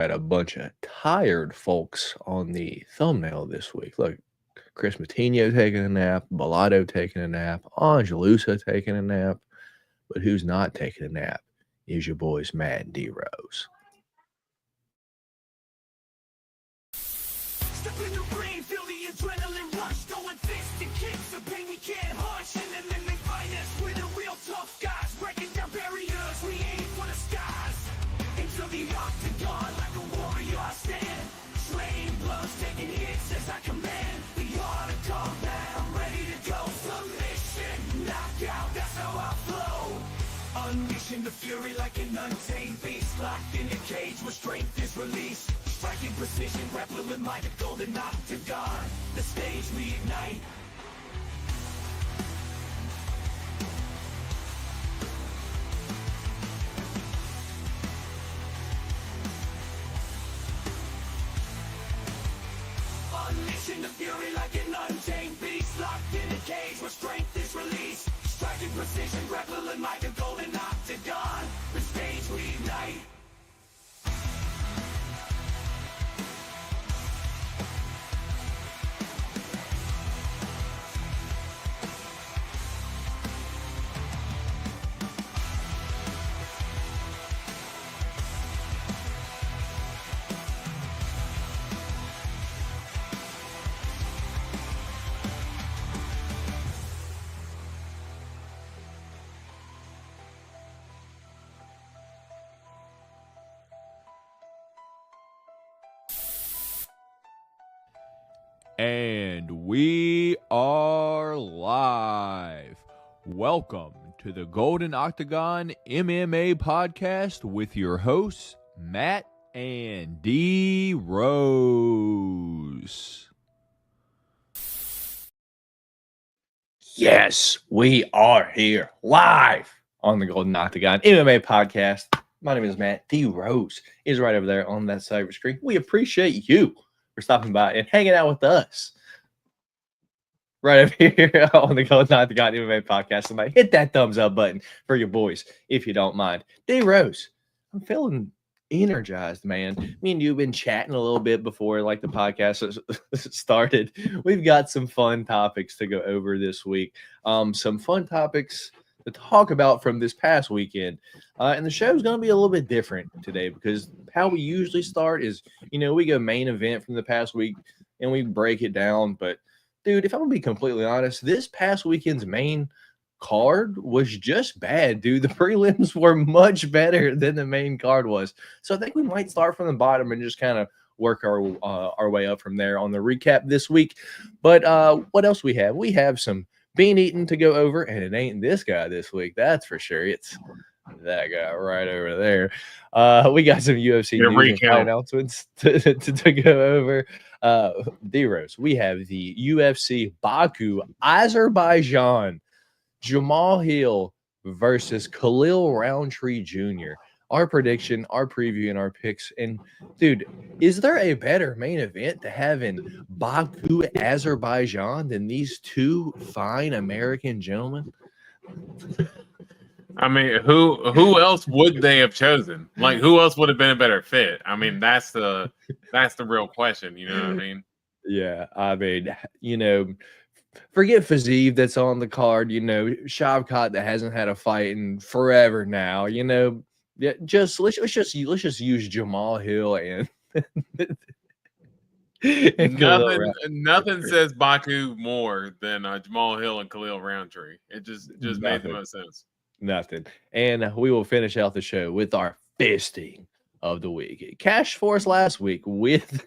Got a bunch of tired folks on the thumbnail this week. Look, Chris Matinho taking a nap, Bellotto taking a nap, Angelusa taking a nap. But who's not taking a nap is your boys Matt and D Rose. Step in the rain, feel the adrenaline rush, going fist and kicks, the pain we can't hush, and then they find us with the real tough guys, breaking down barriers, we aim for the skies, into the octagon like a warrior I stand, slaying blows, taking hits as I command, the art of combat, I'm ready to go, submission, knockout, that's how I flow, unleashing the fury like an untamed beast, locked in a cage where strength is released. Striking precision, grappling with my golden octagon. The stage we ignite. Unleashing the fury like an untamed beast, locked in a cage where strength is released. Striking precision, grappling with my golden octagon. The stage we ignite. And we are live. Welcome to the Golden Octagon MMA Podcast with your hosts, Matt and D Rose. Yes, we are here live on the Golden Octagon MMA Podcast. My name is Matt. D Rose is right over there on that side of the screen. We appreciate you for stopping by and hanging out with us right over here on the Golden Octagon MMA Podcast. Somebody hit that thumbs up button for your boys, if you don't mind. D Rose, I'm feeling energized, man. Me and you have been chatting a little bit before like the podcast started. We've got some fun topics to go over this week. Some fun topics to talk about from this past weekend. And the show's going to be a little bit different today because how we usually start is, we go main event from the past week and we break it down. But, dude, if I'm going to be completely honest, this past weekend's main card was just bad, dude. The prelims were much better than the main card was. So I think we might start from the bottom and just kind of work our way up from there on the recap this week. But what else we have? We have some bean eating to go over, and it ain't this guy this week, that's for sure. It's that guy right over there. We got some UFC news and fight announcements to go over. D-Rose, we have the UFC Baku, Azerbaijan, Jamal Hill versus Khalil Roundtree Jr. Our prediction, our preview, and our picks. And, dude, is there a better main event to have in Baku, Azerbaijan than these two fine American gentlemen? I mean, who else would they have chosen? Like, who else would have been a better fit? I mean, that's the real question. You know what I mean? Yeah, I mean, forget Fazeev that's on the card. Shavkat that hasn't had a fight in forever now. Yeah, let's just use Jamal Hill and nothing says Baku more than Jamal Hill and Khalil Roundtree. It just made the most sense. Nothing. And we will finish out the show with our fisting of the week. It cashed for us last week with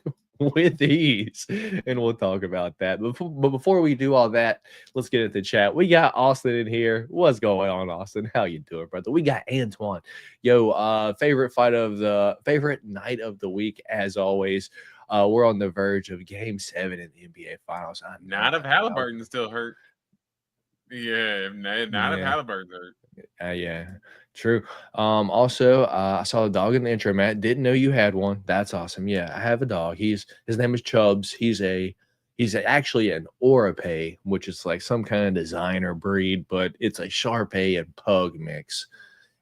ease, and we'll talk about that. But before we do all that, let's get into the chat. We got Austin in here. What's going on, Austin? How you doing, brother? We got Antoine. Favorite night of the week, as always. We're on the verge of Game 7 in the NBA Finals. Not if Halliburton's still hurt. Yeah, not if Halliburton's hurt. Yeah, true. Also, I saw the dog in the intro, Matt. Didn't know you had one. That's awesome. Yeah, I have a dog. His name is Chubbs. He's actually an Oripe, which is like some kind of designer breed, but it's a Shar-Pei and Pug mix.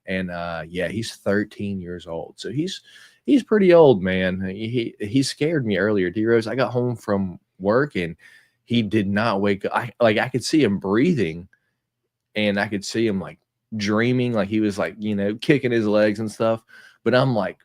And he's 13 years old. So he's he's pretty old, man. He scared me earlier. D-Rose, I got home from work and he did not wake up. I could see him breathing and I could see him like dreaming, like he was like, kicking his legs and stuff. But I'm like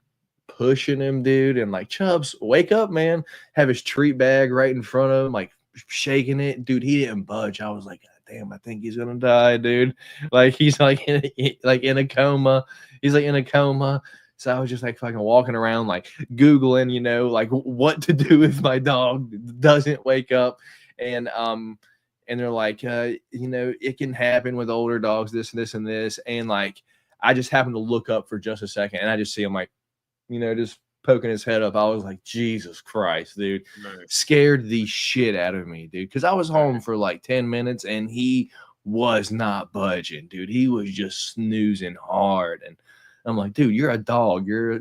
pushing him, dude, and like, Chubbs, wake up, man. Have his treat bag right in front of him, like shaking it. Dude, he didn't budge. I was like, God damn, I think he's gonna die, dude. Like he's like in a coma. He's like in a coma. So I was just like fucking walking around, like Googling, like what to do if my dog doesn't wake up. And they're like, it can happen with older dogs, this and this and this. And like, I just happened to look up for just a second and I just see him like, just poking his head up. I was like, Jesus Christ, dude. Nice. Scared the shit out of me, dude. Because I was home for like 10 minutes and he was not budging, dude. He was just snoozing hard. And I'm like, dude, you're a dog. You're,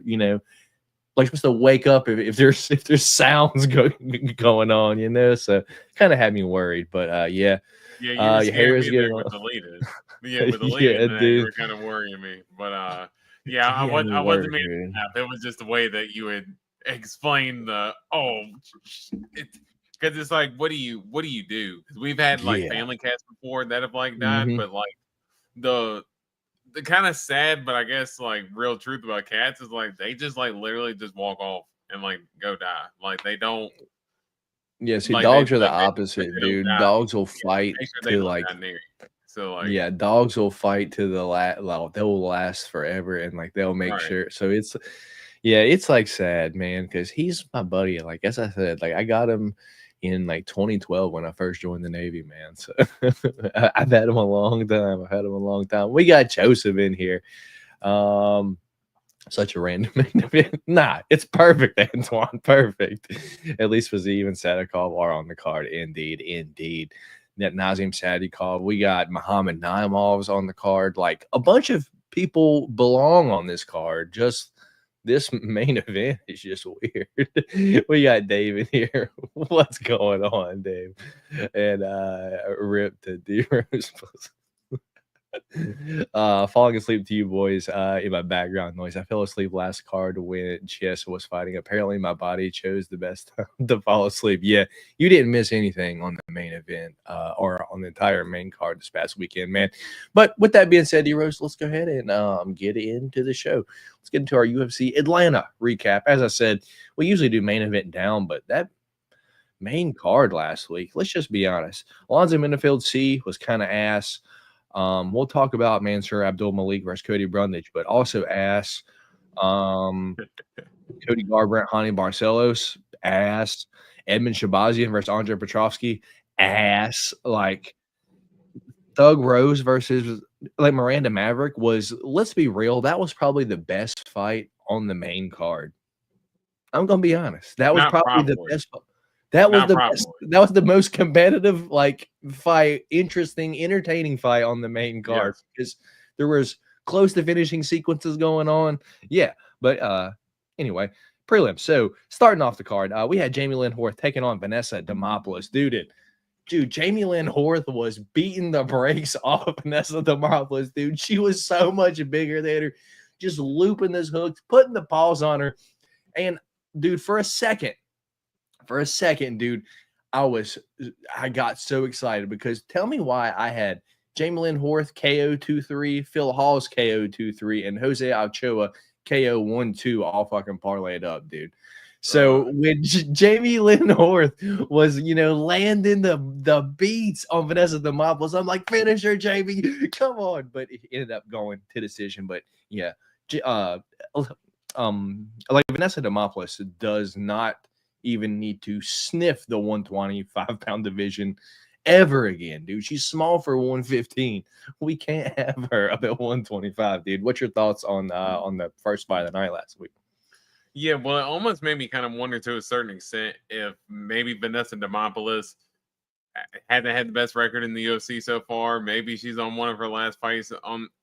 like supposed to wake up if there's sounds going on, so kind of had me worried. But yeah, your hair is getting with the lead-in. Yeah, with the lead-in, dude. you were kind of worrying me. But yeah, I wasn't meaning to laugh. It was just the way that you had explained because it's like, what do you do? Because we've had like family cats before that have like died, but like the kind of sad, but I guess like real truth about cats is like they just like literally just walk off and like go die. Like they don't. Yeah, see, like, dogs are the opposite, dude. Dogs will fight to like. So like, yeah, dogs will fight to the last. They'll last forever, and like they'll make sure. So it's like sad, man, because he's my buddy. Like as I said, like I got him in like 2012 when I first joined the Navy, man. So I've had him a long time. We got Joseph in here. Such a random event. Nah, it's perfect, Antoine. Perfect. At least was even Sadikov are on the card. Indeed. That Nazim Sadikov. We got Muhammad Naimov's on the card. Like a bunch of people belong on this card. Just this main event is just weird. We got Dave in here. What's going on, Dave? And rip to D-Rose. Falling asleep to you boys in my background noise. I fell asleep last card when Chess was fighting. Apparently my body chose the best time to fall asleep. Yeah, you didn't miss anything on the main event or on the entire main card this past weekend, man. But with that being said, D-Rose, let's go ahead and get into the show. Let's get into our UFC Atlanta recap. As I said, we usually do main event down, but that main card last week, let's just be honest. Alonzo Minifield C was kind of ass. We'll talk about Mansour Abdul Malik versus Cody Brundage, but also ass. Cody Garbrandt, Hani Barcelos, ass. Edmund Shabazian versus Andre Petrovsky, ass. Like Thug Rose versus like Miranda Maverick was, let's be real, that was probably the best fight on the main card. I'm gonna be honest. That was probably the best fight. That was the best, that was the most competitive, like fight, interesting, entertaining fight on the main card because there was close to finishing sequences going on. Yeah, but anyway, prelims. So starting off the card, we had Jamie Lynn Horth taking on Vanessa Demopoulos. Dude, Jamie Lynn Horth was beating the brakes off of Vanessa Demopoulos, dude. She was so much bigger than her, just looping those hooks, putting the paws on her, and dude, for a second, dude, I got so excited because tell me why I had Jamie Lynn Horth KO 2-3, Phil Hall's KO 2-3, and Jose Ochoa KO 1-2 all fucking parlayed up, dude. So when Jamie Lynn Horth was, landing the beats on Vanessa Demopoulos, I'm like, finish her, Jamie, come on. But it ended up going to decision. But yeah, like Vanessa Demopoulos does not even need to sniff the 125-pound division ever again, dude. She's small for 115. We can't have her up at 125, dude. What's your thoughts on the first fight of the night last week? Yeah, well, it almost made me kind of wonder to a certain extent if maybe Vanessa Demopoulos hadn't had the best record in the UFC so far. Maybe she's on one of her last fights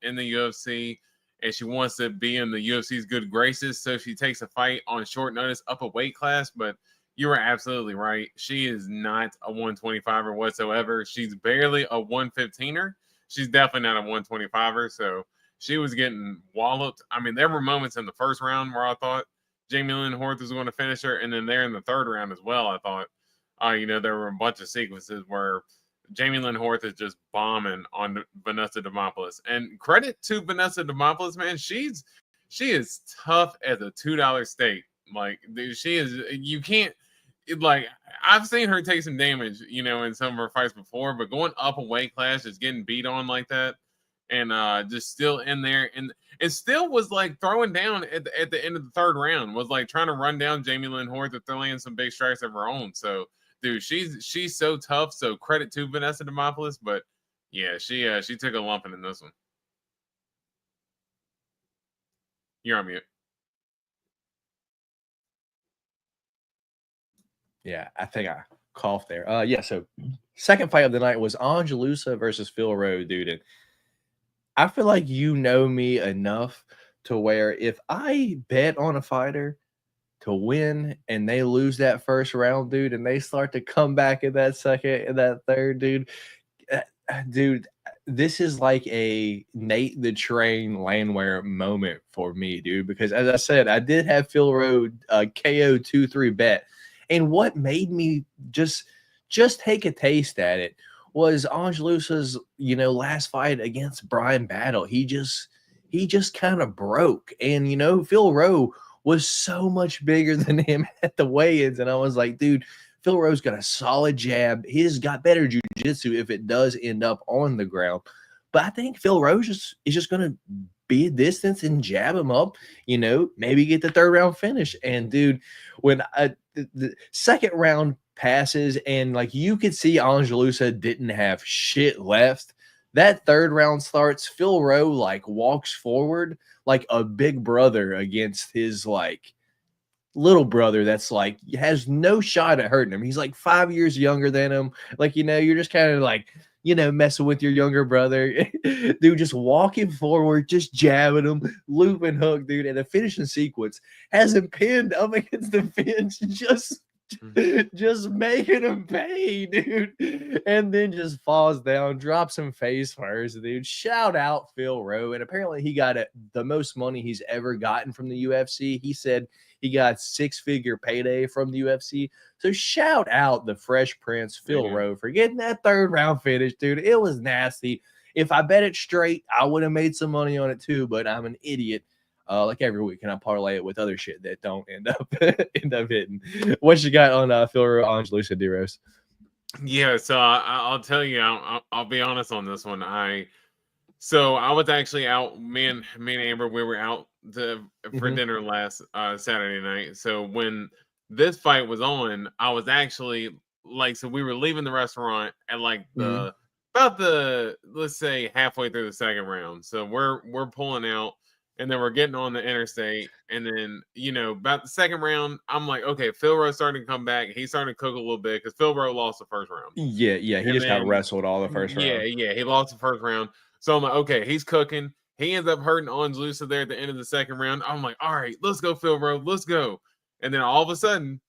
in the UFC, and she wants to be in the UFC's good graces, so she takes a fight on short notice up a weight class. But you were absolutely right. She is not a 125er whatsoever. She's barely a 115er. She's definitely not a 125er, so she was getting walloped. I mean, there were moments in the first round where I thought Jamie Lynn Horth was going to finish her. And then there in the third round as well, I thought, there were a bunch of sequences where Jamie Lynn Horth is just bombing on Vanessa Demopoulos. And credit to Vanessa Demopoulos, man. She is tough as a $2 steak. Like, dude, she is. You can't. Like, I've seen her take some damage, in some of her fights before, but going up a weight class, just getting beat on like that, and just still in there, and it still was like throwing down at the end of the third round, was like trying to run down Jamie Lynn Horth if they're landing some big strikes of her own. So, dude, she's so tough. So credit to Vanessa Demopoulos, but yeah, she took a lumping in this one. You're on mute. Yeah, I think I coughed there. So second fight of the night was Angelusa versus Phil Rowe, dude. And I feel like you know me enough to where if I bet on a fighter to win and they lose that first round, dude, and they start to come back in that second and that third, dude, this is like a Nate the Train Landwehr moment for me, dude, because as I said, I did have Phil Rowe KO 2-3 bet. And what made me just take a taste at it was Angelusa's, last fight against Brian Battle. He just kind of broke. And, Phil Rowe was so much bigger than him at the weigh-ins. And I was like, dude, Phil Rowe's got a solid jab. He's got better jiu-jitsu if it does end up on the ground. But I think Phil Rowe is just going to be a distance and jab him up, maybe get the third round finish. And, dude, when the second round passes and, like, you could see Angelusa didn't have shit left, that third round starts, Phil Rowe, like, walks forward like a big brother against his, like, little brother that's, like, has no shot at hurting him. He's, like, 5 years younger than him. Like, you're just kind of, like, messing with your younger brother. Dude, just walking forward, just jabbing him, loop and hook, dude. And the finishing sequence has him pinned up against the fence, just making him pay, dude. And then just falls down, drops him face first, dude. Shout out Phil Rowe. And apparently he got the most money he's ever gotten from the UFC. He said he got 6-figure payday from the UFC. So shout out the Fresh Prince, Phil Rowe, for getting that third round finish, dude. It was nasty. If I bet it straight, I would have made some money on it too, but I'm an idiot. Like every week, and I parlay it with other shit that don't end up hitting. What you got on Phil Rowe, Angelusa, D-Rose? Yeah, so I'll tell you, I'll be honest on this one. I was actually out. Me and Amber, we were out for dinner last Saturday night. So when this fight was on, I was actually so we were leaving the restaurant at like about the, let's say, halfway through the second round. So we're pulling out, and then we're getting on the interstate, and then about the second round, I'm like, okay, Phil Rowe starting to come back. He's starting to cook a little bit because Phil Rowe lost the first round. Yeah, he just got wrestled all the first round. Yeah, he lost the first round. So I'm like, okay, he's cooking. He ends up hurting Angelusa there at the end of the second round. I'm like, all right, let's go, Phil Rowe, let's go. And then all of a sudden,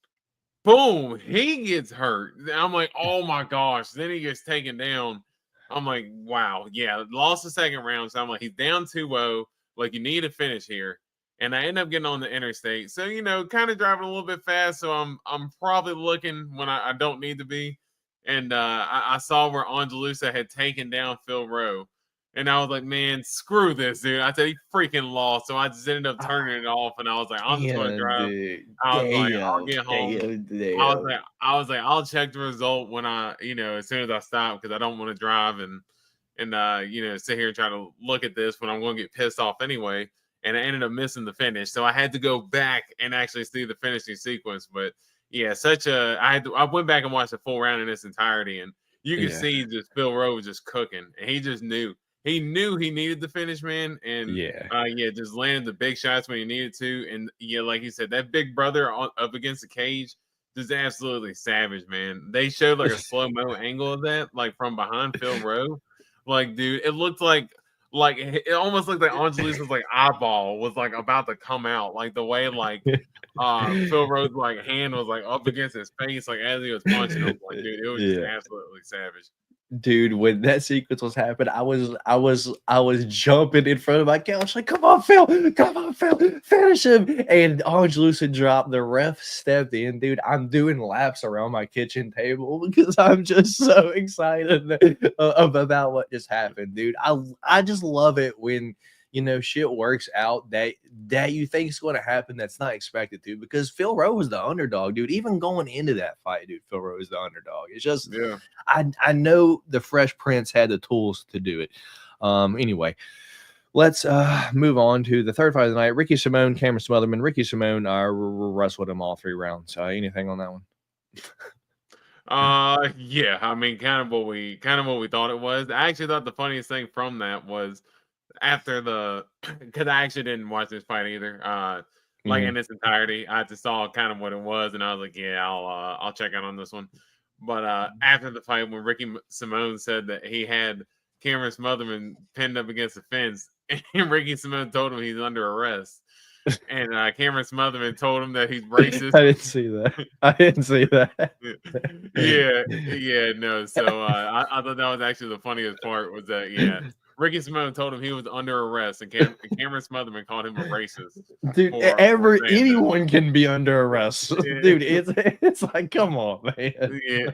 boom, he gets hurt. I'm like, oh my gosh. Then he gets taken down. I'm like, wow, yeah, lost the second round. So I'm like, he's down 2-0. Like, you need to finish here. And I end up getting on the interstate. So, kind of driving a little bit fast. So I'm probably looking when I don't need to be. And I saw where Angelusa had taken down Phil Rowe. And I was like, man, screw this, dude. I said he freaking lost. So I just ended up turning it off. And I was like, I'm just going to drive. Dude. I was like, I'll get home. I was like, I'll check the result when as soon as I stop, because I don't want to drive and sit here and try to look at this when I'm going to get pissed off anyway. And I ended up missing the finish. So I had to go back and actually see the finishing sequence. But yeah, I went back and watched the full round in its entirety. And you could see just Phil Rowe was just cooking. And he just knew. He knew he needed the finish, man. And just landed the big shots when he needed to. And like you said, that big brother up against the cage, just absolutely savage, man. They showed like a slow-mo angle of that, like from behind Phil Rowe. Like, dude, it looked like it almost looked like Angelusa's like eyeball was like about to come out, like the way Phil Rowe's like hand was like up against his face, like as he was punching him. Like, dude, it was just absolutely savage. dude, when that sequence was happening, I was jumping in front of my couch like, come on, Phil, finish him. And Angelusa dropped. The ref stepped in, dude. I'm doing laps around my kitchen table because I'm just so excited about what just happened, dude. I just love it when shit works out that you think is going to happen that's not expected to, because Phil Rowe was the underdog, dude. Even going into that fight, dude, Phil Rowe was the underdog. It's just, Yeah. I know the Fresh Prince had the tools to do it. Anyway, let's move on to the third fight of the night. Ricky Simone, Cameron Smotherman. Ricky Simone wrestled him all 3 rounds. Anything on that one? Yeah, I mean, kind of what we thought it was. I actually thought the funniest thing from that was after because I actually didn't watch this fight either. In its entirety, I just saw kind of what it was, and I was like, yeah, I'll check out on this one. But after the fight, when Ricky Simone said that he had Cameron Smotherman pinned up against the fence, and Ricky Simone told him he's under arrest, and Cameron Smotherman told him that he's racist. I didn't see that. yeah, no. So I thought that was actually the funniest part, was that Ricky Simone told him he was under arrest, and Cameron Smotherman called him a racist. Dude, anyone can be under arrest. Dude, it's like, come on, man. Yeah.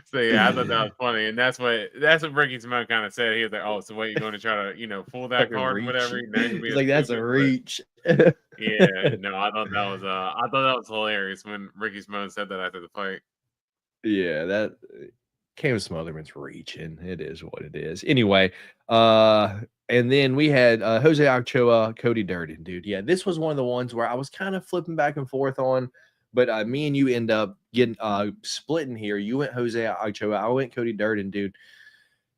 So I thought that was funny, and that's what Ricky Simone kind of said. He was like, "Oh, so what, you're going to try to pull that card or whatever?" He's like, "That's a reach." Yeah, no, I thought that was hilarious when Ricky Simone said that after the fight. Yeah, that Cam Smotherman's reaching. It is what it is. Anyway, and then we had Jose Ochoa, Cody Durden, dude. Yeah, this was one of the ones where I was kind of flipping back and forth on, but me and you end up getting splitting here. You went Jose Ochoa, I went Cody Durden, dude.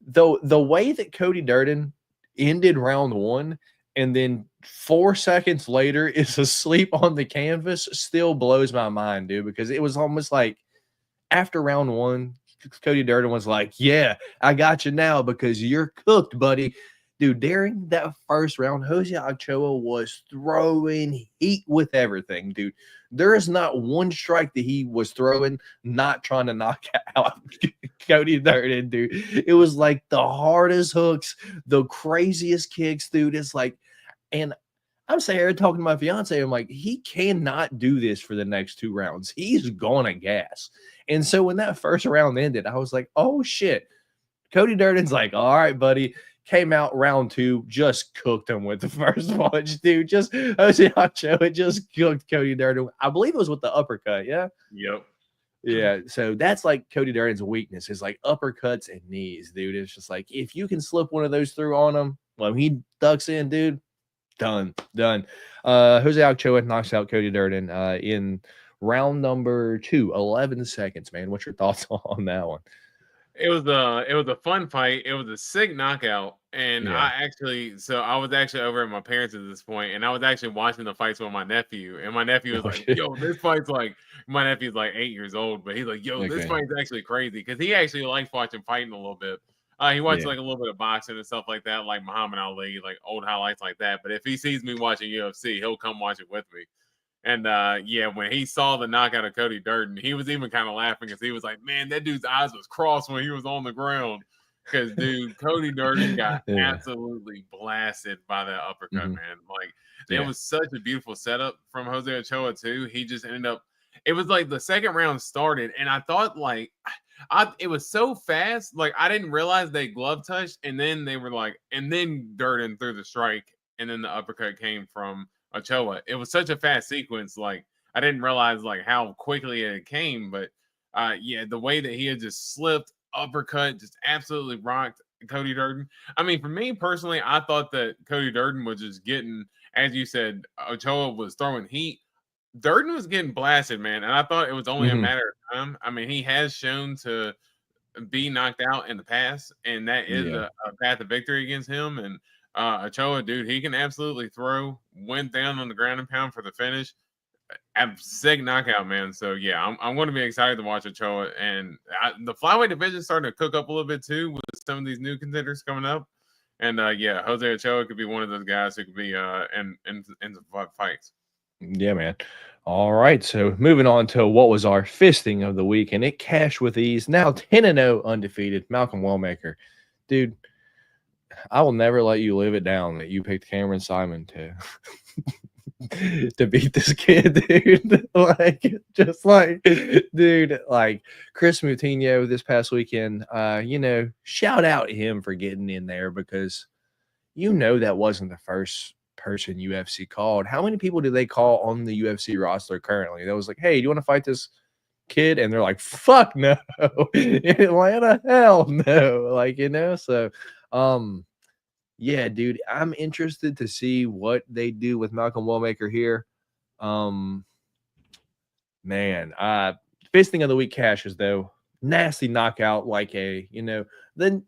Though the way that Cody Durden ended round 1 and then 4 seconds later is asleep on the canvas still blows my mind, dude, because it was almost like after round 1, Cody Durden was like, yeah, I got you now because you're cooked, buddy. Dude, during that first round, Jose Ochoa was throwing heat with everything, dude. There is not one strike that he was throwing not trying to knock out Cody Durden, dude. It was like the hardest hooks, the craziest kicks, dude. It's like, and I'm sitting here talking to my fiance. I'm like, he cannot do this for the next 2 rounds. He's gonna gas. And so when that first round ended, I was like, oh shit. Cody Durden's like, all right, buddy. Came out round 2, just cooked him with the first punch, dude. Just Jose Ochoa just cooked Cody Durden. I believe it was with the uppercut, yeah? Yep. Yeah, so that's like Cody Durden's weakness, is like uppercuts and knees, dude. It's just like, if you can slip one of those through on him, when he ducks in, dude, done. Jose Ochoa knocks out Cody Durden in round number 2, 11 seconds, man. What's your thoughts on that one? It was a fun fight. It was a sick knockout, and Yeah. I was actually over at my parents at this point, and I was actually watching the fights with my nephew, and my nephew was like, Okay. "Yo, this fight's like." My nephew's like 8 years old, but he's like, "Yo, this Okay. fight's actually crazy," because he actually likes watching fighting a little bit. He watches Yeah. like a little bit of boxing and stuff like that, like Muhammad Ali, like old highlights like that. But if he sees me watching UFC, he'll come watch it with me. And when he saw the knockout of Cody Durden, he was even kind of laughing because he was like, "Man, that dude's eyes was crossed when he was on the ground." Because dude, Cody Durden got Yeah. absolutely blasted by that uppercut, Mhm. man. Like Yeah. it was such a beautiful setup from Jose Ochoa too. He just ended up. It was like the second round started, and I thought like, it was so fast. Like I didn't realize they glove touched, and then they were like, and then Durden threw the strike, and then the uppercut came from Ochoa. It was such a fast sequence. Like I didn't realize like how quickly it came, but the way that he had just slipped, uppercut, just absolutely rocked Cody Durden. I mean, for me personally, I thought that Cody Durden was just getting, as you said, Ochoa was throwing heat. Durden was getting blasted, man, and I thought it was only a Mhm. matter of time. I mean, he has shown to be knocked out in the past, and that is Yeah. a path of victory against him. And Ochoa, dude, he can absolutely throw. Went down on the ground and pound for the finish. Sick knockout, man. So yeah, I'm going to be excited to watch Ochoa, and the flyweight division starting to cook up a little bit too with some of these new contenders coming up. And Jose Ochoa could be one of those guys who could be in some fights. Yeah, man. All right. So moving on to what was our fisting of the week, and it cashed with ease. Now 10-0 undefeated. Malcolm Wellmaker. Dude, I will never let you live it down that you picked Cameron Simon to to beat this kid, dude. Dude, like Chris Moutinho this past weekend, shout out him for getting in there because that wasn't the first person UFC called. How many people do they call on the UFC roster currently? That was like, hey, do you want to fight this kid? And they're like, fuck no. Atlanta, hell no. So yeah, dude, I'm interested to see what they do with Malcolm Wellmaker here. Fisting of the week cashes though. Nasty knockout, then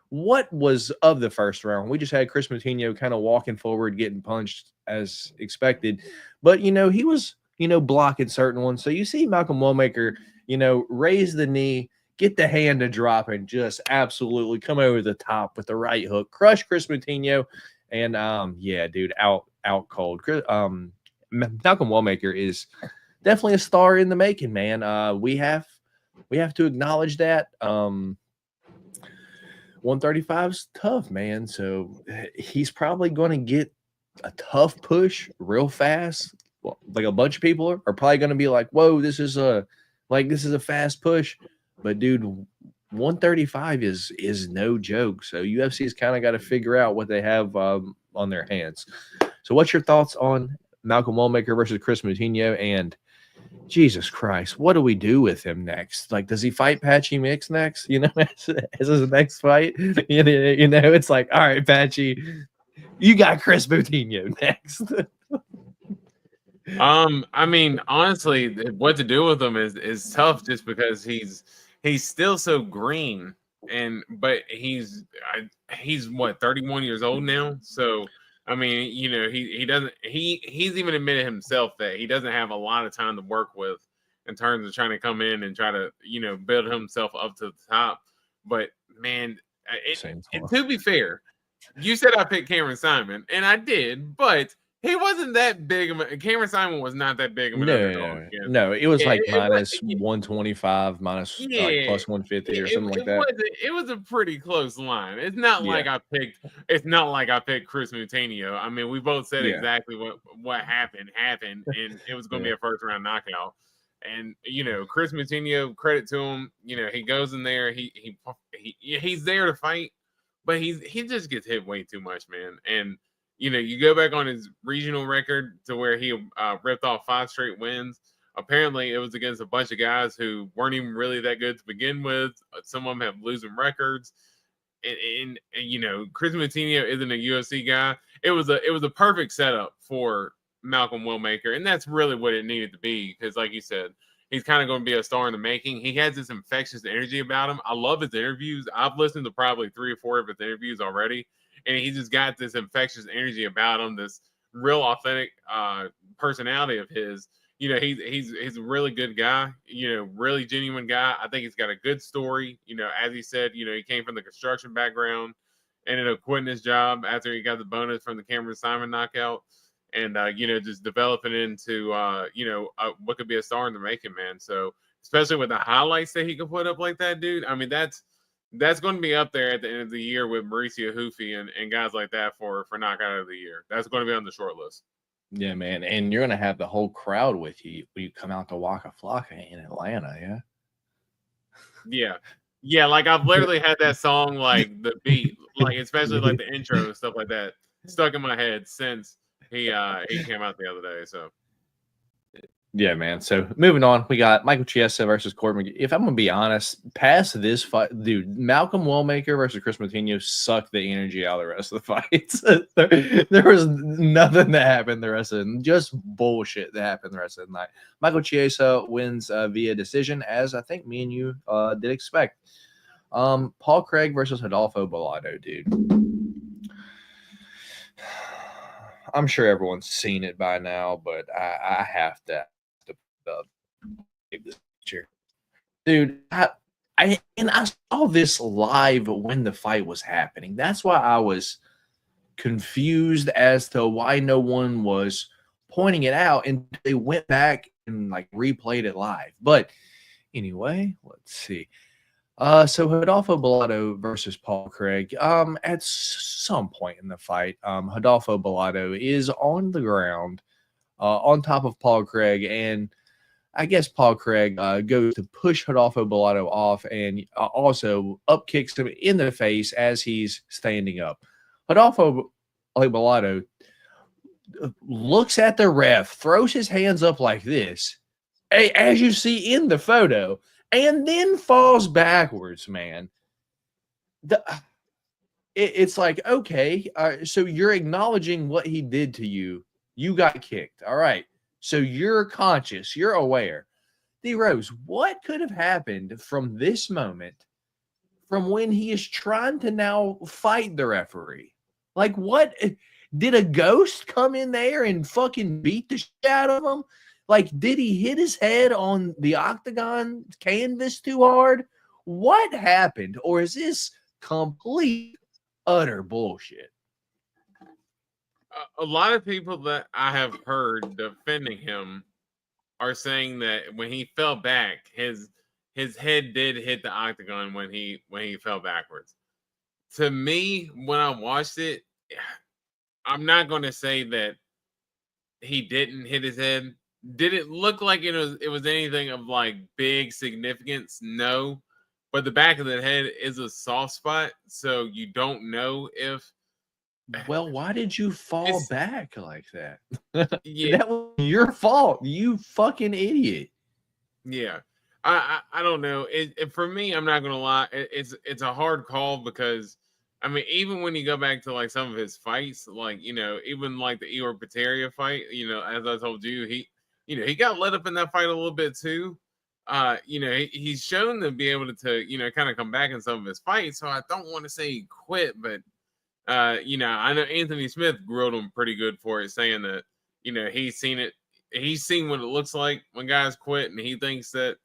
what was of the first round? We just had Chris Moutinho kind of walking forward, getting punched as expected. But, he was, blocking certain ones. So you see Malcolm Wellmaker, raise the knee, get the hand to drop, and just absolutely come over the top with the right hook, crush Chris Moutinho. And, dude, out cold. Malcolm Wellmaker is definitely a star in the making, man. We have to acknowledge that. 135 is tough, man. So he's probably going to get a tough push real fast. Well, like a bunch of people are probably going to be like, whoa, this is a fast push. But dude, 135 is no joke. So UFC's kind of got to figure out what they have on their hands. So what's your thoughts on Malcolm Wellmaker versus Chris Moutinho? And Jesus Christ, what do we do with him next? Like, does he fight Patchy Mix next? As his next fight? It's like, all right, Patchy, you got Chris Moutinho next. I mean, honestly, what to do with him is tough just because he's still so green, but he's what, 31 years old now, so. I mean, he's even admitted himself that he doesn't have a lot of time to work with in terms of trying to come in and try to, build himself up to the top. But man, to be fair, you said I picked Cameron Simon, and I did, but he wasn't that big. Cameron Simon was not that big of an underdog. No, it was minus 125, minus plus 150 or something like that. It was a pretty close line. It's not like I picked Chris Moutinho. I mean, we both said exactly what happened, and it was going to be a first round knockout. And Chris Moutinho, credit to him. He goes in there. He's there to fight, but he just gets hit way too much, man. And you go back on his regional record to where he ripped off 5 straight wins. Apparently, it was against a bunch of guys who weren't even really that good to begin with. Some of them have losing records. And Chris Moutinho isn't a UFC guy. It was a perfect setup for Malcolm Wellmaker, and that's really what it needed to be because, like you said, he's kind of going to be a star in the making. He has this infectious energy about him. I love his interviews. I've listened to probably 3 or 4 of his interviews already. And he just got this infectious energy about him, this real authentic personality of his. He's a really good guy, really genuine guy. I think he's got a good story. As he said, he came from the construction background, ended up quitting his job after he got the bonus from the Cameron Simon knockout, and just developing into what could be a star in the making, man. So especially with the highlights that he could put up like that, dude. I mean, that's going to be up there at the end of the year with Mauricio Hoofy and guys like that for knockout of the year. That's going to be on the short list. Yeah, man. And you're going to have the whole crowd with you when you come out to Waka Flocka in Atlanta, yeah? Yeah, like I've literally had that song, like the beat, like especially like the intro and stuff like that, stuck in my head since he came out the other day, so. Yeah, man. So moving on, we got Michael Chiesa versus Court McGee. If I'm gonna be honest, past this fight, dude, Malcolm Wellmaker versus Chris Moutinho sucked the energy out of the rest of the fights. there was nothing that happened the rest of it, just bullshit that happened the rest of the night. Michael Chiesa wins via decision, as I think me and you did expect. Paul Craig versus Adolfo Bellato, dude. I'm sure everyone's seen it by now, but I have to this picture, dude. I saw this live when the fight was happening. That's why I was confused as to why no one was pointing it out, and they went back and like replayed it live. But anyway, let's see. So Rodolfo Bellato versus Paul Craig. At some point in the fight, Rodolfo Bellato is on the ground, on top of Paul Craig, and I guess Paul Craig goes to push Rodolfo Bellato off, and also up kicks him in the face as he's standing up. Rodolfo Bellato looks at the ref, throws his hands up like this, as you see in the photo, and then falls backwards, man. It's like, okay, so you're acknowledging what he did to you. You got kicked. All right. So you're conscious. You're aware. D. Rose, what could have happened from this moment, from when he is trying to now fight the referee? Like, what? Did a ghost come in there and fucking beat the shit out of him? Like, did he hit his head on the octagon canvas too hard? What happened? Or is this complete, utter bullshit? A lot of people that I have heard defending him are saying that when he fell back, his head did hit the octagon when he fell backwards. To me, when I watched it, I'm not going to say that he didn't hit his head. Did it look like it was anything of like big significance? No, but the back of the head is a soft spot, so you don't know if. Well, why did you fall back like that? Yeah, That was your fault. You fucking idiot. yeah. I don't know. For me, I'm not gonna lie. It's a hard call because I mean, even when you go back to like some of his fights, like even like the Igor Pateria fight, as I told you, he got let up in that fight a little bit too. He's shown to be able to kind of come back in some of his fights. So I don't want to say he quit, but I know Anthony Smith grilled him pretty good for it, saying that he's seen it, he's seen what it looks like when guys quit, and he thinks that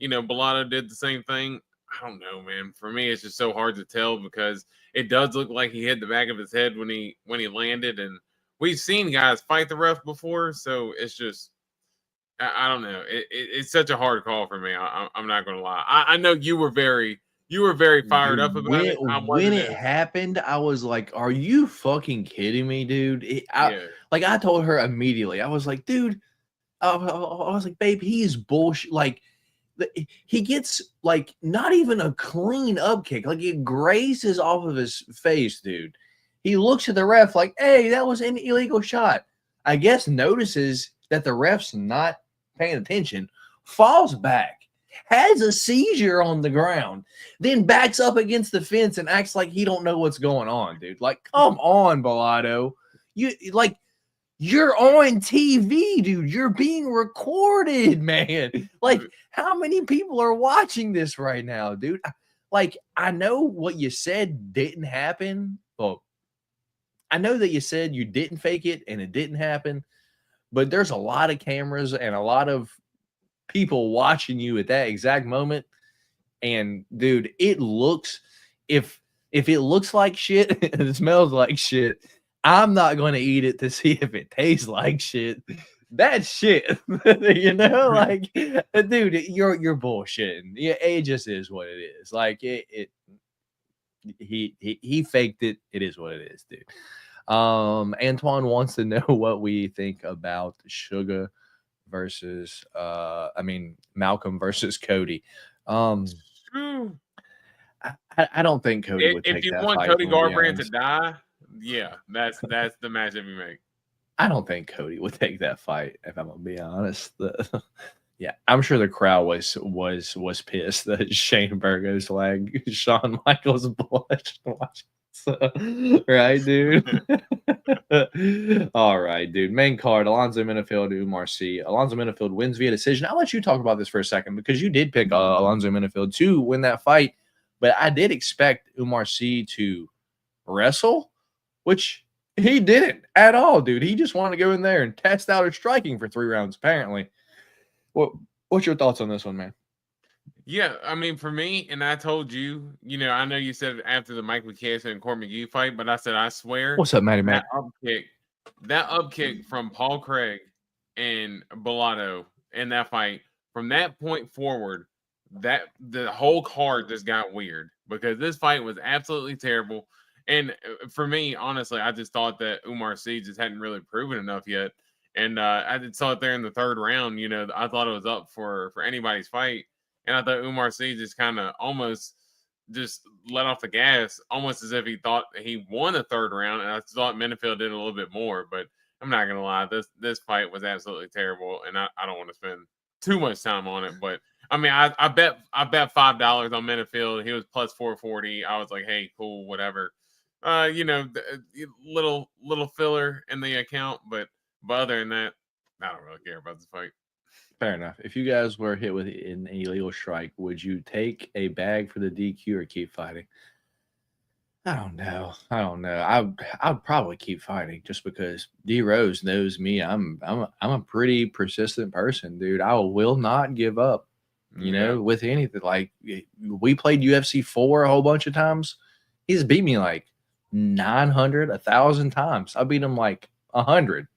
Bellato did the same thing. I don't know, man. For me, it's just so hard to tell because it does look like he hit the back of his head when he landed, and we've seen guys fight the ref before, so it's just I don't know. It's such a hard call for me. I'm not gonna lie. I know you were very fired up about it. When it happened, I was like, "Are you fucking kidding me, dude?" I told her immediately. I was like, "Dude," I was like, "Babe, he is bullshit." Like, he gets like not even a clean up kick. Like it grazes off of his face, dude. He looks at the ref like, "Hey, that was an illegal shot." I guess notices that the ref's not paying attention, falls back, has a seizure on the ground, then backs up against the fence and acts like he don't know what's going on, dude. Like, come on, Bellato. You're on TV, dude. You're being recorded, man. Like, how many people are watching this right now, dude? Like, I know what you said didn't happen. Well, I know that you said you didn't fake it and it didn't happen, but there's a lot of cameras and a lot of people watching you at that exact moment. And dude, it looks, if it looks like shit and it smells like shit, I'm not going to eat it to see if it tastes like shit. That's shit. Like, dude, you're bullshitting. Yeah, it just is what it is. Like he faked it. It is what it is, dude. Antoine wants to know what we think about Sugar versus Malcolm versus Cody. I don't think Cody would take that fight. If you want Cody Garbrandt to die, yeah, that's the matchup you make. I don't think Cody would take that fight, if I'm gonna be honest. Yeah, I'm sure the crowd was pissed that Shane Burgos like Shawn Michaels blushed. Right, dude. All right, dude. Main card: Alonzo Menifield, Umar C. Alonzo Menifield wins via decision. I'll let you talk about this for a second because you did pick Alonzo Menifield to win that fight, but I did expect Umar C to wrestle, which he didn't at all, dude. He just wanted to go in there and test out his striking for 3 rounds, apparently. What's your thoughts on this one, man? Yeah, I mean, for me, and I told you, I know you said after the Mike McKesson and Court McGee fight, but I said, I swear. What's up, Matty Matt? That up kick that up kick from Paul Craig and Bellato in that fight, from that point forward, that the whole card just got weird because this fight was absolutely terrible. And for me, honestly, I just thought that Umar Sy just hadn't really proven enough yet. And I just saw it there in the third round. You know, I thought it was up for anybody's fight, and I thought Umar Sy just kind of almost just let off the gas, almost as if he thought he won the third round. And I thought Menifield did a little bit more, but I'm not gonna lie, this fight was absolutely terrible, and I don't want to spend too much time on it. But I mean, I bet $5 on Menifield. He was plus 440. I was like, hey, cool, whatever. You know, little filler in the account, but other than that, I don't really care about this fight. Fair enough. If you guys were hit with an illegal strike, would you take a bag for the DQ or keep fighting? I don't know. I'd probably keep fighting just because D Rose knows me. I'm a pretty persistent person, dude. I will not give up. You know, with anything. Like, we played UFC 4 a whole bunch of times. He's beat me like 900, 1,000 times. I beat him like 100.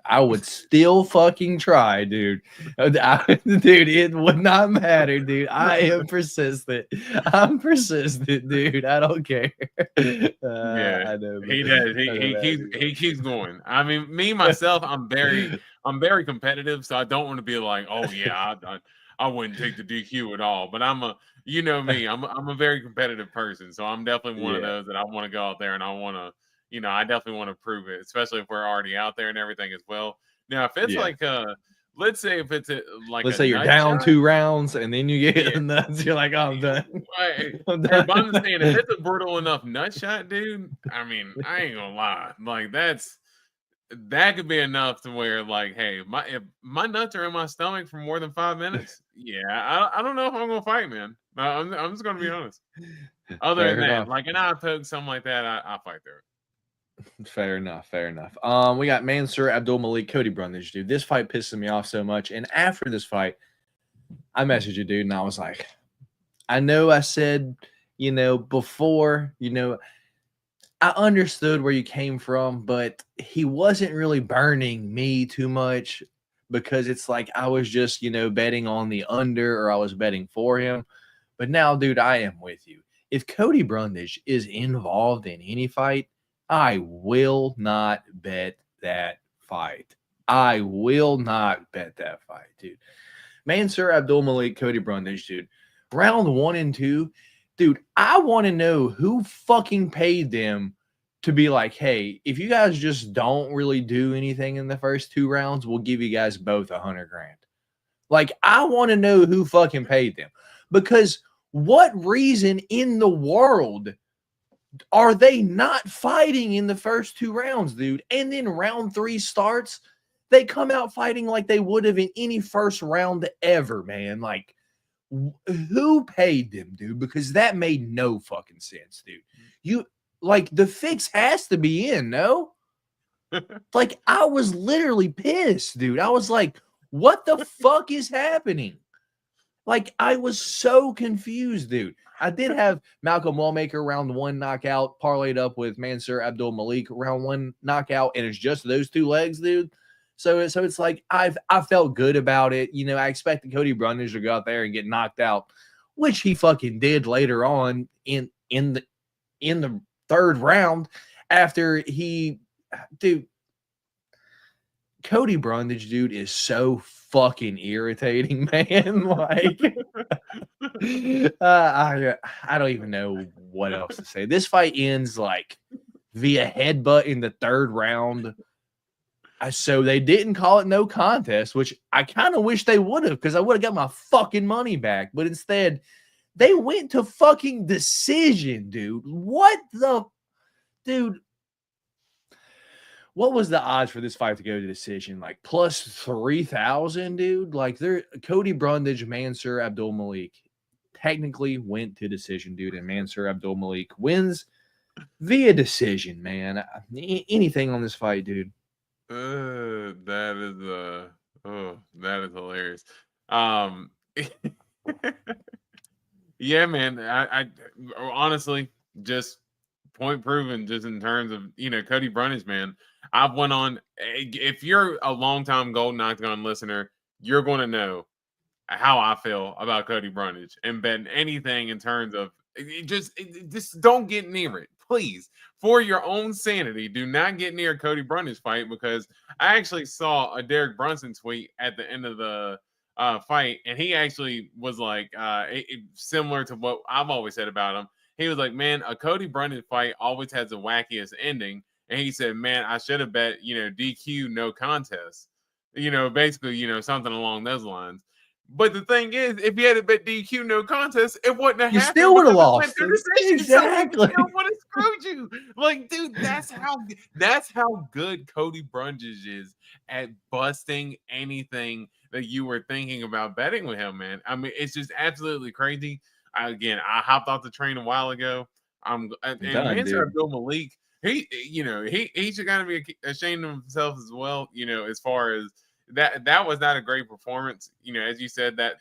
I would still fucking try, dude. Dude, it would not matter, dude. I am persistent. I'm persistent, dude. I don't care. Yeah, I know, he does. He keeps going. I mean, me myself, I'm very competitive, so I don't want to be like, oh yeah, I wouldn't take the DQ at all. But you know me, I'm a very competitive person, so I'm definitely one of those that I want to go out there and I want to. You know, I definitely want to prove it, especially if we're already out there and everything as well. Now, if it's like, let's say if it's let's say you're down 2 rounds and then you get the nuts, you're like, oh, I'm done. I'm done. But I'm just saying, if it's a brutal enough nut shot, dude, I mean, I ain't gonna lie, like that could be enough to where, like, hey, if my nuts are in my stomach for more than 5 minutes, I don't know if I'm gonna fight, man. I'm just gonna be honest. Other than that, like an eye poke, something like that, I'll fight through it. Fair enough. We got Mansour Abdulmalik, Cody Brundage, dude. This fight pisses me off so much. And after this fight, I messaged you, dude, and I was like, I know I said, before, I understood where you came from, but he wasn't really burning me too much because it's like I was just, betting on the under or I was betting for him. But now, dude, I am with you. If Cody Brundage is involved in any fight, I will not bet that fight. I will not bet that fight, dude. Mansour Abdulmalik, Cody Brundage, dude. Round 1 and 2, dude, I want to know who fucking paid them to be like, hey, if you guys just don't really do anything in the first 2 rounds, we'll give you guys both $100,000. Like, I want to know who fucking paid them. Because what reason in the world are they not fighting in the first 2 rounds, dude? And then round 3 starts, they come out fighting like they would have in any first round ever, man. Like, who paid them, dude? Because that made no fucking sense, dude. The fix has to be in, no? Like, I was literally pissed, dude. I was like, what the fuck is happening? Like, I was so confused, dude. I did have Malcolm Wallmaker round 1 knockout parlayed up with Mansour Abdulmalik round 1 knockout, and it's just those 2 legs, dude. So it's like I felt good about it. I expected Cody Brundage to go out there and get knocked out, which he fucking did later on in the 3rd round after Cody Brundage, dude, is so fucking irritating, man. Like, I don't even know what else to say. This fight ends like via headbutt in the 3rd round. So they didn't call it no contest, which I kind of wish they would have, because I would have got my fucking money back. But instead, they went to fucking decision, dude. Dude, what was the odds for this fight to go to decision? Like plus 3,000, dude. Like, Cody Brundage, Mansour Abdulmalik technically went to decision, dude, and Mansour Abdulmalik wins via decision, man. Anything on this fight, dude? That is hilarious. Yeah, man. I honestly just point proven, just in terms of Cody Brundage, man. I've went on. If you're a longtime Golden Octagon listener, you're going to know how I feel about Cody Brundage and betting anything in terms of just don't get near it, please. For your own sanity, do not get near Cody Brundage fight, because I actually saw a Derek Brunson tweet at the end of the fight, and he actually was like similar to what I've always said about him. He was like, man, a Cody Brundage fight always has the wackiest ending. And he said, man, I should have bet, DQ no contest. Basically, something along those lines. But the thing is, if you had to bet DQ no contest, it wouldn't have You happened. still would have lost. Exactly. I would have screwed you. Like, dude, that's how good Cody Brundage is at busting anything that you were thinking about betting with him, man. I mean, it's just absolutely crazy. I hopped off the train a while ago. And Bill Malik, he should kind of be ashamed of himself as well. As far as that was not a great performance. As you said, the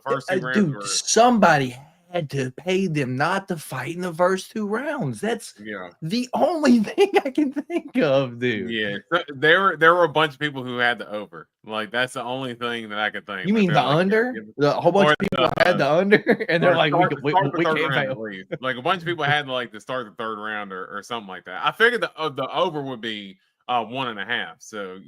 first two rounds were. Somebody had to pay them not to fight in the first 2 rounds. That's the only thing I can think of, dude. Yeah, there were a bunch of people who had the over. Like, that's the only thing that I could think. You mean the under? A whole bunch of people had the under, and they're like, we can't pay. Like, a bunch of people had to start the third round or something like that. I figured the over would be 1.5. So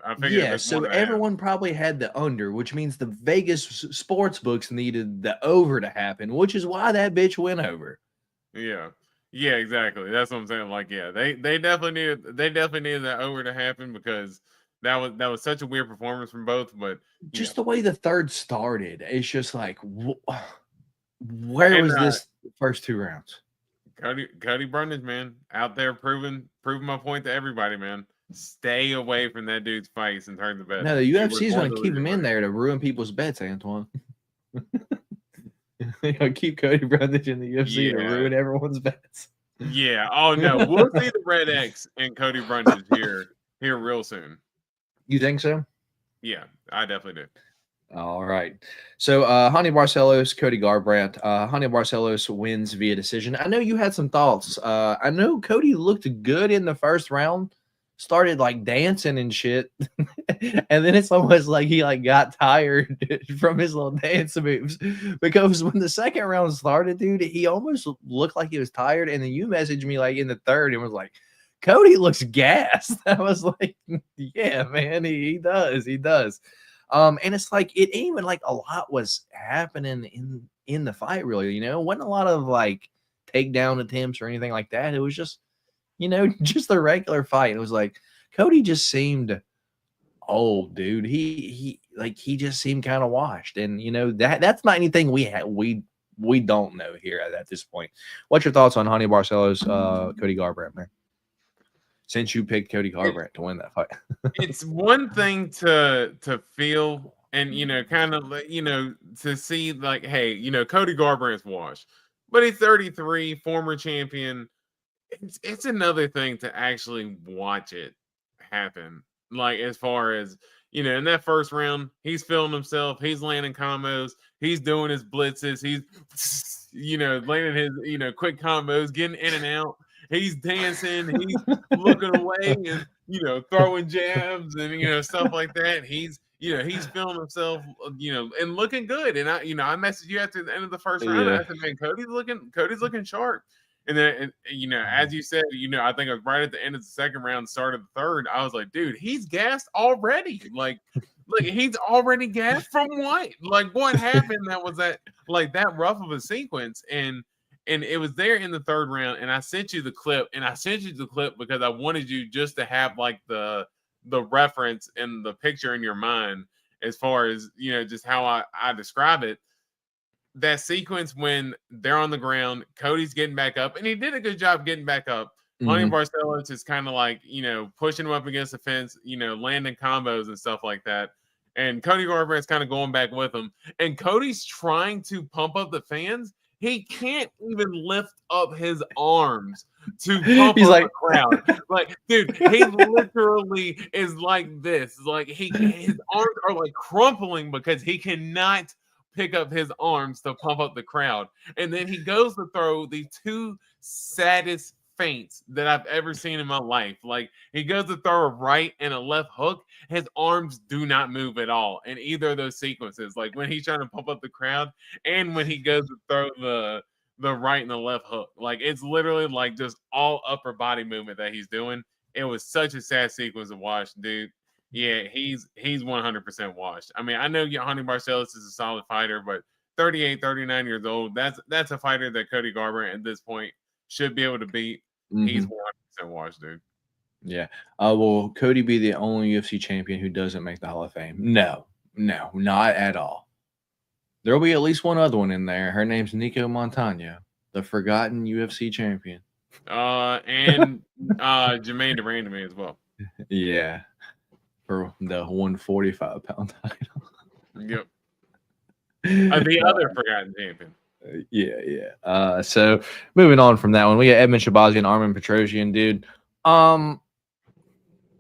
I figured. So everyone probably had the under, which means the Vegas sports books needed the over to happen, which is why that bitch went over. Yeah, exactly. That's what I'm saying. Like, they definitely needed that over to happen, because that was such a weird performance from both. But just the way the third started, it's just like, where was this first 2 rounds? Cody Brundage, man, out there proving my point to everybody, man. Stay away from that dude's fights in terms of betting. No, the UFC is going to keep him in there to ruin people's bets, Antoine. Keep Cody Brundage in the UFC to ruin everyone's bets. Yeah. Oh no, we'll see the Red X and Cody Brundage here real soon. You think so? Yeah, I definitely do. All right. So, Hani Barcelos, Cody Garbrandt. Hani Barcelos wins via decision. I know you had some thoughts. I know Cody looked good in the first round, started like dancing and shit, and then it's almost like he got tired from his little dance moves, because when the second round started, dude, he almost looked like he was tired. And then you messaged me in the third and was like, Cody looks gassed. I was like, yeah, man, he does. And it's like it ain't even a lot was happening in the fight, really. Wasn't a lot of takedown attempts or anything like that. It was just just a regular fight. It was like Cody just seemed old, dude. He just seemed kind of washed, and that's not anything we don't know here at this point. What's your thoughts on Hani Barcelos, Cody Garbrandt, man? Since you picked Cody Garbrandt to win that fight. It's one thing to feel and kind of to see hey, Cody Garbrandt's washed, but he's 33, former champion. It's another thing to actually watch it happen. As far as in that first round, he's feeling himself, he's landing combos, he's doing his blitzes, he's landing his quick combos, getting in and out. He's dancing, he's looking away, and throwing jabs and stuff like that. He's he's feeling himself, and looking good. And I messaged you after the end of the first round. I said, man, Cody's looking sharp. And then as you said, I think it was right at the end of the second round, start of the third. I was like, dude, he's gassed already. He's already gassed from what? What happened that was that rough of a sequence? And it was there in the third round, and I sent you the clip, because I wanted you just to have the reference and the picture in your mind as far as just how I describe it. That sequence when they're on the ground, Cody's getting back up, and he did a good job getting back up. Hani Barcelos is kind of pushing him up against the fence, landing combos and stuff like that. And Cody Garbrandt's kind of going back with him, and Cody's trying to pump up the fans. He can't even lift up his arms to pump up the crowd. Dude, he literally is like this. His arms are crumpling because he cannot pick up his arms to pump up the crowd. And then he goes to throw the two saddest feints that I've ever seen in my life. Like, he goes to throw a right and a left hook. His arms do not move at all in either of those sequences. Like, when he's trying to pump up the crowd and when he goes to throw the right and the left hook. Like, it's literally like just all upper body movement that he's doing. It was such a sad sequence to watch, dude. Yeah, he's 100% washed. I mean, I know Johnny Barcelos is a solid fighter, but 38, 39 years old, that's a fighter that Cody Garbrandt at this point should be able to beat. He's 100% washed, dude. Yeah. Will Cody be the only UFC champion who doesn't make the Hall of Fame? No, not at all. There will be at least one other one in there. Her name's Nico Montano, the forgotten UFC champion. And Jermaine Durandamy as well. Yeah. For the 145-pound title. Yep. The other forgotten champion. Yeah. So moving on from that one, we got Edmund Shabazian, Armin Petrosian, dude. Edmund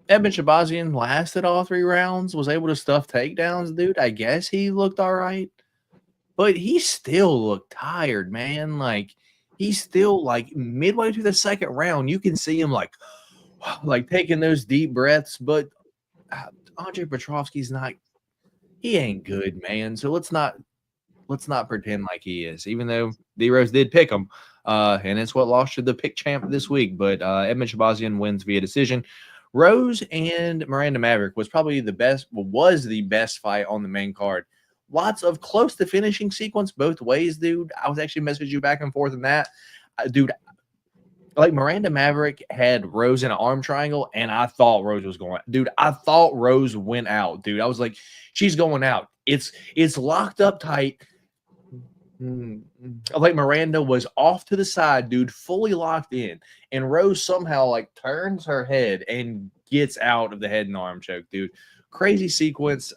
Shabazian lasted all 3 rounds, was able to stuff takedowns, dude. I guess he looked all right, but he still looked tired, man. Like, he's still like midway through the second round, you can see him like taking those deep breaths, but Andre Petrovsky's not, he ain't good, man. So let's not pretend like he is, even though D-Rose did pick him. And it's what lost to the pick champ this week. But Edmund Shabazian wins via decision. Rose and Miranda Maverick was the best fight on the main card. Lots of close to finishing sequence both ways, dude. I was actually messaging you back and forth on that. Dude, like, Miranda Maverick had Rose in an arm triangle, and I thought Rose was going. Dude, I thought Rose went out, dude. I was like, she's going out. It's locked up tight. Like, Miranda was off to the side, dude, fully locked in, and Rose somehow like turns her head and gets out of the head and arm choke, dude. Crazy sequence,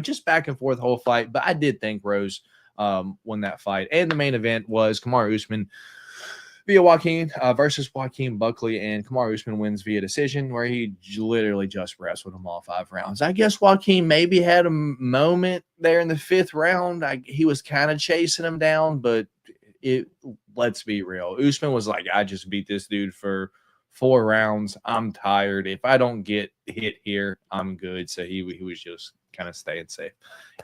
just back and forth the whole fight. But I did think Rose won that fight. And the main event was Kamaru Usman via Joaquin versus Joaquin Buckley, and Kamaru Usman wins via decision, where he literally just wrestled him all 5 rounds. I guess Joaquin maybe had a moment there in the 5th round. He was kind of chasing him down, but let's be real. Usman was like, I just beat this dude for 4 rounds. I'm tired. If I don't get hit here, I'm good. So he was just kind of staying safe.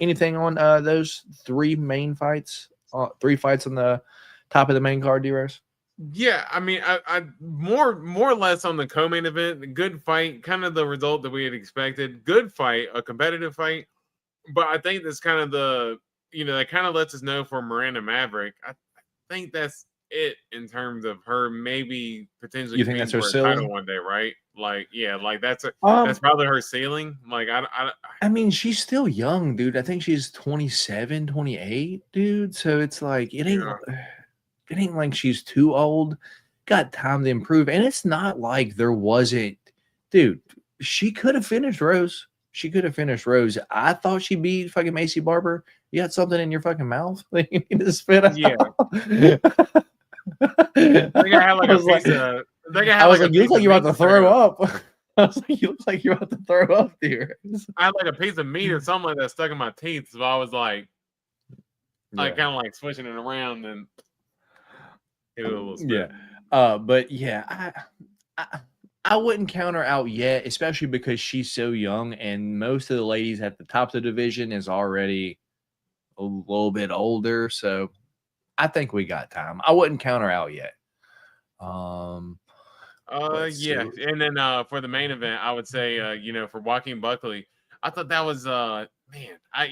Anything on those 3 main fights? 3 fights on the top of the main card, D-Rose? Yeah, I mean, I more or less on the co-main event. Good fight, kind of the result that we had expected. Good fight, a competitive fight. But I think that's kind of that kind of lets us know for Miranda Maverick. I think that's it in terms of her maybe potentially. You think that's her ceiling? Title one day, right? Like, yeah, like that's probably her ceiling. Like, I mean, she's still young, dude. I think she's 27, 28, dude. So it's like it ain't. Yeah. It ain't like she's too old. Got time to improve. And it's not like there wasn't. Dude, she could have finished Rose. I thought she beat fucking Macy Barber. You got something in your fucking mouth that you need to spit out? Yeah. I think I had like a piece of. I was like, you look like you're about to throw up. I was like, you look like you're about to throw up, dude. I had like a piece of meat or something like that stuck in my teeth. So I was like kind of like swishing it around and. Yeah, but yeah, I wouldn't count her out yet, especially because she's so young, and most of the ladies at the top of the division is already a little bit older. So I think we got time. I wouldn't count her out yet. Yeah, and then for the main event, I would say for Joaquin Buckley, I thought that was man, I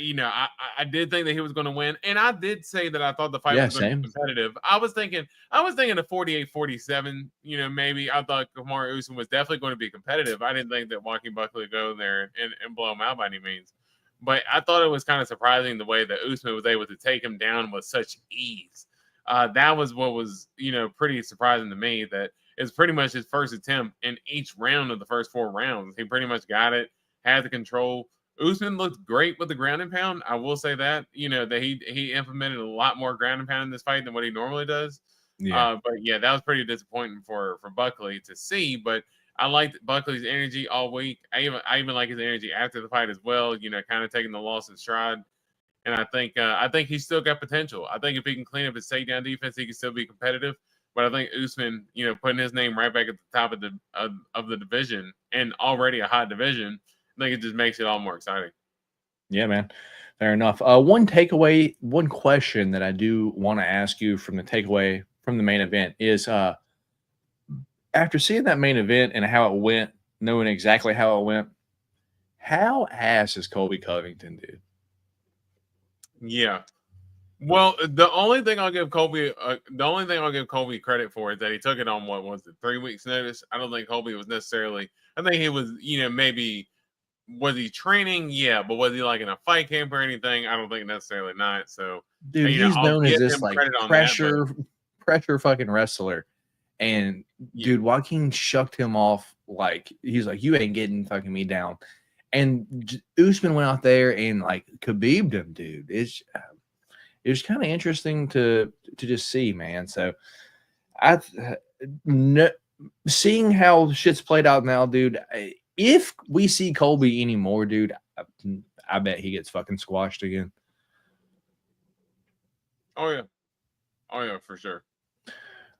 did think that he was going to win, and I did say that I thought the fight was going to be competitive. I was thinking a 48-47. Maybe I thought Kamaru Usman was definitely going to be competitive. I didn't think that Joaquin Buckley would go there and blow him out by any means. But I thought it was kind of surprising the way that Usman was able to take him down with such ease. That was what was pretty surprising to me. That it's pretty much his first attempt in each round of the first 4 rounds. He pretty much got it, had the control. Usman looked great with the ground and pound. I will say that, that he implemented a lot more ground and pound in this fight than what he normally does. Yeah. But yeah, that was pretty disappointing for Buckley to see. But I liked Buckley's energy all week. I even like his energy after the fight as well. Kind of taking the loss in stride. And I think he's still got potential. I think if he can clean up his takedown defense, he can still be competitive. But I think Usman, putting his name right back at the top of the division, and already a hot division, I think it just makes it all more exciting. Yeah, man. Fair enough. One takeaway, one question that I do want to ask you from the takeaway from the main event is after seeing that main event and how it went, knowing exactly how it went, how ass is Colby Covington, dude? Yeah. Well, the only thing I'll give Colby credit for is that he took it on 3 weeks notice. I don't think Colby was necessarily. I think he was, maybe was he training? Yeah, but was he like in a fight camp or anything? I don't think necessarily not. So, dude, he's known as this like pressure fucking wrestler. And dude, Joaquin shucked him off like he's like, you ain't getting fucking me down. And Usman went out there and like Khabib'd him, dude. It was kind of interesting to just see, man. So seeing how shit's played out now, dude. If we see Colby anymore, dude, I bet he gets fucking squashed again. Oh yeah, for sure.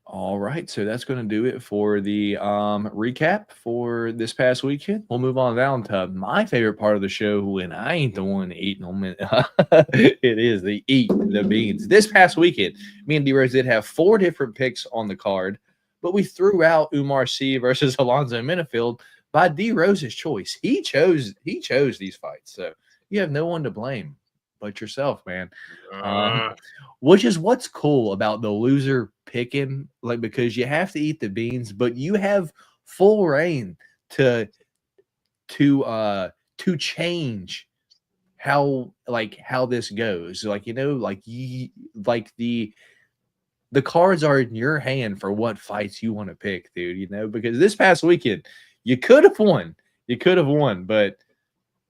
All right, so that's going to do it for the recap for this past weekend. We'll move on down to my favorite part of the show when I ain't the one eating them. It is the eat the beans. This past weekend, me and D-Rose did have 4 different picks on the card, but we threw out Umar Sy versus Alonzo Minifield by D-Rose's choice. He chose these fights, so you have no one to blame but yourself, man. Which is what's cool about the loser picking, like, because you have to eat the beans, but you have full reign to change how this goes. Like, the cards are in your hand for what fights you want to pick, dude, because this past weekend you could have won, but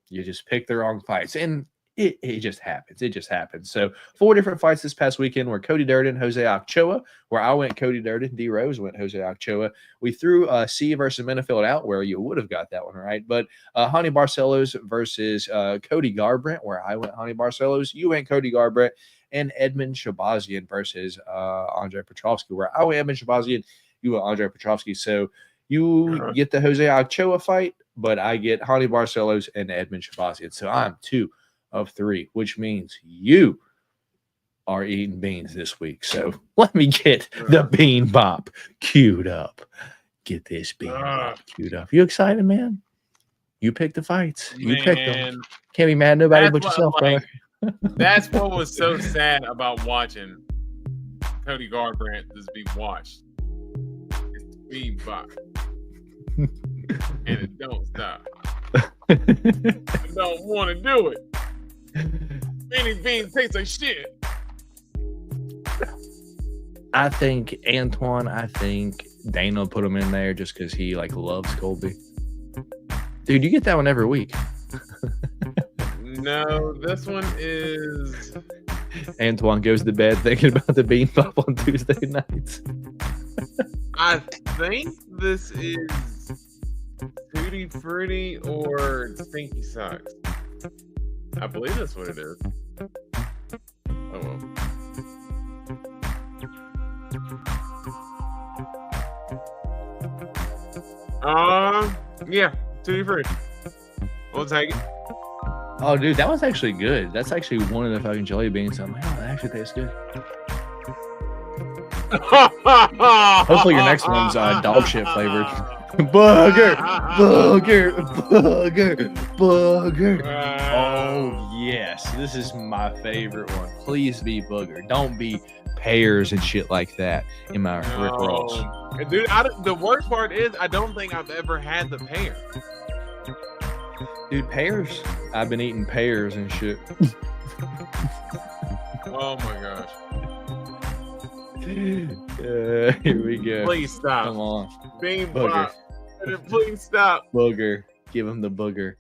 you just picked the wrong fights. And it just happens. It just happens. So 4 different fights this past weekend were Cody Durden, Jose Ochoa, where I went Cody Durden, D Rose went Jose Ochoa. We threw Sy versus Minifield out where you would have got that one right. But Hani Barcelos versus Cody Garbrandt, where I went Hani Barcelos, you went Cody Garbrandt, and Edmund Shabazian versus Andre Petrovsky, where I went Edmund Shabazian, you went Andre Petrovsky. So you get the Jose Ochoa fight, but I get Hani Barcelos and Edmund Shabazian. So I'm 2 of 3, which means you are eating beans this week. So let me get the bean bop queued up. Get this bean bop queued up. You excited, man? You picked the fights. You picked them. Can't be mad at nobody but yourself, brother. That's what was so sad about watching Cody Garbrandt just be watched. It's the bean bop. And it don't stop. I don't want to do it. Many beans taste like shit. I think Dana put him in there just because he loves Colby. Dude, you get that one every week. No, this one is Antoine goes to bed thinking about the bean pop on Tuesday nights. I think this is Tutti Frutti or Stinky Socks. I believe that's what it is. Oh well. Yeah, Tutti Frutti. We'll take it. Oh, dude, that one's actually good. That's actually one of the fucking jelly beans. I'm like, oh, that actually tastes good. Hopefully your next one's dog shit flavored. Booger. Oh, yes. This is my favorite one. Please be booger. Don't be pears and shit like that in my Rick Ross. Dude, the worst part is I don't think I've ever had the pear. Dude, pears. I've been eating pears and shit. Oh my gosh. Here we go. Please stop. Come on. Bean bop. Please stop. Booger. Give him the booger.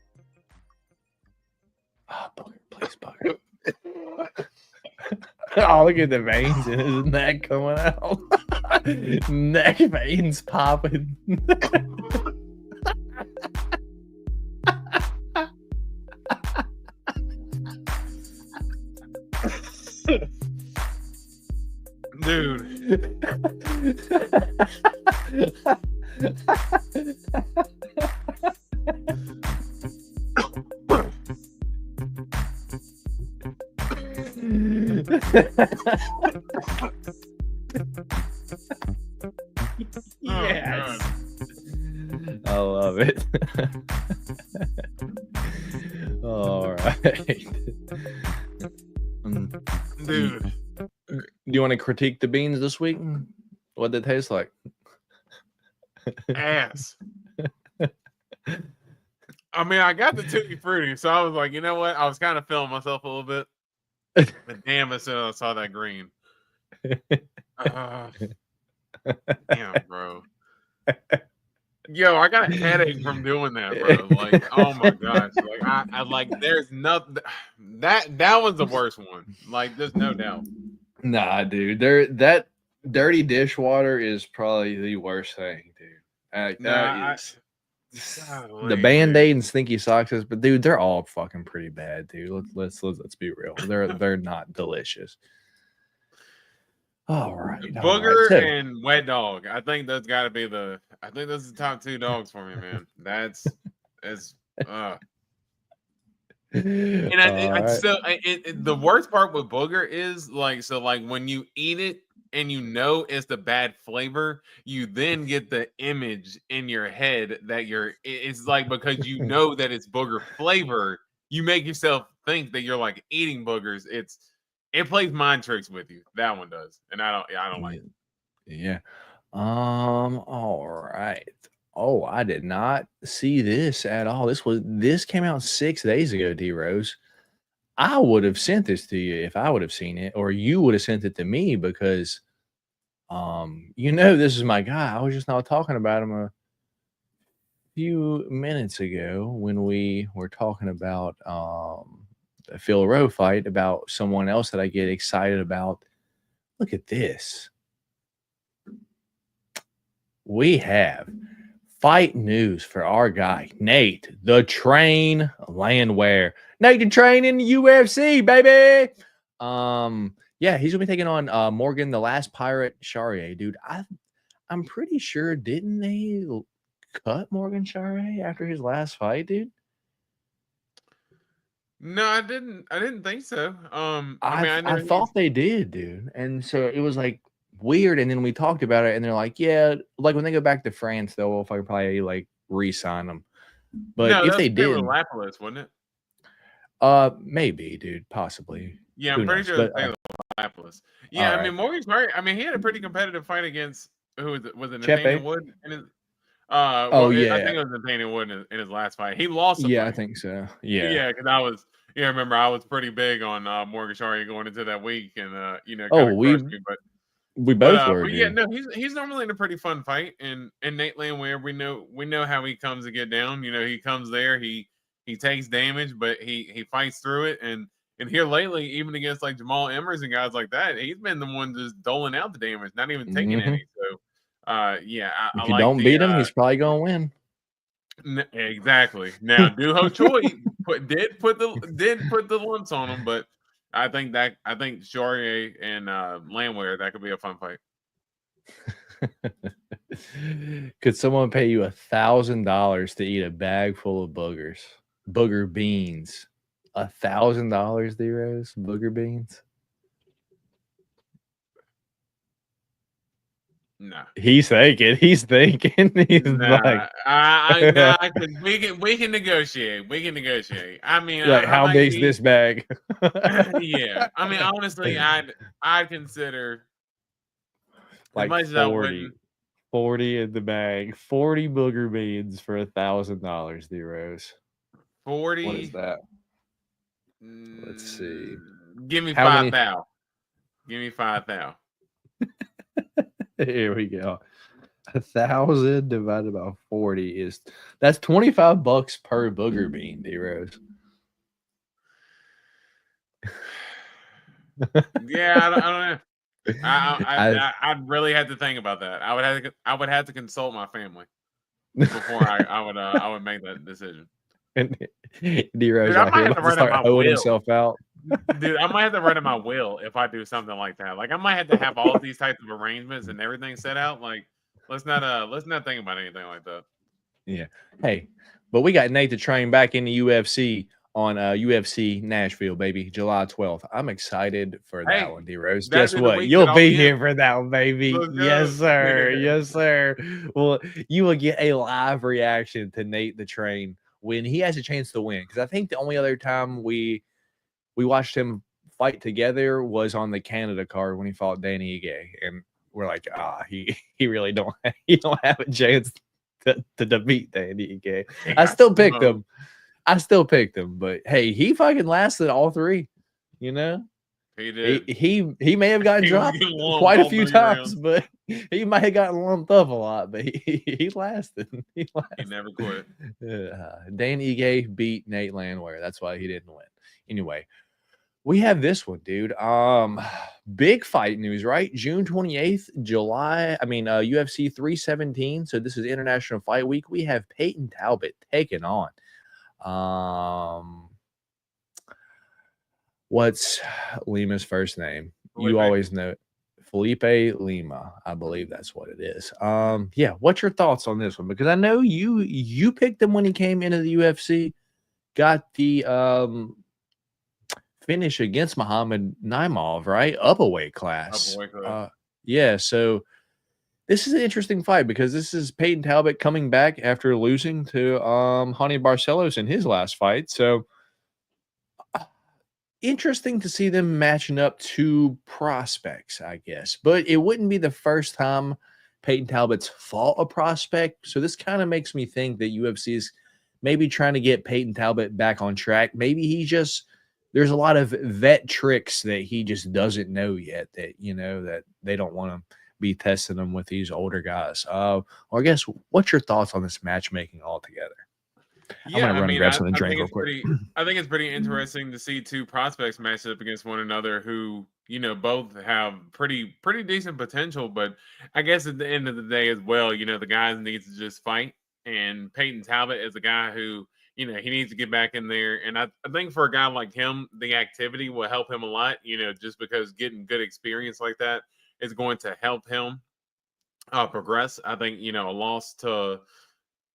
Oh, booger. Please, booger. Oh, look at the veins in his neck coming out. Neck veins popping. Dude. Yes. I love it. All right. Dude. Do you want to critique the beans this week? What did they taste like? Ass. I mean, I got the Tutti Frutti, so I was like, you know what? I was kind of feeling myself a little bit. But damn, as soon as I saw that green. Damn, bro. Yo, I got a headache from doing that, bro. Like, oh my gosh. Like, I like, there's nothing. That was the worst one. Like, there's no doubt. Nah, dude. That dirty dishwater is probably the worst thing, dude. The Band-Aid and stinky socks, but dude, they're all fucking pretty bad, dude. Let's be real. They're not delicious. All right. Booger and Wet Dog. I think that's got to be I think those are the top two dogs for me, man. That's and the worst part with Booger is like when you eat it and you know it's the bad flavor, you then get the image in your head that it's like, because you know that it's booger flavor, you make yourself think that you're like eating boogers. It plays mind tricks with you. That one does. And I don't like it. Yeah. All right. Oh, I did not see this at all. This came out 6 days ago, D Rose. I would have sent this to you if I would have seen it, or you would have sent it to me, because this is my guy. I was just now talking about him a few minutes ago when we were talking about a Phil Rowe fight, about someone else that I get excited about. Look at this. We have fight news for our guy, Nate the Train Landwehr. Nate the Train in the UFC, baby. Yeah, he's gonna be taking on Morgan, the Last Pirate Charrier, dude. I'm pretty sure, didn't they cut Morgan Charrier after his last fight, dude? No, I didn't think so. I thought they did, dude. And so it was like weird. And then we talked about it, and they're like, yeah, like when they go back to France, they'll probably like re-sign them. But if they did, Lapalus, wasn't it? Maybe, dude, possibly. Yeah, I'm pretty sure it's Lapalus. Yeah, I mean, Morgan Charrier. I mean, he had a pretty competitive fight against was it Nathaniel Wood? I think it was Nathaniel Wood in his last fight. He lost. I think so. Yeah, because remember I was pretty big on Morgan Charrier going into that week, and we both were. But yeah, no, he's normally in a pretty fun fight, and Nate Landwehr, we know how he comes to get down. He comes there, he takes damage, but he fights through it, and here lately, even against like Jamal Emmers and guys like that, he's been the one just doling out the damage, not even taking any. So. If you don't beat him, he's probably gonna win. Exactly. Now, Duho Choi did put the lumps on him, but I think Charrier and Landwehr, that could be a fun fight. Could someone pay you $1,000 to eat a bag full of booger beans? $1,000, D Rose, booger beans. No, he's thinking. He's like, we can negotiate. We can negotiate. I mean, like, how big's this bag? Yeah, I mean, honestly, I'd consider like 40 in the bag, 40 booger beans for $1,000, D Rose. 40. What is that? Let's see. Give me 5,000. Give me 5,000. Here we go. 1,000 divided by 40 that's $25 per booger bean, D Rose. Yeah, I don't know. I'd really have to think about that. I would have to consult my family before I would make that decision. And D Rose out here to start owing himself out. Dude, I might have to write in my will if I do something like that. Like I might have to have all of these types of arrangements and everything set out. Like let's not think about anything like that. Yeah. Hey, but we got Nate to train back in the UFC on UFC Nashville, baby, July 12th. I'm excited for that Hey, one, D Rose. that's Guess in the what? week You'll that I'll be be here in. for that one, baby. Let's Yes, go. sir. Yes, sir. Well, you will get a live reaction to Nate the Train when he has a chance to win. Because I think the only other time we watched him fight together was on the Canada card when he fought Danny Ige, and we're like, he really don't have a chance to defeat Danny Ige. I still picked him. But hey, he fucking lasted all three. You know, He did. he may have gotten He was dropped getting lumped quite a all few 3 times, rounds. but he might have gotten lumped up a lot. But he lasted. He He lasted. never quit. Dan Ige beat Nate Landwehr. That's why he didn't win. Anyway, we have this one, dude. Big fight news, right? June 28th, UFC 317. So this is International Fight Week. We have Peyton Talbot taking on. What's Lima's first name? Felipe. You always know it. Felipe Lima. I believe that's what it is. Yeah. What's your thoughts on this one? Because I know you picked him when he came into the UFC, got the finish against Muhammad Naimov, right? Up a weight class. Yeah. So this is an interesting fight because this is Peyton Talbot coming back after losing to Hani Barcelos in his last fight. So interesting to see them matching up two prospects, I guess. But it wouldn't be the first time Peyton Talbot's fought a prospect. So this kind of makes me think that UFC is maybe trying to get Peyton Talbot back on track. Maybe there's a lot of vet tricks that he just doesn't know yet that they don't want to be testing them with these older guys. Well, I guess, what's your thoughts on this matchmaking altogether? Yeah, I'm gonna run and grab something to drink real quick. I think it's pretty interesting to see two prospects match up against one another who, both have pretty decent potential. But I guess at the end of the day as well, the guys need to just fight. And Peyton Talbot is a guy who, he needs to get back in there. And I think for a guy like him, the activity will help him a lot, just because getting good experience like that is going to help him progress. I think, a loss to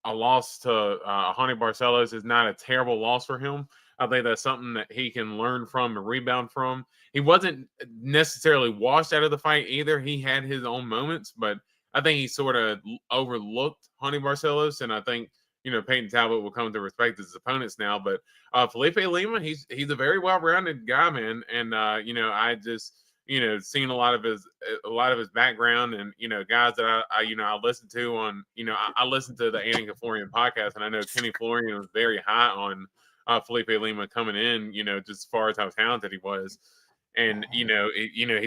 Hani Barcelos is not a terrible loss for him. I think that's something that he can learn from and rebound from. He wasn't necessarily washed out of the fight either. He had his own moments, but I think he sort of overlooked Hani Barcelos, and I think Peyton Talbot will come to respect his opponents now. But Felipe Lima, he's a very well-rounded guy, man, and I just seen a lot of his background, and guys that I listen to on I listen to the Aiden Florian podcast, and I know Kenny Florian was very high on Felipe Lima coming in, just as far as how talented he was. And he's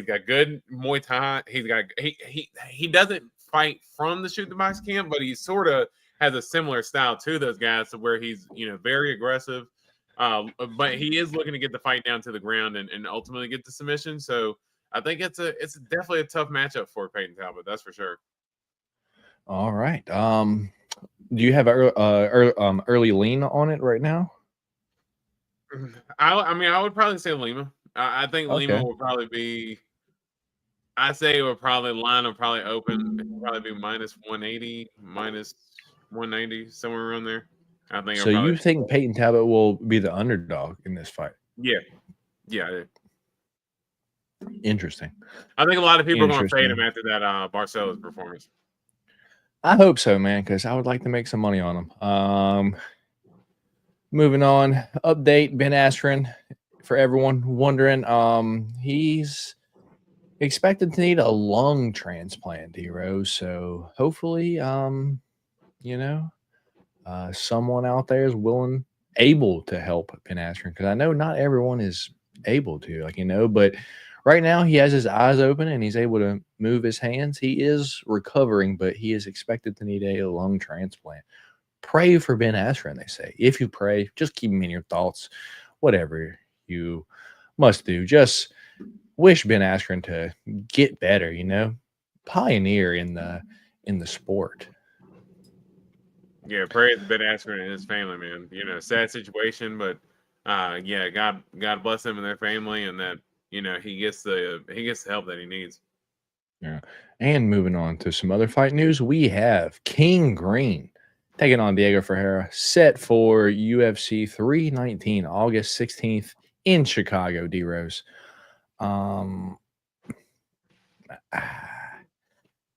got good Muay Thai. He doesn't fight from the shoot the box camp, but he sort of has a similar style to those guys, to where he's very aggressive. But he is looking to get the fight down to the ground and ultimately get the submission. So I think it's definitely a tough matchup for Peyton Talbot. That's for sure. All right. Do you have early lean on it right now? I would probably say Lima. I think Lima will probably be. I say it would probably line will probably open. It'll probably be minus 180, minus 190, somewhere around there. I think. So you think Peyton Talbot will be the underdog in this fight? Yeah. Interesting. I think a lot of people are going to fade him after that Barcelos performance. I hope so, man, because I would like to make some money on him. Moving on, update Ben Askren for everyone wondering. He's expected to need a lung transplant, Hero. So hopefully, someone out there is able to help Ben Askren, because I know not everyone is able to, but right now he has his eyes open and he's able to move his hands. He is recovering, but he is expected to need a lung transplant. Pray for Ben Askren, they say. If you pray, just keep him in your thoughts. Whatever you must do, just wish Ben Askren to get better, pioneer in the sport. Yeah, pray for Ben Askren and his family, man. Sad situation, but Yeah, God bless them and their family, and that he gets the help that he needs. Yeah. And moving on to some other fight news, we have King Green taking on Diego Ferreira, set for UFC 319, August 16th in Chicago, D-Rose.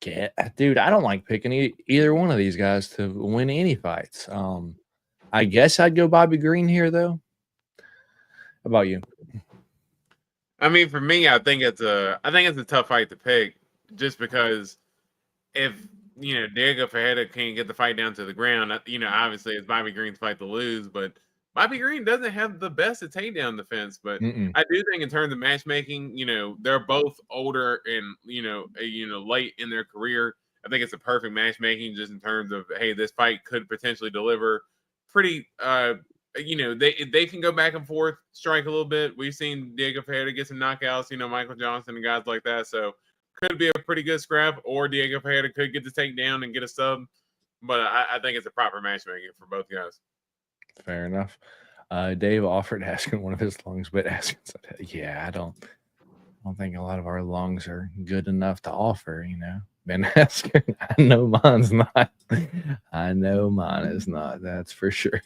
Dude, I don't like picking either one of these guys to win any fights. I guess I'd go Bobby Green here, though. How about you? I mean, for me, I think it's a tough fight to pick, just because if Diego Ferreira can't get the fight down to the ground, obviously it's Bobby Green's fight to lose. But Bobby Green doesn't have the best of takedown defense. But I do think in terms of matchmaking, they're both older and late in their career. I think it's a perfect matchmaking just in terms of, hey, this fight could potentially deliver pretty. They can go back and forth, strike a little bit. We've seen Diego Ferreira get some knockouts, Michael Johnson and guys like that. So could be a pretty good scrap, or Diego Ferreira could get the takedown and get a sub. But I think it's a proper matchmaking for both guys. Fair enough. Dave offered asking one of his lungs, but asking, yeah, I don't think a lot of our lungs are good enough to offer, Been asking. I know mine's not. I know mine is not. That's for sure.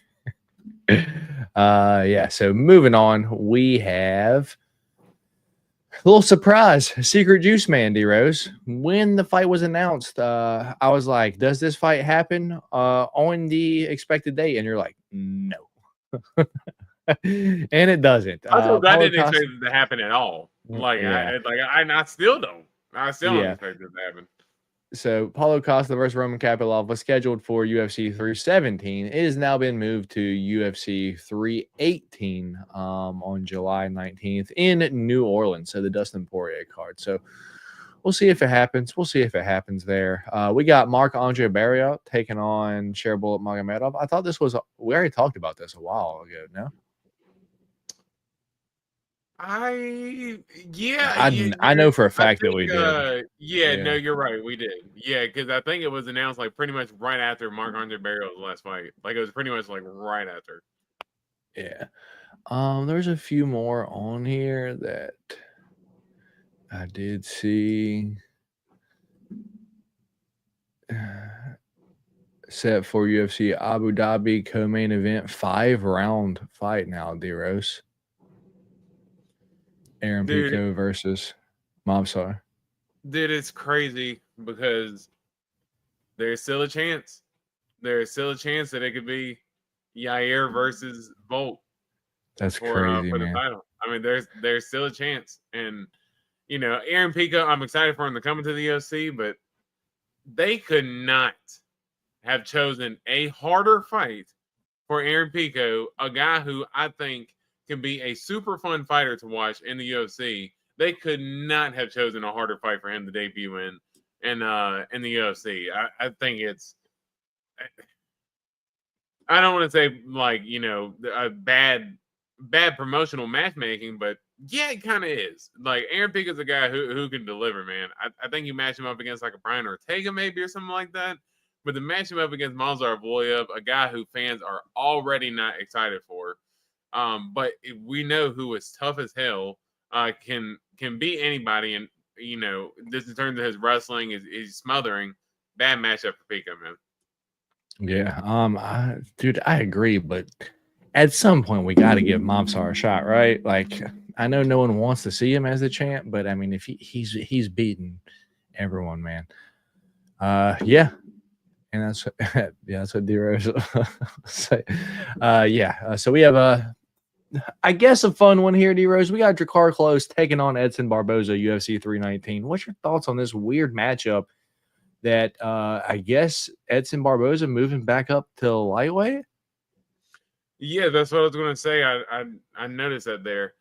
Yeah. So moving on, we have a little surprise, Secret Juice Man, D-Rose. When the fight was announced, I was like, does this fight happen on the expected date? And you're like, no. And it doesn't. I didn't expect it to happen at all. I still don't. I still don't expect it to happen. So Paulo Costa versus Roman Kapilov was scheduled for UFC 317. It has now been moved to UFC 318 on July 19th in New Orleans. So the Dustin Poirier card. So we'll see if it happens. We'll see if it happens there. We got Marc-Andre Barriault taking on Sherbolt Magomedov. I thought this was we already talked about this a while ago. No. I know for a fact that we did. No, you're right. We did. Yeah, because I think it was announced like pretty much right after Marc-Andre Barriault's last fight. Like it was pretty much like right after. Yeah. There's a few more on here that I did see. Set for UFC Abu Dhabi co-main event 5-round fight now, D-Rose. Aaron Pico versus Mobsar. Dude, it's crazy because there's still a chance. There's still a chance that it could be Yair versus Volt. That's crazy, for the man. title. I mean, there's still a chance. And, Aaron Pico, I'm excited for him to come into the UFC, but they could not have chosen a harder fight for Aaron Pico, a guy who I think can be a super fun fighter to watch in the UFC. They could not have chosen a harder fight for him to debut in the UFC. I think it's, I don't want to say like, a bad promotional matchmaking, but yeah, it kind of is. Like Aaron Pico is a guy who can deliver, man. I think you match him up against like a Brian Ortega maybe or something like that. But to match him up against Movsar Evloev, a guy who fans are already not excited for. But we know who is tough as hell, can beat anybody, and this in terms of his wrestling is smothering. Bad matchup for Pico, man. Yeah, dude, I agree, but at some point we got to give Mobsar a shot, right? Like, I know no one wants to see him as the champ, but I mean, if he's beaten everyone, man. Yeah. And that's what D-Rose say. So we have I guess a fun one here, D-Rose. We got Drakkar Klose taking on Edson Barboza, UFC 319. What's your thoughts on this weird matchup that I guess Edson Barboza moving back up to lightweight? Yeah, that's what I was going to say. I noticed that there.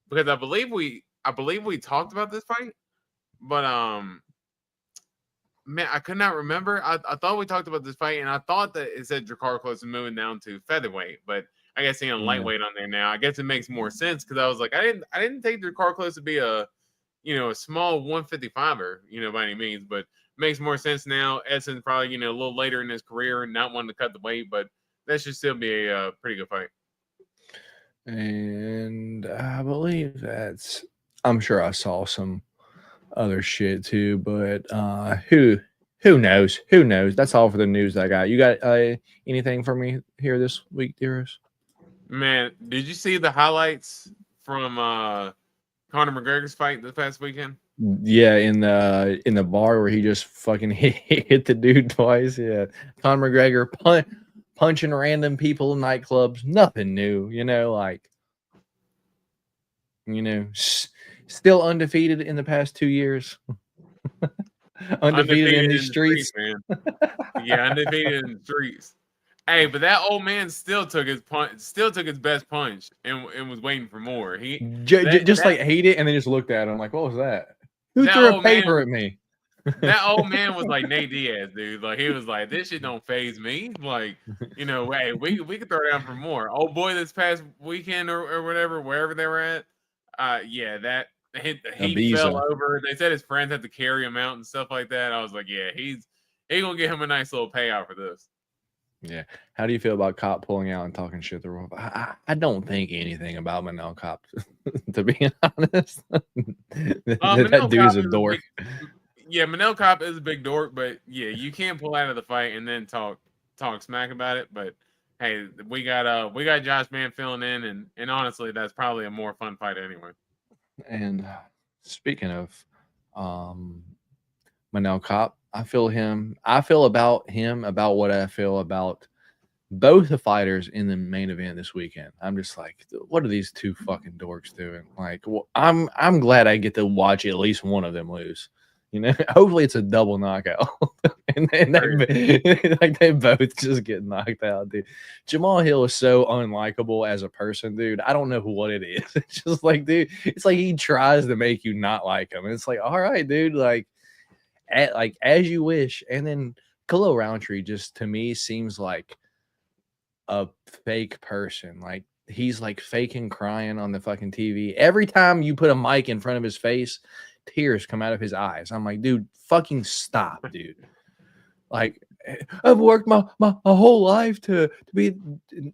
Because I believe we talked about this fight, but man, I could not remember. I thought we talked about this fight, and I thought that it said Drakkar Klose is moving down to featherweight, but I guess he's on lightweight on there now. I guess it makes more sense because I was like, I didn't take Drakkar Klose to be a small 155er, by any means, but makes more sense now. Edson's probably a little later in his career, not wanting to cut the weight, but that should still be a pretty good fight. And I believe I'm sure I saw some other shit too, but who knows? Who knows? That's all for the news that I got. You got anything for me here this week, dearest? Man, did you see the highlights from Conor McGregor's fight this past weekend? Yeah, in the bar where he just fucking hit the dude twice. Yeah, Conor McGregor punching random people in nightclubs. Nothing new, still undefeated in the past 2 years. undefeated in these streets, man. Yeah, undefeated in the streets. Hey, but that old man still took his best punch and was waiting for more. He like hate it and then just looked at him like, what was that? Who threw a paper at me? That old man was like Nate Diaz, dude. Like he was like, this shit don't phase me. Like, hey, we could throw down for more. Old boy this past weekend or whatever, wherever they were at. Yeah, that he fell over. They said his friends had to carry him out and stuff like that. I was like, yeah, he's gonna get him a nice little payout for this. Yeah. How do you feel about Cop pulling out and talking shit to Rob? I don't think anything about Manel Cop, to be honest. That dude's a dork. Yeah, Manel Cop is a big dork, but yeah, you can't pull out of the fight and then talk smack about it. But hey, we got Josh Mann filling in, and honestly, that's probably a more fun fight anyway. And speaking of Manel Cop, I feel about him about what I feel about both the fighters in the main event this weekend. I'm just like, what are these two fucking dorks doing? Like, well, I'm glad I get to watch at least one of them lose. Hopefully it's a double knockout, and they both just get knocked out, dude. Jamal Hill is so unlikable as a person, dude. I don't know what it is. It's just like, dude, it's like he tries to make you not like him, and it's like, all right, dude, like as you wish. And then Khalil Roundtree just to me seems like a fake person. Like he's like faking crying on the fucking TV. Every time you put a mic in front of his face, tears come out of his eyes. I'm like, dude, fucking stop, dude. Like, I've worked my whole life to be.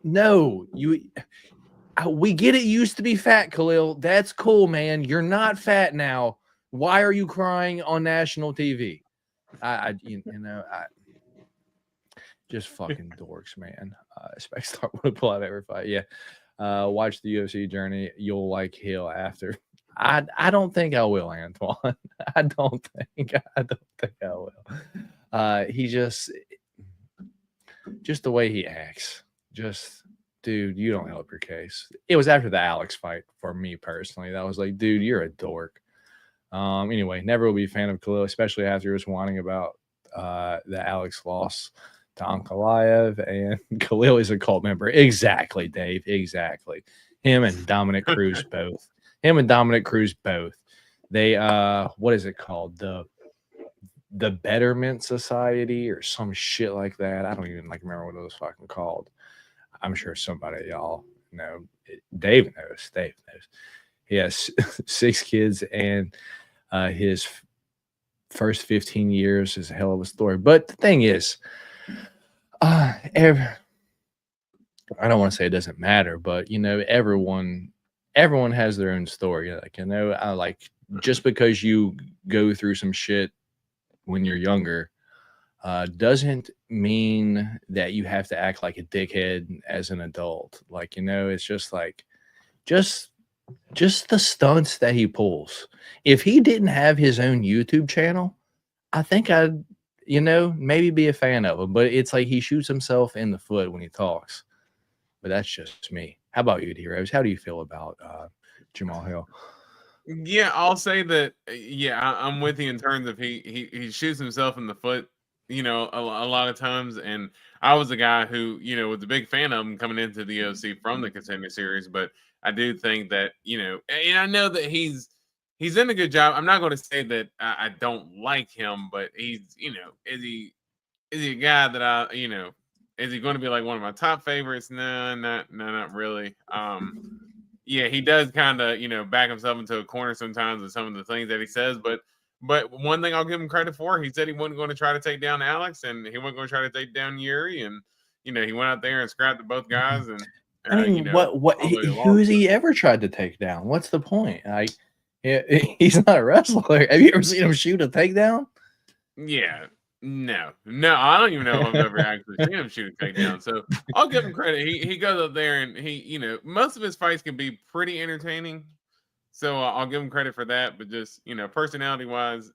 No, we get it. You used to be fat, Khalil. That's cool, man. You're not fat now. Why are you crying on national TV? Just fucking dorks, man. Expect Star to pull out every fight. Yeah. Watch the UFC journey. You'll like Hill after. I don't think I will, Antoine. I don't think I will. He just the way he acts. Just, dude, you don't help your case. It was after the Alex fight for me personally. That was like, dude, you're a dork. Anyway, never will be a fan of Khalil, especially after he was whining about the Alex loss to Ankalaev, and Khalil is a cult member. Exactly, Dave. Exactly. Him and Dominic Cruz both. They what is it called? The Betterment Society or some shit like that. I don't even remember what it was fucking called. I'm sure somebody y'all know. Dave knows. He has 6 kids, and his first 15 years is a hell of a story. But the thing is, I don't want to say it doesn't matter, but everyone has their own story. Just because you go through some shit when you're younger doesn't mean that you have to act like a dickhead as an adult. It's just like just the stunts that he pulls. If he didn't have his own YouTube channel, I think I'd maybe be a fan of him. But it's like he shoots himself in the foot when he talks. But that's just me. How about you, D-Rose? How do you feel about Jamal Hill? Yeah, I'll say that. Yeah, I'm with you in terms of he shoots himself in the foot, a lot of times. And I was a guy who, was a big fan of him coming into the UFC from the Contender Series. But I do think that, and I know that he's in a good job. I'm not going to say that I don't like him, but he's, is he a guy that is he going to be like one of my top favorites? No, not really. Yeah, he does kind of, back himself into a corner sometimes with some of the things that he says. But one thing I'll give him credit for, he said he wasn't going to try to take down Alex, and he wasn't going to try to take down Yuri. And, he went out there and scrapped both guys, and I mean, who has he ever tried to take down? What's the point? Like, he's not a wrestler. Have you ever seen him shoot a takedown? Yeah, no, I don't even know if I've ever actually seen him shoot a takedown. So I'll give him credit. He goes up there and most of his fights can be pretty entertaining. So I'll give him credit for that. But just personality wise,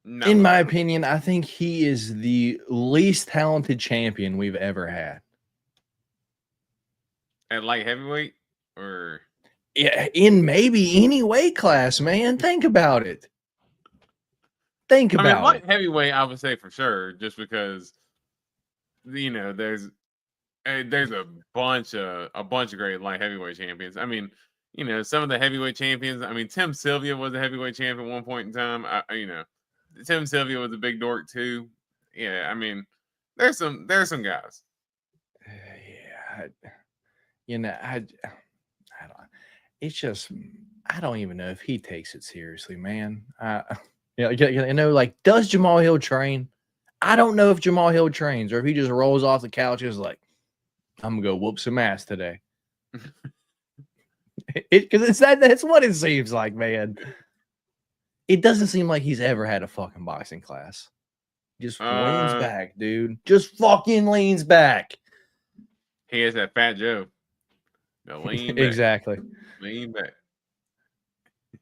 in my opinion, I think he is the least talented champion we've ever had. At light heavyweight, or in maybe any weight class, man. Think about it. Light heavyweight, I would say for sure, just because there's a bunch of great light heavyweight champions. I mean, some of the heavyweight champions. I mean, Tim Sylvia was a heavyweight champion at one point in time. Tim Sylvia was a big dork too. Yeah, I mean, there's some guys. I don't. It's just I don't even know if he takes it seriously, man. Like, does Jamal Hill train? I don't know if Jamal Hill trains or if he just rolls off the couch and is like, I'm gonna go whoop some ass today. Because that's what it seems like, man. It doesn't seem like he's ever had a fucking boxing class. Just leans back, dude. Just fucking leans back. He has that Fat Joe. No, lean back. Exactly. Lean back.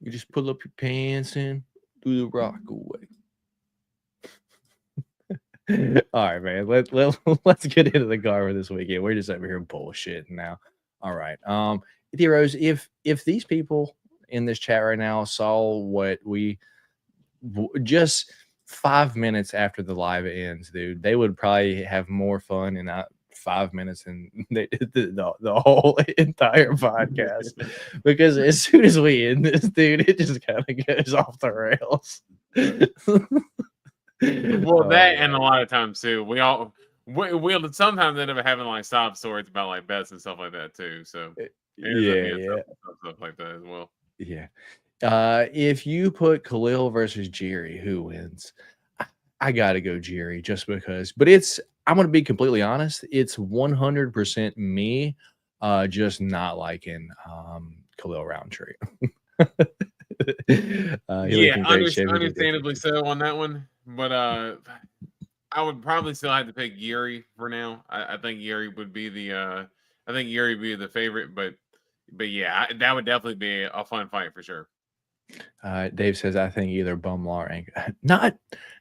You just pull up your pants and do the rock away. All right, man. Let's get into the card for this weekend. We're just over here bullshitting now. All right. Heroes, if these people in this chat right now saw what we just 5 minutes after the live ends, dude, they would probably have more fun in 5 minutes than they did the whole entire podcast. Because as soon as we end this, dude, it just kind of goes off the rails. Well, that and a lot of times too, we'll sometimes end up having like sob stories about like bets and stuff like that too. So stuff like that as well. Yeah. If you put Khalil versus Jerry, who wins? I gotta go Jerry just because. But I'm gonna be completely honest. It's 100% me, just not liking Khalil Roundtree. Understandably so on that one. But I would probably still have to pick Yuri for now. I think Yuri would be the favorite, but yeah, that would definitely be a fun fight for sure. Dave says I think either Bumlaw or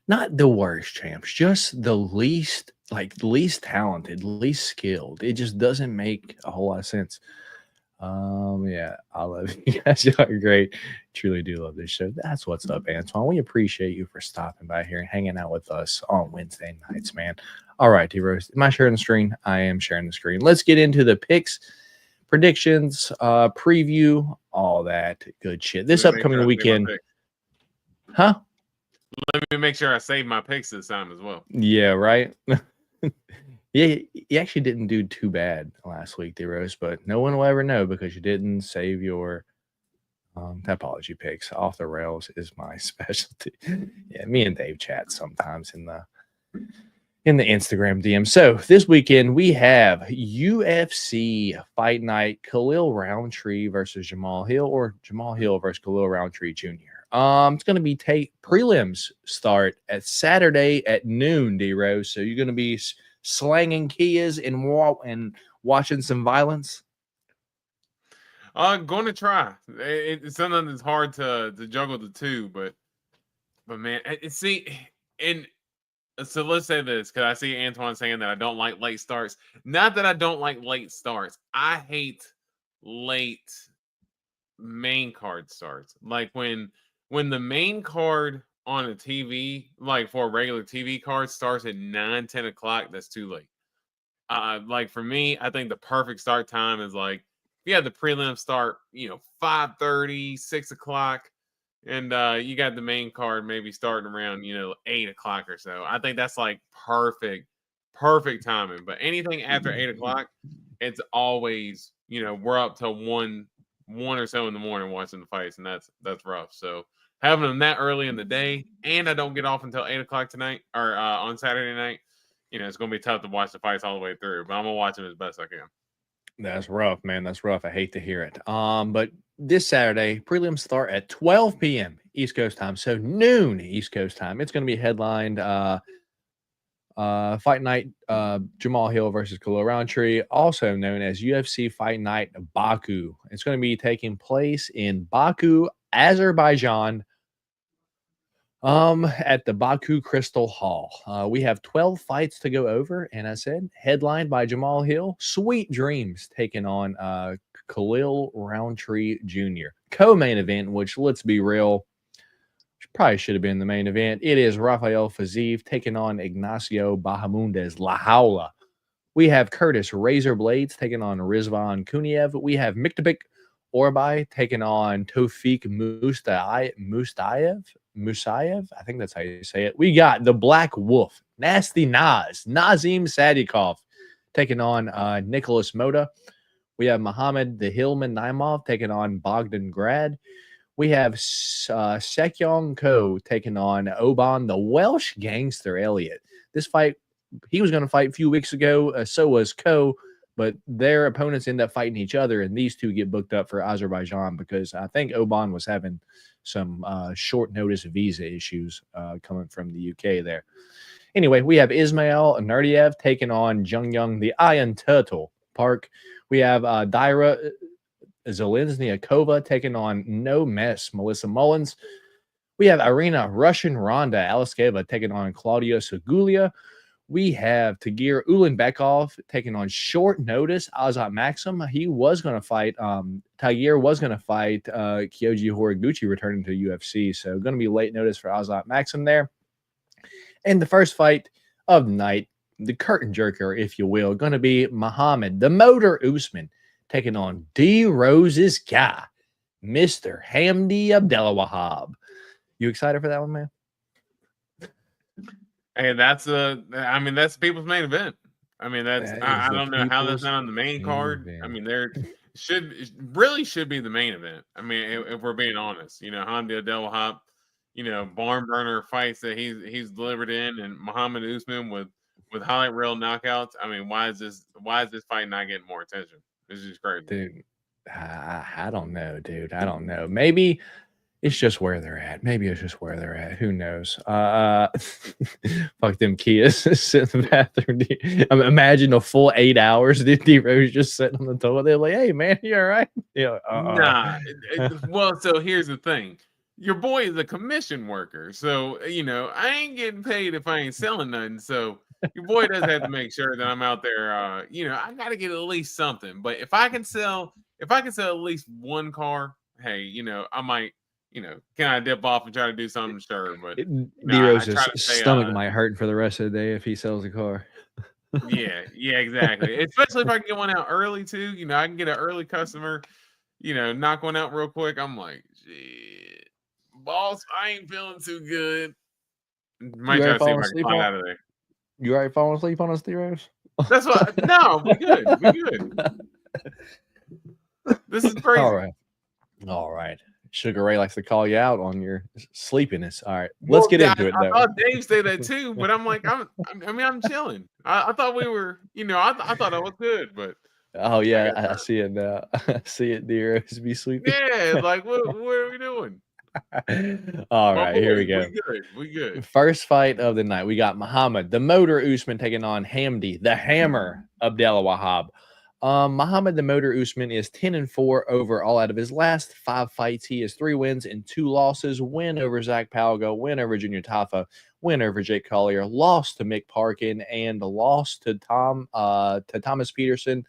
not the worst champs, just the least talented, least skilled. It just doesn't make a whole lot of sense. Yeah, I love you guys. You are great. Truly do love this show. That's what's up, Antoine. We appreciate you for stopping by here and hanging out with us on Wednesday nights, man. All right, T-Rose. Am I sharing the screen? I am sharing the screen. Let's get into the picks, predictions, preview, all that good shit. This upcoming weekend. Huh? Let me make sure I save my picks this time as well. Yeah, right? Yeah, you actually didn't do too bad last week, D-Rose, but no one will ever know because you didn't save your Tapology picks. Off the rails is my specialty. Yeah, me and Dave chat sometimes in the Instagram DM. So this weekend we have UFC Fight Night, Khalil Roundtree versus Jamal Hill, or Jamal Hill versus Khalil Roundtree Jr. It's going to be prelims start at Saturday at noon, D-Rose. So you're going to be slanging Kias and watching some violence? Going to try. It's something that's hard to juggle the two, but man, so let's say this, because I see Antoine saying that I don't like late starts. Not that I don't like late starts. I hate late main card starts. Like when the main card on a TV, like for a regular TV card, starts at 9-10 o'clock, that's too late. Like for me, I think the perfect start time is like if you have the prelim start, 5:30, 6 o'clock, and you got the main card maybe starting around 8 o'clock or so. I think that's like perfect timing. But anything after 8 o'clock, it's always we're up till one or so in the morning watching the fights, and that's rough. So having them that early in the day, and I don't get off until 8 o'clock tonight or on Saturday night, it's going to be tough to watch the fights all the way through. But I'm going to watch them as best I can. That's rough, man. That's rough. I hate to hear it. But this Saturday, prelims start at 12 p.m. East Coast time, so noon East Coast time. It's going to be headlined Fight Night, Jamal Hill versus Khalil Roundtree, also known as UFC Fight Night Baku. It's going to be taking place in Baku, Azerbaijan, at the Baku Crystal Hall. We have 12 fights to go over, and I said headlined by Jamal Hill. Sweet Dreams taking on Khalil Roundtree Jr. Co-main event, which, let's be real, probably should have been the main event. It is Rafael Fiziev taking on Ignacio Bahamundes La Jaula. We have Curtis Razor Blades taking on Rizvan Kuniev. We have Miktapik Orbai taking on Tofik Musayev. I think that's how you say it. We got the Black Wolf, Nasty Naz, Nazim Sadikov taking on Nicholas Moda. We have Muhammad the Hillman Naimov taking on Bogdan Grad. We have Sekyong Ko taking on Oban the Welsh Gangster Elliott. This fight, he was going to fight a few weeks ago. So was Ko, but their opponents end up fighting each other, and these two get booked up for Azerbaijan because I think Oban was having some short notice visa issues coming from the UK there. Anyway, we have Ismail Nurdiev taking on Jungyung the Iron Turtle Park. We have Daira Zelensnyakova taking on No Mess Melissa Mullins. We have Irina Russian Ronda Aliskeva taking on Claudia Segulia. We have Tagir Ulanbekov taking on short notice Azat Maxim. He was going to fight. Tagir was going to fight Kyoji Horiguchi returning to UFC. So going to be late notice for Azat Maxim there. And the first fight of the night, the curtain jerker, if you will, going to be Muhammad the Motor Usman taking on D Rose's guy, Mr. Hamdi Abdelwahab. You excited for that one, man? Hey, that's people's main event. I mean, I don't know how that's not on the main card. Event. I mean, there should be the main event. I mean, if we're being honest, Hamdi Abdelwahab, barn burner fights that he's delivered in, and Muhammad Usman with highlight reel knockouts. I mean, why is this fight not getting more attention? This is crazy, dude. I don't know, dude. I don't know. Maybe it's just where they're at. Who knows? Fuck them Kias sit in the bathroom. Imagine a full 8 hours. D Rose just sitting on the toilet. They're like, "Hey, man, you all right?" Nah. Well, so here's the thing. Your boy is a commission worker, so I ain't getting paid if I ain't selling nothing. So your boy does have to make sure that I'm out there. I got to get at least something. But if I can sell at least one car, hey, I might. Can I dip off and try to do something? Sure, but D-Rose's stomach might hurt for the rest of the day if he sells a car. yeah, exactly. Especially if I can get one out early too. I can get an early customer. Knock one out real quick. I'm like, shit, boss, I ain't feeling too good. Might try to see if I can find out of there. You already falling asleep on us, D-Rose? That's what. No, we good. This is crazy. All right. Sugar Ray likes to call you out on your sleepiness. All right, let's get into it. I thought Dave said that too, but I'm like, I'm chilling. I thought we were, I thought I was good, but oh yeah, I see it now. I see it, dear. Be sleeping. Yeah, like what are we doing? All right, here we go. We good. First fight of the night, we got Muhammad the Motor Usman taking on Hamdi the Hammer Abdelwahab. Muhammad the Motor Usman is 10-4 overall out of his last 5 fights. He has 3 wins and 2 losses. Win over Zach Palgo, win over Junior Tafa, win over Jake Collier, lost to Mick Parkin, and lost to Thomas Peterson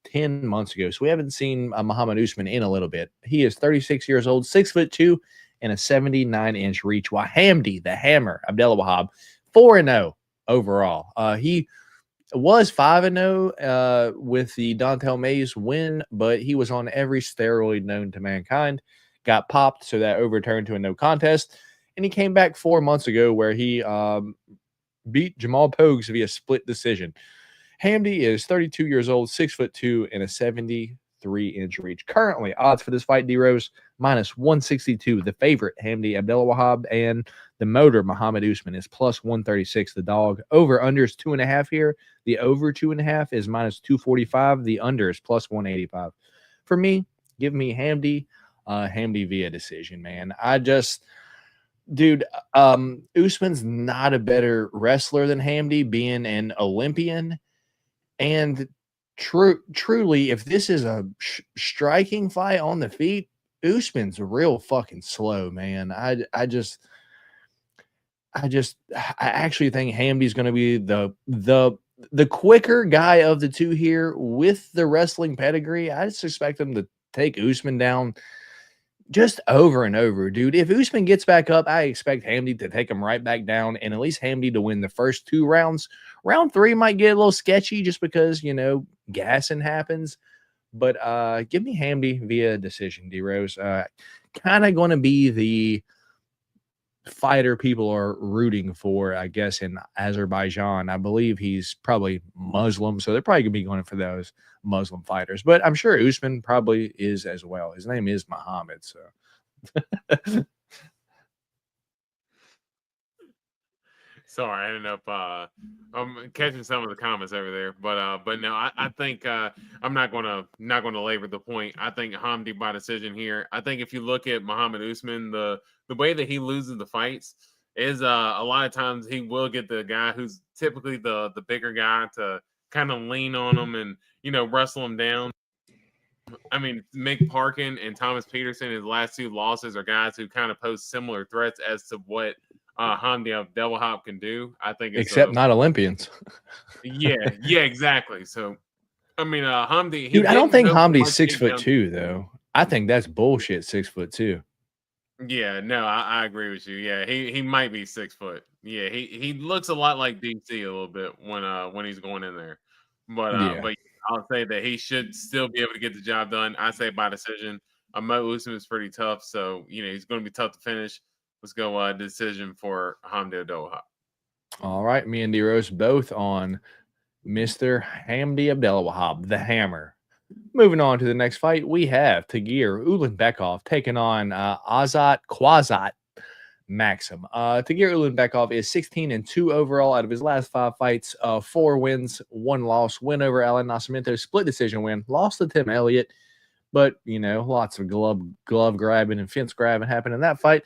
10 months ago. So we haven't seen Muhammad Usman in a little bit. He is 36 years old, 6'2", and a 79-inch reach. While Hamdi the Hammer Abdelwahab 4-0 overall. He was 5-0 with the Dontel Mays win, but he was on every steroid known to mankind. Got popped, so that overturned to a no contest. And he came back 4 months ago where he beat Jamal Pogues via split decision. Hamdi is 32 years old, 6'2", and a 73-inch reach. Currently, odds for this fight, D-Rose, -162. The favorite, Hamdi Abdelwahab, and the motor, Muhammad Usman, is +136. The dog over-under is 2.5 here. The over 2.5 is -245. The under is +185. For me, give me Hamdi via decision, man. Dude, Usman's not a better wrestler than Hamdi, being an Olympian. And truly, if this is a striking fight on the feet, Usman's real fucking slow, man. I actually think Hamdi's going to be the quicker guy of the two here with the wrestling pedigree. I just expect him to take Usman down just over and over, dude. If Usman gets back up, I expect Hamdi to take him right back down, and at least Hamdi to win the first 2 rounds. Round 3 might get a little sketchy just because, gassing happens. But give me Hamdi via decision, D-Rose. Kind of going to be the fighter people are rooting for, I guess, in Azerbaijan. I believe he's probably Muslim, so they're probably going to be going for those Muslim fighters. But I'm sure Usman probably is as well. His name is Muhammad, so. Sorry, I ended up catching some of the comments over there, but no, I think I'm not gonna labor the point. I think Hamdi by decision here. I think if you look at Muhammad Usman, the way that he loses the fights is a lot of times he will get the guy who's typically the bigger guy to kind of lean on him and wrestle him down. I mean, Mick Parkin and Thomas Peterson, his last 2 losses are guys who kind of pose similar threats as to what Hamdi Abdelwahab can do. I think except not Olympians. yeah, exactly. So I mean, Hamdi, dude, I don't think Hamdi's 6'2" though. I think that's bullshit. 6'2". Yeah, no, I agree with you. Yeah, he might be 6 foot. Yeah, he looks a lot like DC a little bit when he's going in there. But I'll say that he should still be able to get the job done. I say by decision. Mo Usman is pretty tough, so he's going to be tough to finish. Let's go decision for Hamdi Abdelwahab. All right, me and D-Rose both on Mr. Hamdi Abdelwahab, the Hammer. Moving on to the next fight, we have Tagir Ulanbekov taking on Azat Quasat Maxim. Tagir Ulanbekov is 16-2 overall out of his last 5 fights. 4 wins, 1 loss. Win over Alan Nascimento, split decision win. Lost to Tim Elliott, but lots of glove grabbing and fence grabbing happened in that fight.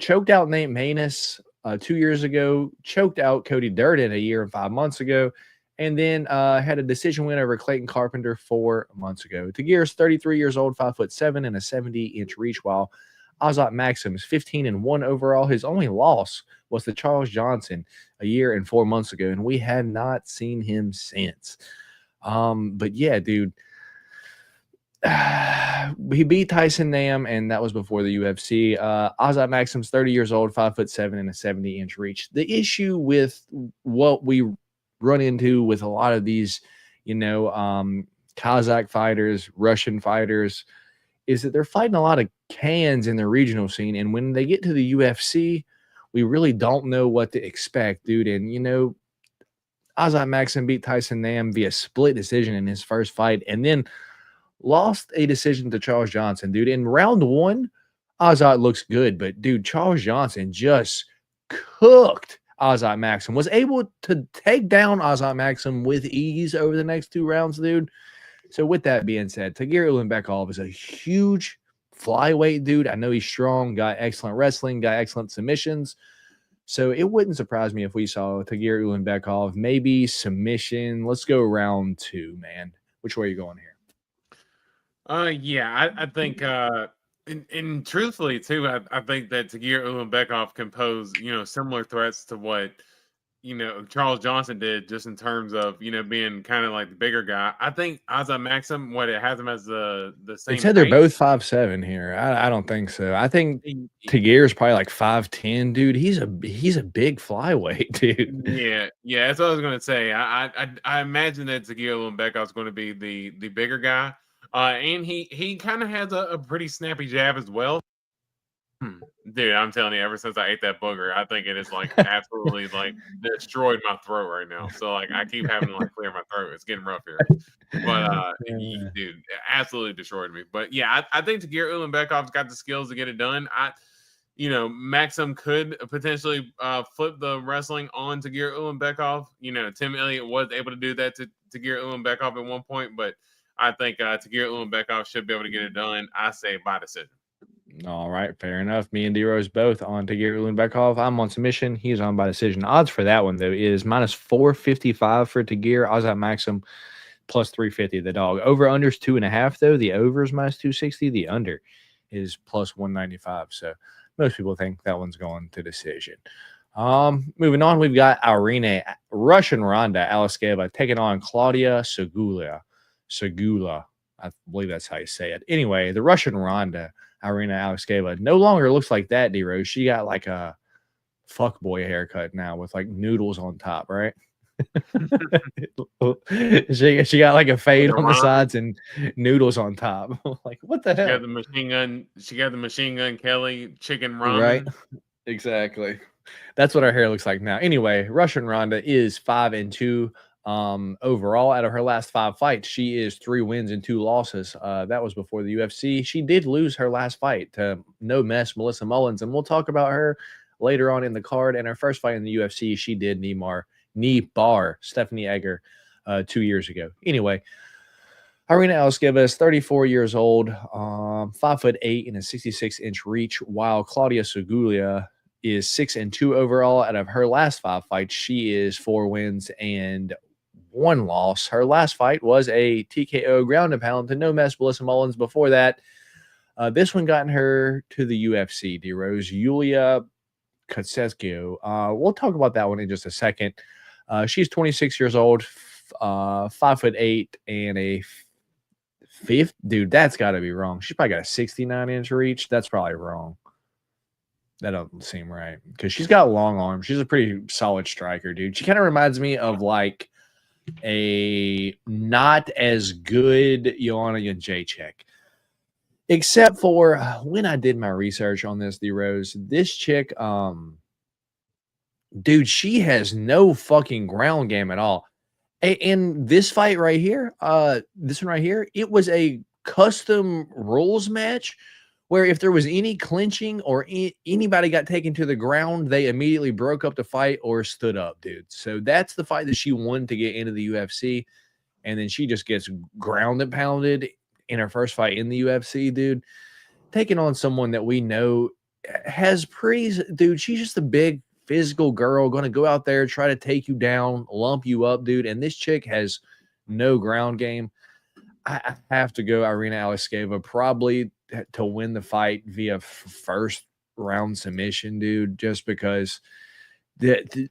Choked out Nate Maness 2 years ago. Choked out Cody Durden a year and 5 months ago. And then had a decision win over Clayton Carpenter 4 months ago. Tagir's 33 years old, 5'7", and a 70-inch reach, while Azat Maxim is 15-1 overall. His only loss was to Charles Johnson a year and 4 months ago, and we had not seen him since. But yeah, dude, he beat Tyson Nam, and that was before the UFC. Azat Maxim's 30 years old, 5'7", and a 70-inch reach. The issue with what we run into with a lot of these, Kazakh fighters, Russian fighters, is that they're fighting a lot of cans in the regional scene. And when they get to the UFC, we really don't know what to expect, dude. And, Azat Maxim beat Tyson Nam via split decision in his first fight, and then lost a decision to Charles Johnson, dude. In round 1, Azat looks good, but, dude, Charles Johnson just cooked Azat Maxim, was able to take down Azat Maxim with ease over the next 2 rounds, dude. So with that being said, Tagir Ulanbekov is a huge flyweight dude. I know he's strong, got excellent wrestling, got excellent submissions. So it wouldn't surprise me if we saw Tagir Ulanbekov, maybe submission. Let's go round 2, man. Which way are you going here? Yeah, I think and truthfully too, I think that Tagir Ulanbekov can pose, similar threats to what, Charles Johnson did, just in terms of, being kind of like the bigger guy. I think Azat Maxim, it has him as the same. They said they're both 5'7" here. I don't think so. I think Tagir's probably like 5'10", dude. He's a big flyweight, dude. Yeah, that's what I was gonna say. I imagine that Tagir Ulanbekov is going to be the bigger guy. And he kind of has a pretty snappy jab as well. Dude, I'm telling you, ever since I ate that booger, I think it is like absolutely like destroyed my throat right now. So like I keep having to like clear my throat. It's getting rough here. But dude, it absolutely destroyed me. But yeah, I think Tagir Ulanbekov's got the skills to get it done. Maxim could potentially flip the wrestling on Tagir Ulanbekov. Tim Elliott was able to do that to Tagir Ulanbekov at one point, but I think Tagir Ulanbekov should be able to get it done. I say by decision. All right, fair enough. Me and D-Rose both on Tagir Ulanbekov. I'm on submission. He's on by decision. Odds for that one, though, is minus 455 for Tagir. Odds at Maxim plus 350. The dog. Over-under is 2.5, though. The over is minus 260. The under is plus 195. So most people think that one's going to decision. Moving on, we've got Russian Ronda Alexieva taking on Claudia Segula. I believe that's how you say it. Anyway, the Russian Ronda Irina Alexieva no longer looks like that, D-Rose. She got like a fuckboy haircut now with like noodles on top, right? she got like a fade on the sides and noodles on top. Like, what the hell? She got the machine gun Kelly chicken ramen. Right? Exactly. That's what her hair looks like now. Anyway, Russian Ronda is 5-2. Overall, out of her last 5 fights, she is 3 wins and 2 losses. That was before the UFC. She did lose her last fight to no mess Melissa Mullins, and we'll talk about her later on in the card. And her first fight in the UFC, she did knee bar Stephanie Egger 2 years ago. Anyway, Irina Alexieva is 34 years old, 5'8" and a 66-inch reach, while Claudia Segula is 6-2 overall. Out of her last 5 fights, she is 4 wins and 1 loss. Her last fight was a TKO ground and pound to no mess Melissa Mullins. Before that, this one got her to the UFC. D-Rose, Yulia Kotseskio. We'll talk about that one in just a second. She's 26 years old, 5'8" and a 5th. Dude, that's got to be wrong. She's probably got a 69-inch reach. That's probably wrong. That doesn't seem right because she's got long arms. She's a pretty solid striker, dude. She kind of reminds me of like a not as good Joanna Jędrzejczyk. Except for when I did my research on this, D-Rose, this chick, dude, she has no fucking ground game at all. And this fight right here, this one right here, it was a custom rules match where if there was any clinching or anybody got taken to the ground, they immediately broke up the fight or stood up, dude. So that's the fight that she won to get into the UFC. And then she just gets ground and pounded in her first fight in the UFC, dude. Taking on someone that we know has dude, she's just a big physical girl, going to go out there, try to take you down, lump you up, dude. And this chick has no ground game. I have to go Irina Alexieva probably to win the fight via first round submission, dude, just because the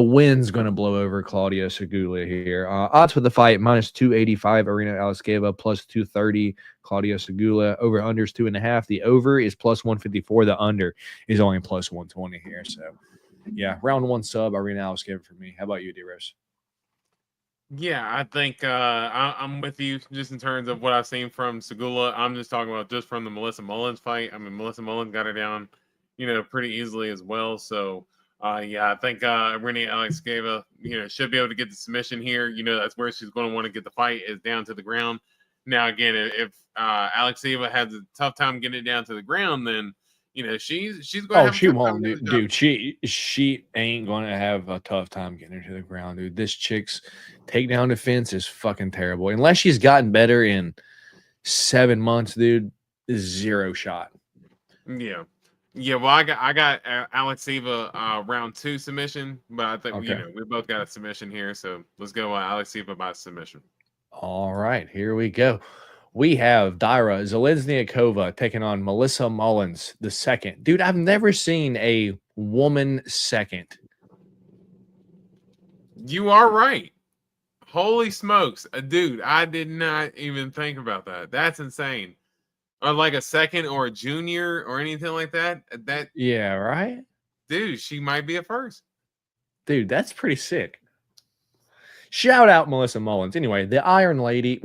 win's going to blow over Claudia Segula here. Odds for the fight, minus 285, Irina Alexieva, plus 230, Claudia Segula. Over under is 2.5. The over is plus 154. The under is only plus 120 here. So, yeah, round 1 sub, Irina Alexieva for me. How about you, D-Rose? Yeah, I think I'm with you just in terms of what I've seen from Segula. I'm just talking about just from the Melissa Mullins fight. I mean, Melissa Mullins got her down, pretty easily as well. So, yeah, I think Irina Alexieva, should be able to get the submission here. That's where she's going to want to get the fight is down to the ground. Now, again, if Alexieva has a tough time getting it down to the ground, then she's going to have she won't, dude. She ain't going to have a tough time getting her to the ground, dude. This chick's takedown defense is fucking terrible. Unless she's gotten better in 7 months, dude, zero shot. Yeah. Yeah, well, I got Alexieva round 2 submission, but I think we both got a submission here, so let's go Alexieva by submission. All right, here we go. We have Daira Zelezniakova taking on Melissa Mullins the second. Dude, I've never seen a woman second. You are right. Holy smokes. Dude, I did not even think about that. That's insane. Or like a second or a junior or anything like that. Yeah, right? Dude, she might be a first. Dude, that's pretty sick. Shout out Melissa Mullins. Anyway, the Iron Lady.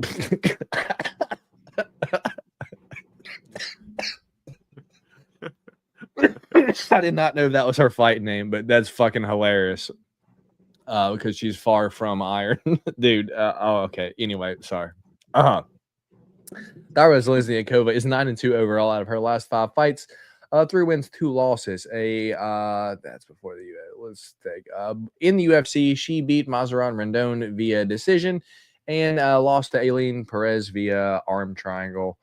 I did not know that was her fight name, but that's fucking hilarious. Because she's far from iron, dude. Okay. Anyway, sorry. Daria Zelezniakova is 9-2 overall out of her last 5 fights. 3 wins, 2 losses. That's before the let's take in the UFC, she beat Mazarin Rendon via decision and lost to Aileen Perez via arm triangle.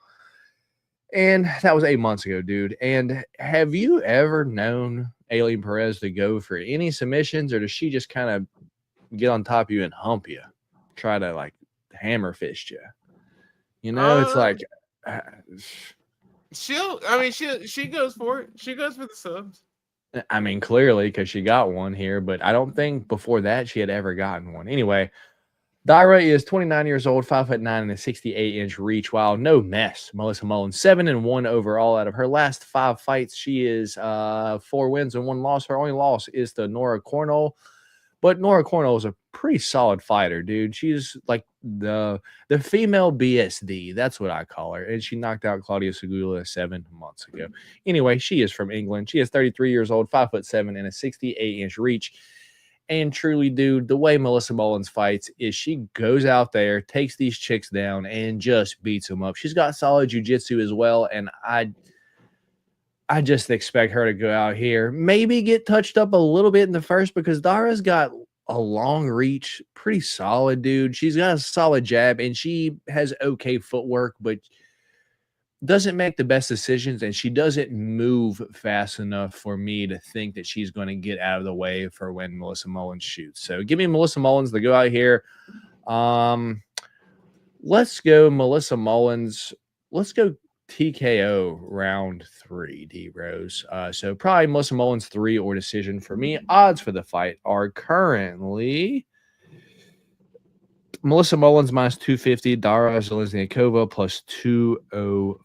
And that was 8 months ago, dude. And have you ever known Aileen Perez to go for any submissions, or does she just kind of get on top of you and hump you, try to like hammer fist you? You know, it's like she goes for it. She goes for the subs. I mean, clearly because she got one here, but I don't think before that she had ever gotten one. Anyway, Daira is 29 years old, 5'9", and a 68-inch reach. Wow, no mess. Melissa Mullins, 7-1 overall out of her last 5 fights. She is 4 wins and 1 loss. Her only loss is to Nora Cornell. But Nora Cornell is a pretty solid fighter, dude. She's like the female BSD. That's what I call her. And she knocked out Claudia Segula 7 months ago. Anyway, she is from England. She is 33 years old, 5'7", and a 68-inch reach. And truly, dude, the way Melissa Mullins fights is she goes out there, takes these chicks down, and just beats them up. She's got solid jiu-jitsu as well, and I just expect her to go out here, maybe get touched up a little bit in the first, because Dara's got a long reach, pretty solid, dude. She's got a solid jab, and she has okay footwork, but doesn't make the best decisions, and she doesn't move fast enough for me to think that she's going to get out of the way for when Melissa Mullins shoots. So give me Melissa Mullins to go out here. Let's go Melissa Mullins. Let's go TKO round 3, D-Rose. So probably Melissa Mullins 3 or decision for me. Odds for the fight are currently Melissa Mullins minus 250, Daria Zelezniakova plus 205.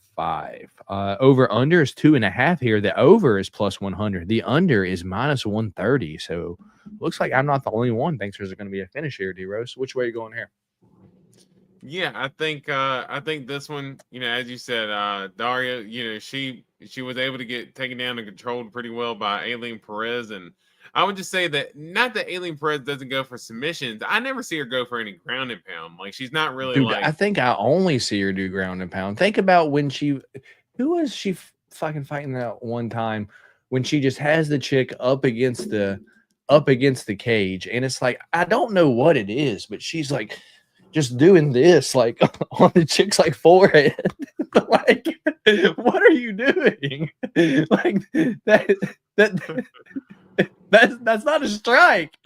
Over under is 2.5 here. The over is plus 100. The under is minus 130. So looks like I'm not the only one thinks there's going to be a finish here, D-Rose. Which way are you going here? Yeah, I think this one, as you said, Daria, she was able to get taken down and controlled pretty well by Aileen Perez. And I would just say that not that Aileen Perez doesn't go for submissions. I never see her go for any ground and pound. Like, she's not really Dude, I think I only see her do ground and pound. Think about when who was she fucking fighting that one time when she just has the chick up against the cage, and it's like, I don't know what it is, but she's like just doing this like on the chick's like forehead. Like, what are you doing? Like that's not a strike.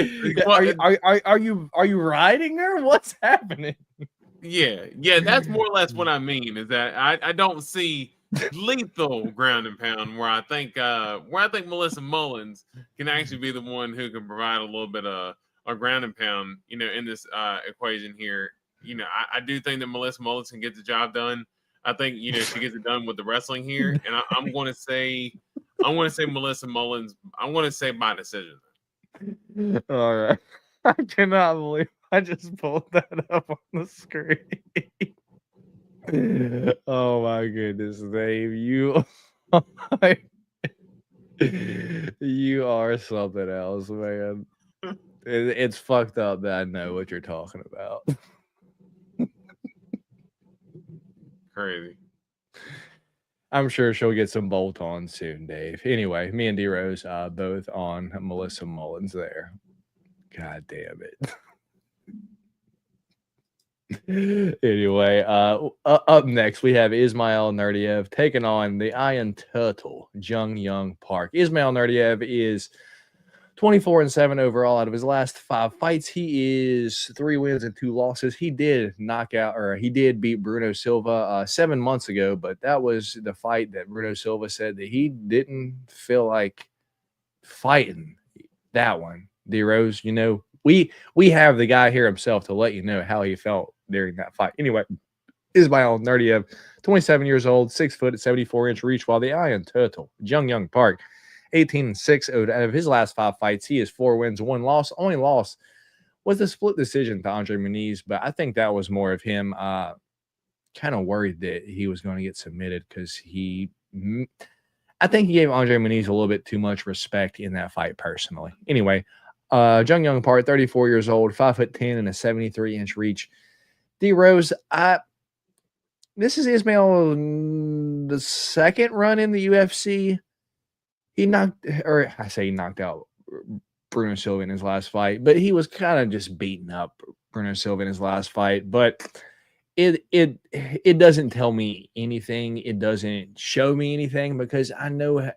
Are you riding her? What's happening? Yeah, that's more or less what I mean, is that I don't see lethal ground and pound where I think Melissa Mullins can actually be the one who can provide a little bit of a ground and pound, in this equation here. I do think that Melissa Mullins can get the job done. I think, she gets it done with the wrestling here. And I'm going to say Melissa Mullins. I'm going to say by decision. All right. I cannot believe I just pulled that up on the screen. Oh my goodness, Dave. You are something else, man. It's fucked up that I know what you're talking about. Crazy. I'm sure she'll get some bolt-ons soon, Dave. Anyway, me and D-Rose both on Melissa Mullins there. God damn it. Anyway, up next, we have Ismail Nurdiev taking on the Iron Turtle, Jung Young Park. Ismail Nurdiev is 24-7 overall out of his last 5 fights. He is 3 wins and 2 losses. He did beat Bruno Silva 7 months ago, but that was the fight that Bruno Silva said that he didn't feel like fighting. That one, D-Rose, we have the guy here himself to let you know how he felt during that fight. Anyway, Ismail Nurdiev, 27 years old, 6 foot, 74-inch reach, while the Iron Turtle, Jung Young Park, 18-6 out of his last 5 fights. He is 4 wins, 1 loss. Only loss was the split decision to Andre Muniz, but I think that was more of him kind of worried that he was going to get submitted because I think he gave Andre Muniz a little bit too much respect in that fight, personally. Anyway, Jung Young Park, 34 years old, 5'10" and a 73-inch reach. D Rose, this is Ismail the second run in the UFC. He knocked out Bruno Silva in his last fight, but he was kind of just beating up Bruno Silva in his last fight. But it doesn't tell me anything. It doesn't show me anything because I know,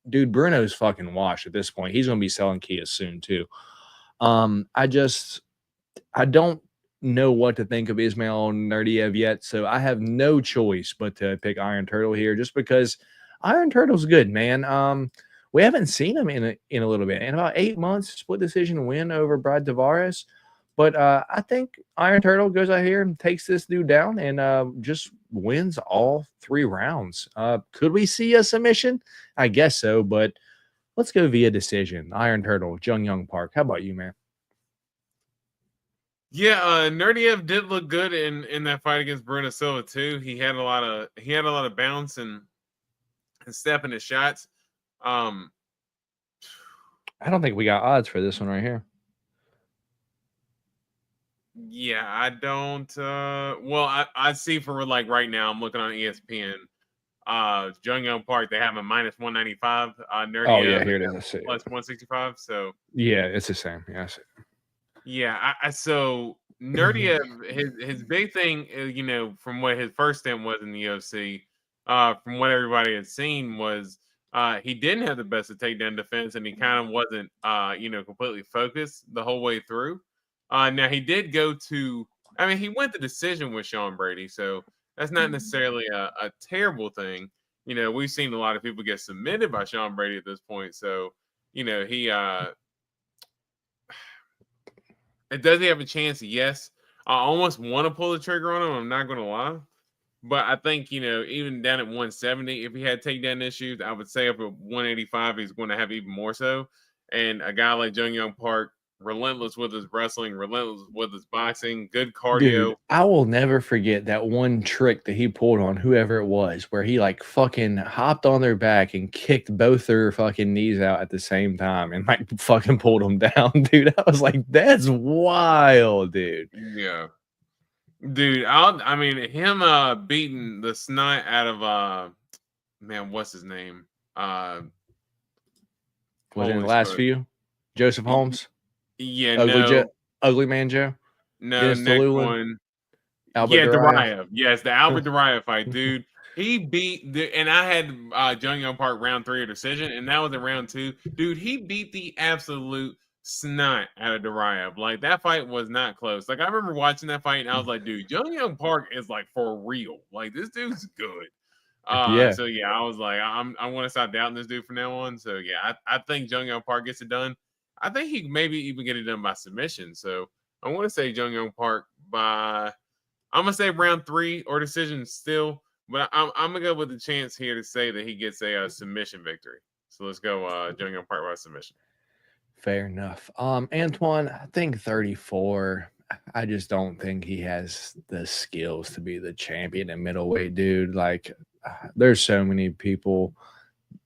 dude, Bruno's fucking washed at this point. He's going to be selling Kias soon too. I don't know what to think of Ismail Nurdiev yet, so I have no choice but to pick Iron Turtle here, just because Iron Turtle's good, man. We haven't seen him in a little bit. In about 8 months, split decision win over Brad Tavares. But I think Iron Turtle goes out here and takes this dude down and just wins all 3 rounds. Could we see a submission? I guess so, but let's go via decision. Iron Turtle, Jung Young Park. How about you, man? Yeah, Nurdiev did look good in that fight against Bruno Silva too. He had a lot of bounce and step in his shots. I don't think we got odds for this one right here. Yeah, I don't. Well, I see for like right now. I'm looking on ESPN. Jung Young Park, they have a minus 195. Nurdiev, Oh yeah, here it is. Plus 165. So yeah, it's the same. Yes. Yeah, so Nurdiev, his big thing, from what his first stint was in the UFC, from what everybody had seen was he didn't have the best of takedown defense, and he kind of wasn't, completely focused the whole way through. Now he did go to, he went the decision with Sean Brady, so that's not necessarily a terrible thing. We've seen a lot of people get submitted by Sean Brady at this point, so he does he have a chance? Yes. I almost want to pull the trigger on him. I'm not going to lie. But I think, even down at 170, if he had takedown issues, I would say up at 185, he's going to have even more so. And a guy like Jung Young Park, relentless with his wrestling, relentless with his boxing, good cardio. Dude, I will never forget that one trick that he pulled on whoever it was, where he like fucking hopped on their back and kicked both their fucking knees out at the same time and like fucking pulled them down, dude. I was like, that's wild, dude. Yeah. Dude, him beating the snot out of what's his name? Was it in the last few? Joseph Holmes? Yeah, Ugly Man Joe? No, next one. Albert Duraev. Yes, the Albert Duraev fight, dude. He beat and I had Jung Young Park round 3 decision, and that was in round 2. Dude, he beat the absolute snot out of Duraev. Like, that fight was not close. Like, I remember watching that fight, and I was like, dude, Jung Young Park is like for real. Like, this dude's good. Yeah. So yeah, I was like, I want to stop doubting this dude from now on. So yeah, I think Jung Young Park gets it done. I think he maybe even get it done by submission. So I want to say Jung Young Park I'm gonna say round 3 or decision still, but I'm gonna go with the chance here to say that he gets a submission victory. So let's go Jung Young Park by submission. Fair enough. Antoine, I think 34. I just don't think he has the skills to be the champion at middleweight, dude. Like, there's so many people.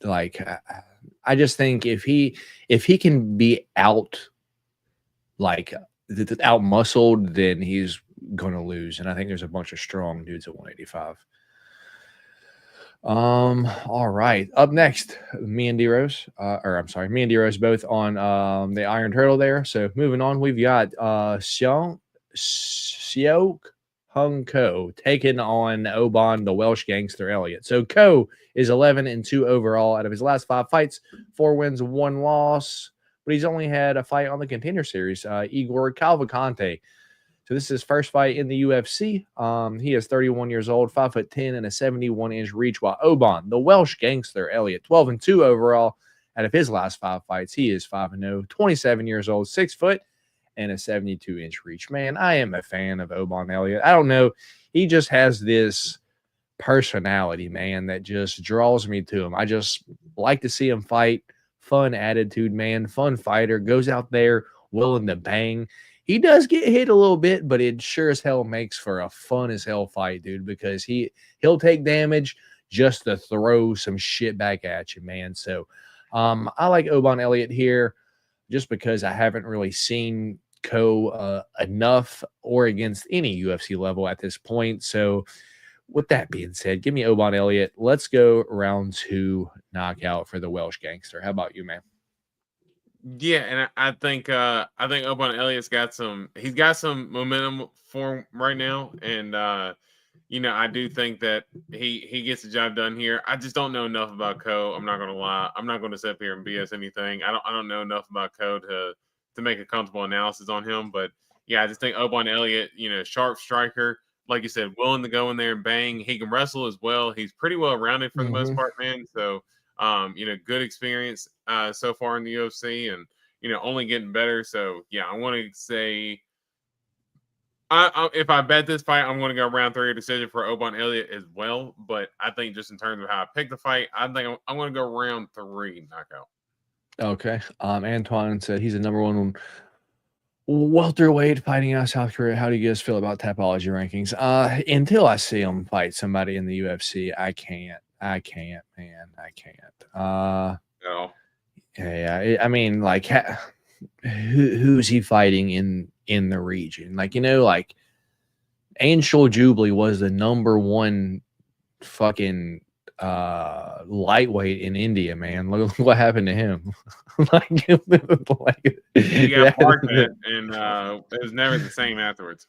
Like, I just think if he can be out muscled, then he's gonna lose. And I think there's a bunch of strong dudes at 185. All right. Up next, me and D Rose, both on the Iron Turtle there. So moving on, we've got Seok Hung Ko taking on Oban, the Welsh gangster Elliott. So Ko is 11-2 overall out of his last 5 fights, 4 wins, 1 loss, but he's only had a fight on the Contender Series, Igor Cavalcante. So this is his first fight in the UFC. He is 31 years old, 5'10" and a 71-inch reach, while Oban, the Welsh gangster Elliott, 12-2 overall out of his last 5 fights. He is 5-0, 27 years old, 6 foot and a 72-inch reach. Man, I am a fan of Oban Elliott. I don't know. He just has this personality, man, that just draws me to him. I just like to see him fight. Fun attitude, man. Fun fighter. Goes out there willing to bang. He does get hit a little bit, but it sure as hell makes for a fun as hell fight, dude, because he'll take damage, just to throw some shit back at you, man. So I like Oban Elliott here just because I haven't really seen enough or against any UFC level at this point. So with that being said, give me Oban Elliott. Let's go round 2 knockout for the Welsh gangster. How about you, man? Yeah, and I think Oban Elliott's got some momentum for him right now, and I do think that he gets the job done here. I just don't know enough about Ko. I'm not gonna lie. I'm not gonna sit up here and BS anything. I don't know enough about Ko to make a comfortable analysis on him. But yeah, I just think Oban Elliott, sharp striker, like you said, willing to go in there and bang. He can wrestle as well. He's pretty well rounded for the most part, man. So good experience so far in the UFC, and only getting better. So yeah, I want to say. If I bet this fight, I'm going to go round 3 decision for Oban Elliott as well. But I think just in terms of how I picked the fight, I think I'm going to go round 3 knockout. Okay. Antoine said he's the number 1 welterweight fighting out of South Korea. How do you guys feel about Tapology rankings? Until I see him fight somebody in the UFC, I can't, man. I can't. No. Yeah. I mean, like, who's he fighting in the region? Like, like Angel Jubilee was the number 1 fucking lightweight in India, man. Look what happened to him. He got parked at, and it was never the same afterwards.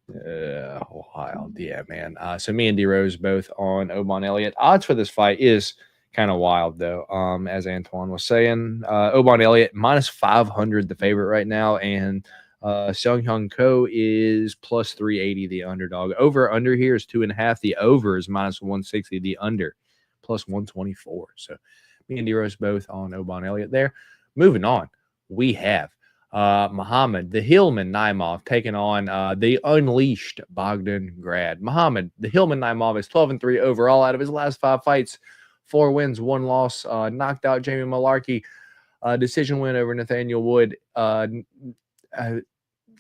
Wild. Yeah, man. So me and D Rose both on Oban Elliott. Odds for this fight is kind of wild though. As Antoine was saying, Oban Elliott minus 500 the favorite right now, and Seung Hyun Ko is plus 380 the underdog. Under here is 2.5. The over is minus 160. The under plus 124. So me and D Rose both on Oban Elliott there. Moving on, we have Muhammad the Hillman Naimov taking on the unleashed Bogdan Grad. Muhammad the Hillman Naimov is 12-3 overall out of his last 5 fights. 4 wins, 1 loss. Knocked out Jamie Malarkey. Decision win over Nathaniel Wood.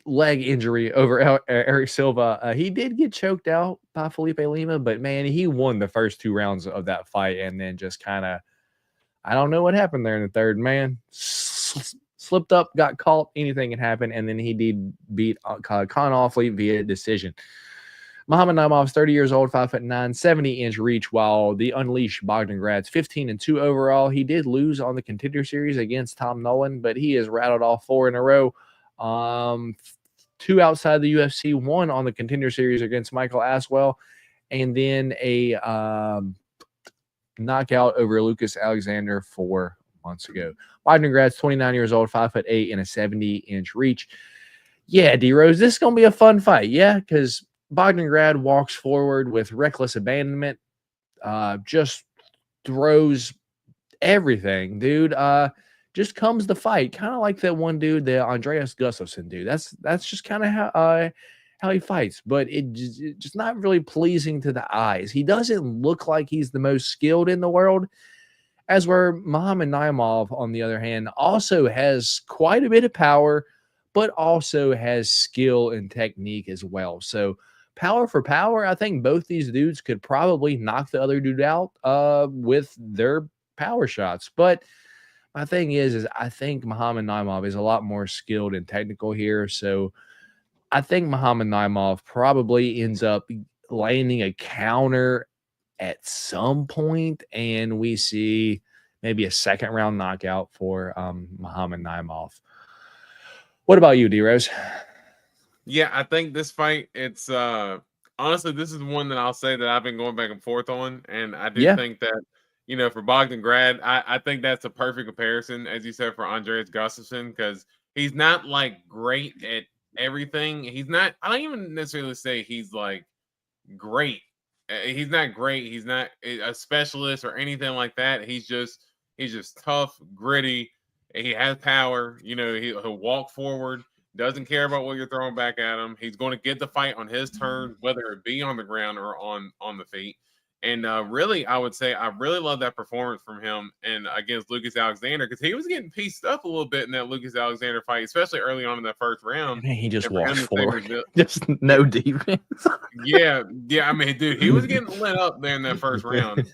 Leg injury over Eric Silva. He did get choked out by Felipe Lima, but man, he won the first 2 rounds of that fight, and then just kind of, I don't know what happened there in the third, man. Slipped up, got caught, anything can happen, and then he did beat Con Offley via decision. Muhammad Naimov is 30 years old, 5'9", 70-inch reach, while the unleashed Bogdan Grad's 15-2 overall. He did lose on the Contender Series against Tom Nolan, but he has rattled off 4 in a row. 2 outside the UFC, 1 on the Contender Series against Michael Aswell, and then a knockout over Lucas Alexander 4 months ago. Bogdan Grad's 29 years old, 5'8", and a 70-inch reach. Yeah, D-Rose, this is going to be a fun fight, yeah, because Bogdan Grad walks forward with reckless abandonment, just throws everything, dude. Just comes to fight, kind of like that one dude, the Andreas Gustafsson dude. That's just kind of how he fights, but it's just not really pleasing to the eyes. He doesn't look like he's the most skilled in the world, as where Muhammad Naimov, on the other hand, also has quite a bit of power, but also has skill and technique as well. So power for power, I think both these dudes could probably knock the other dude out with their power shots. But my thing is I think Muhammad Naimov is a lot more skilled and technical here. So I think Muhammad Naimov probably ends up landing a counter at some point, and we see maybe a 2nd round knockout for Muhammad Naimov. What about you, D-Rose? Yeah, I think this fight, it's honestly, this is one that I'll say that I've been going back and forth on, and I do think that, for Bogdan Grad, I think that's a perfect comparison, as you said, for Andreas Gustafsson, because he's not like great at everything. He's not, I don't even necessarily say he's like great. He's not great. He's not a specialist or anything like that. He's just tough, gritty. He has power. He'll walk forward. Doesn't care about what you're throwing back at him. He's going to get the fight on his terms, whether it be on the ground or on the feet. And really, I would say I really love that performance from him and against Lucas Alexander, because he was getting pieced up a little bit in that Lucas Alexander fight, especially early on in that first round. Man, he just And for him walks to stay forward. resilient- Just no defense. yeah, I mean, dude, he was getting lit up there in that first round,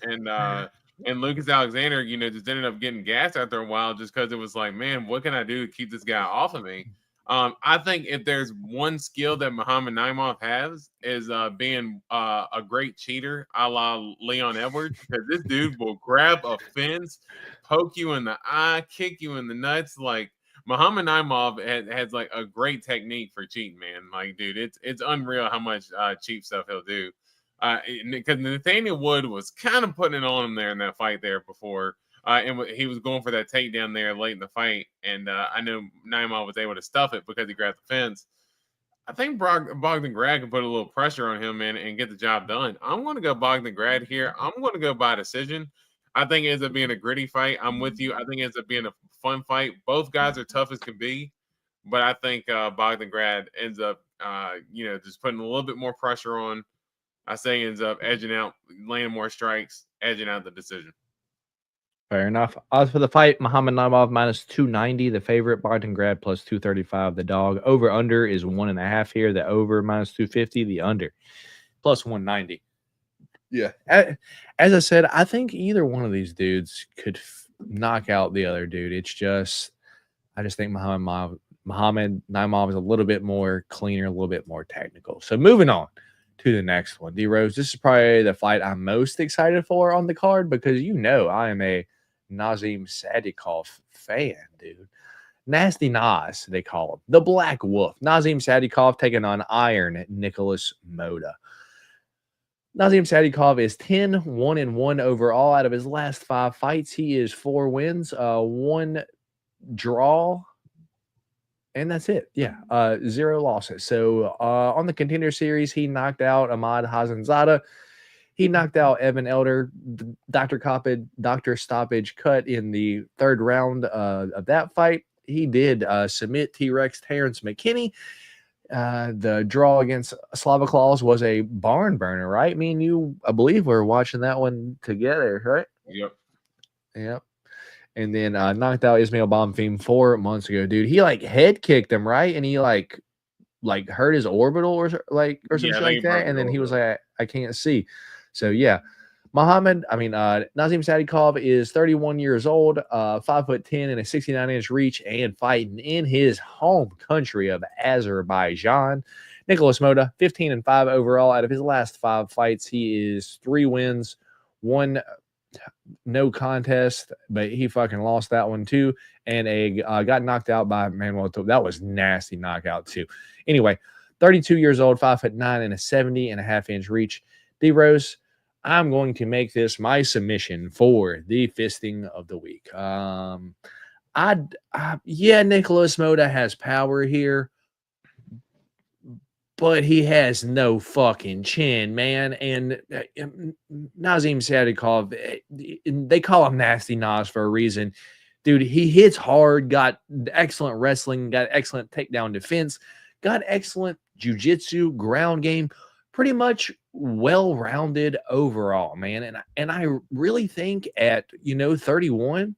and Lucas Alexander, you know, just ended up getting gassed after a while, just because it was like, man, what can I do to keep this guy off of me? I think if there's one skill that Muhammad Naimov has is being a great cheater, a la Leon Edwards, because this dude will grab a fence, poke you in the eye, kick you in the nuts. Like Muhammad Naimov has like a great technique for cheating, man. Like, dude, it's unreal how much cheap stuff he'll do. Because Nathaniel Wood was kind of putting it on him there in that fight there before. And he was going for that takedown there late in the fight. And I know Naimov was able to stuff it because he grabbed the fence. I think Bogdan Grad can put a little pressure on him, man, and get the job done. I'm going to go Bogdan Grad here. I'm going to go by decision. I think it ends up being a gritty fight. I'm with you. I think it ends up being a fun fight. Both guys are tough as can be. But I think Bogdan Grad ends up, just putting a little bit more pressure on. I say he ends up edging out, landing more strikes, edging out the decision. Fair enough. Odds for the fight, Muhammad Naimov minus 290, the favorite. Bogdan Grad plus 235, the dog. Over under is 1.5 here. The over minus 250, the under plus 190. Yeah. As I said, I think either one of these dudes could knock out the other dude. It's just, I just think Muhammad Naimov is a little bit more cleaner, a little bit more technical. So moving on to the next one. D Rose, this is probably the fight I'm most excited for on the card, because I am a Nazim Sadikov fan, dude. Nasty Nas, they call him. The Black Wolf. Nazim Sadikov taking on Iron Nicholas Moda. Nazim Sadikov is 10-1-1 overall out of his last 5 fights. He is 4 wins, 1 draw, and that's it. Yeah, 0 losses. So on the Contender Series, he knocked out Ahmad Hazanzada. He knocked out Evan Elder. Dr. Stoppage cut in the 3rd round of that fight. He did submit T-Rex Terrence McKinney. The draw against Slava Claus was a barn burner, right? Me and you, I believe, were watching that one together, right? Yep. And then knocked out Ismail Bonfim 4 months ago, dude. He like head kicked him, right? And he like hurt his orbital or something like that. And then he was like, I can't see. So yeah, Nazim Sadikov is 31 years old, 5'10" and a 69-inch reach, and fighting in his home country of Azerbaijan. Nicholas Moda, 15-5 overall out of his last 5 fights. He is 3 wins, 1 no contest, but he fucking lost that one too, and got knocked out by Manuel. That was nasty knockout too. Anyway, 32 years old, 5'9" and a 70.5-inch reach. D Rose, I'm going to make this my submission for the fisting of the week. Nicholas Moda has power here, but he has no fucking chin, man. And Nazim Sadikov, they call him Nasty Nas for a reason. Dude, he hits hard, got excellent wrestling, got excellent takedown defense, got excellent jiu-jitsu, ground game, pretty much well-rounded overall, man. And I really think at 31,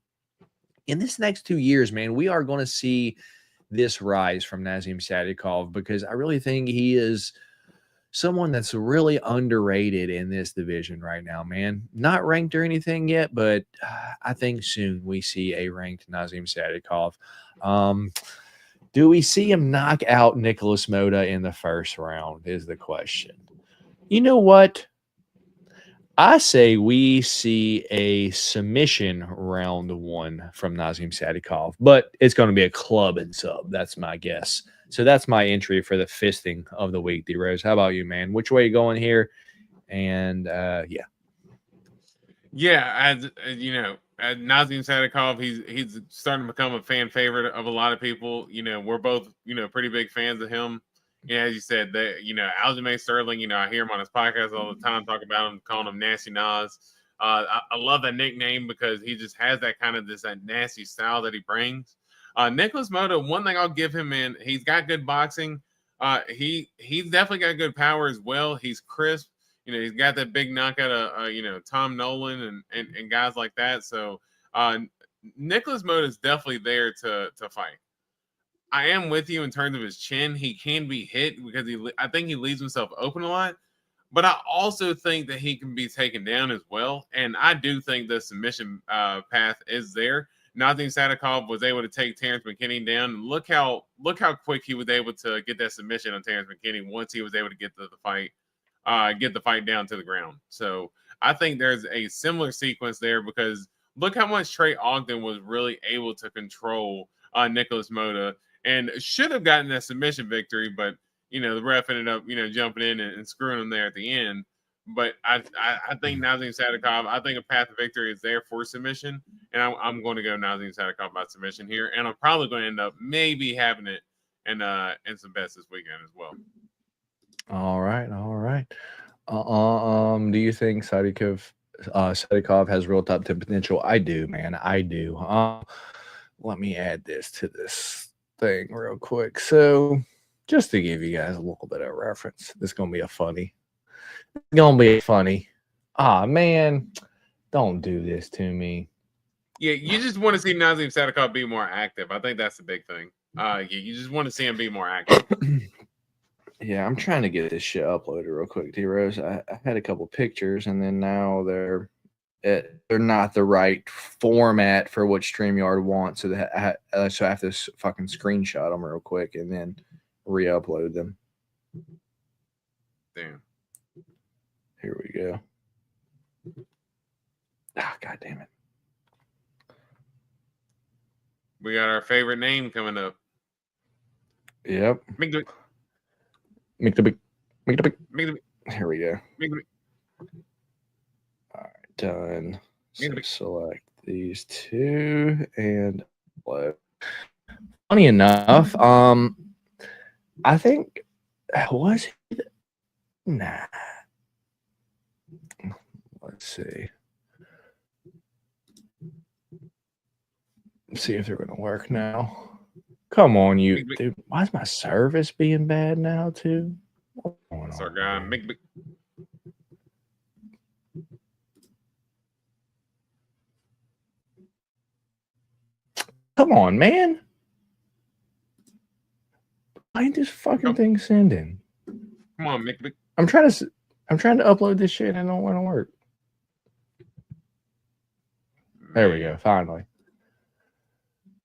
in this next 2 years, man, we are going to see this rise from Nazim Sadikov, because I really think he is someone that's really underrated in this division right now, man. Not ranked or anything yet, but I think soon we see a ranked Nazim Sadikov. Do we see him knock out Nicholas Moda in the first round is the question. You know what? I say we see a submission round 1 from Nazim Sadikov, but it's going to be a club and sub. That's my guess. So that's my entry for the fisting of the week, D Rose. How about you, man? Which way you going here? And Yeah, as Nazim Sadikov, he's starting to become a fan favorite of a lot of people. We're both pretty big fans of him. As you said, Aljamain Sterling, I hear him on his podcast all the time, talk about him, calling him Nasty Nas. I love that nickname because he just has that kind of that nasty style that he brings. Nicholas Moda, one thing I'll give him, man, he's got good boxing. He's definitely got good power as well. He's crisp. he's got that big knockout of Tom Nolan and guys like that. So Nicholas Mota is definitely there to fight. I am with you in terms of his chin. He can be hit because I think he leaves himself open a lot. But I also think that he can be taken down as well. And I do think the submission path is there. Nazim Sadikov was able to take Terrence McKinney down. Look how quick he was able to get that submission on Terrence McKinney once he was able to get the fight down to the ground. So I think there's a similar sequence there because look how much Trey Ogden was really able to control Nicholas Mota and should have gotten that submission victory, but the ref ended up jumping in and screwing him there at the end. But I think Nazim Sadikov, I think a path to victory is there for submission, and I'm going to go Nazim Sadikov by submission here, and I'm probably going to end up maybe having it in some bets this weekend as well. All right. Do you think Sadikov has real top 10 potential? I do, man. I do. Let me add this to this thing real quick. So, just to give you guys a little bit of reference, this is gonna be funny. Ah, man, don't do this to me. Yeah, you just want to see Nazim Sadikov be more active. I think that's the big thing. You just want to see him be more active. Yeah, I'm trying to get this shit uploaded real quick, D-Rose. I had a couple pictures, and then now they're not the right format for what StreamYard wants. So I have to fucking screenshot them real quick and then re-upload them. Damn. Here we go. Ah, God damn it. We got our favorite name coming up. Yep. Make the big. Here we go. All right, done. So select these two and upload. Funny enough, I think was he? Nah. Let's see. Let's see if they're gonna work now. Come on, you dude. Why is my service being bad now too? What's going on? Our guy, Come on, man. Why ain't this fucking thing sending? Come on, Mick. I'm trying to upload this shit and it don't want to work. There we go. Finally.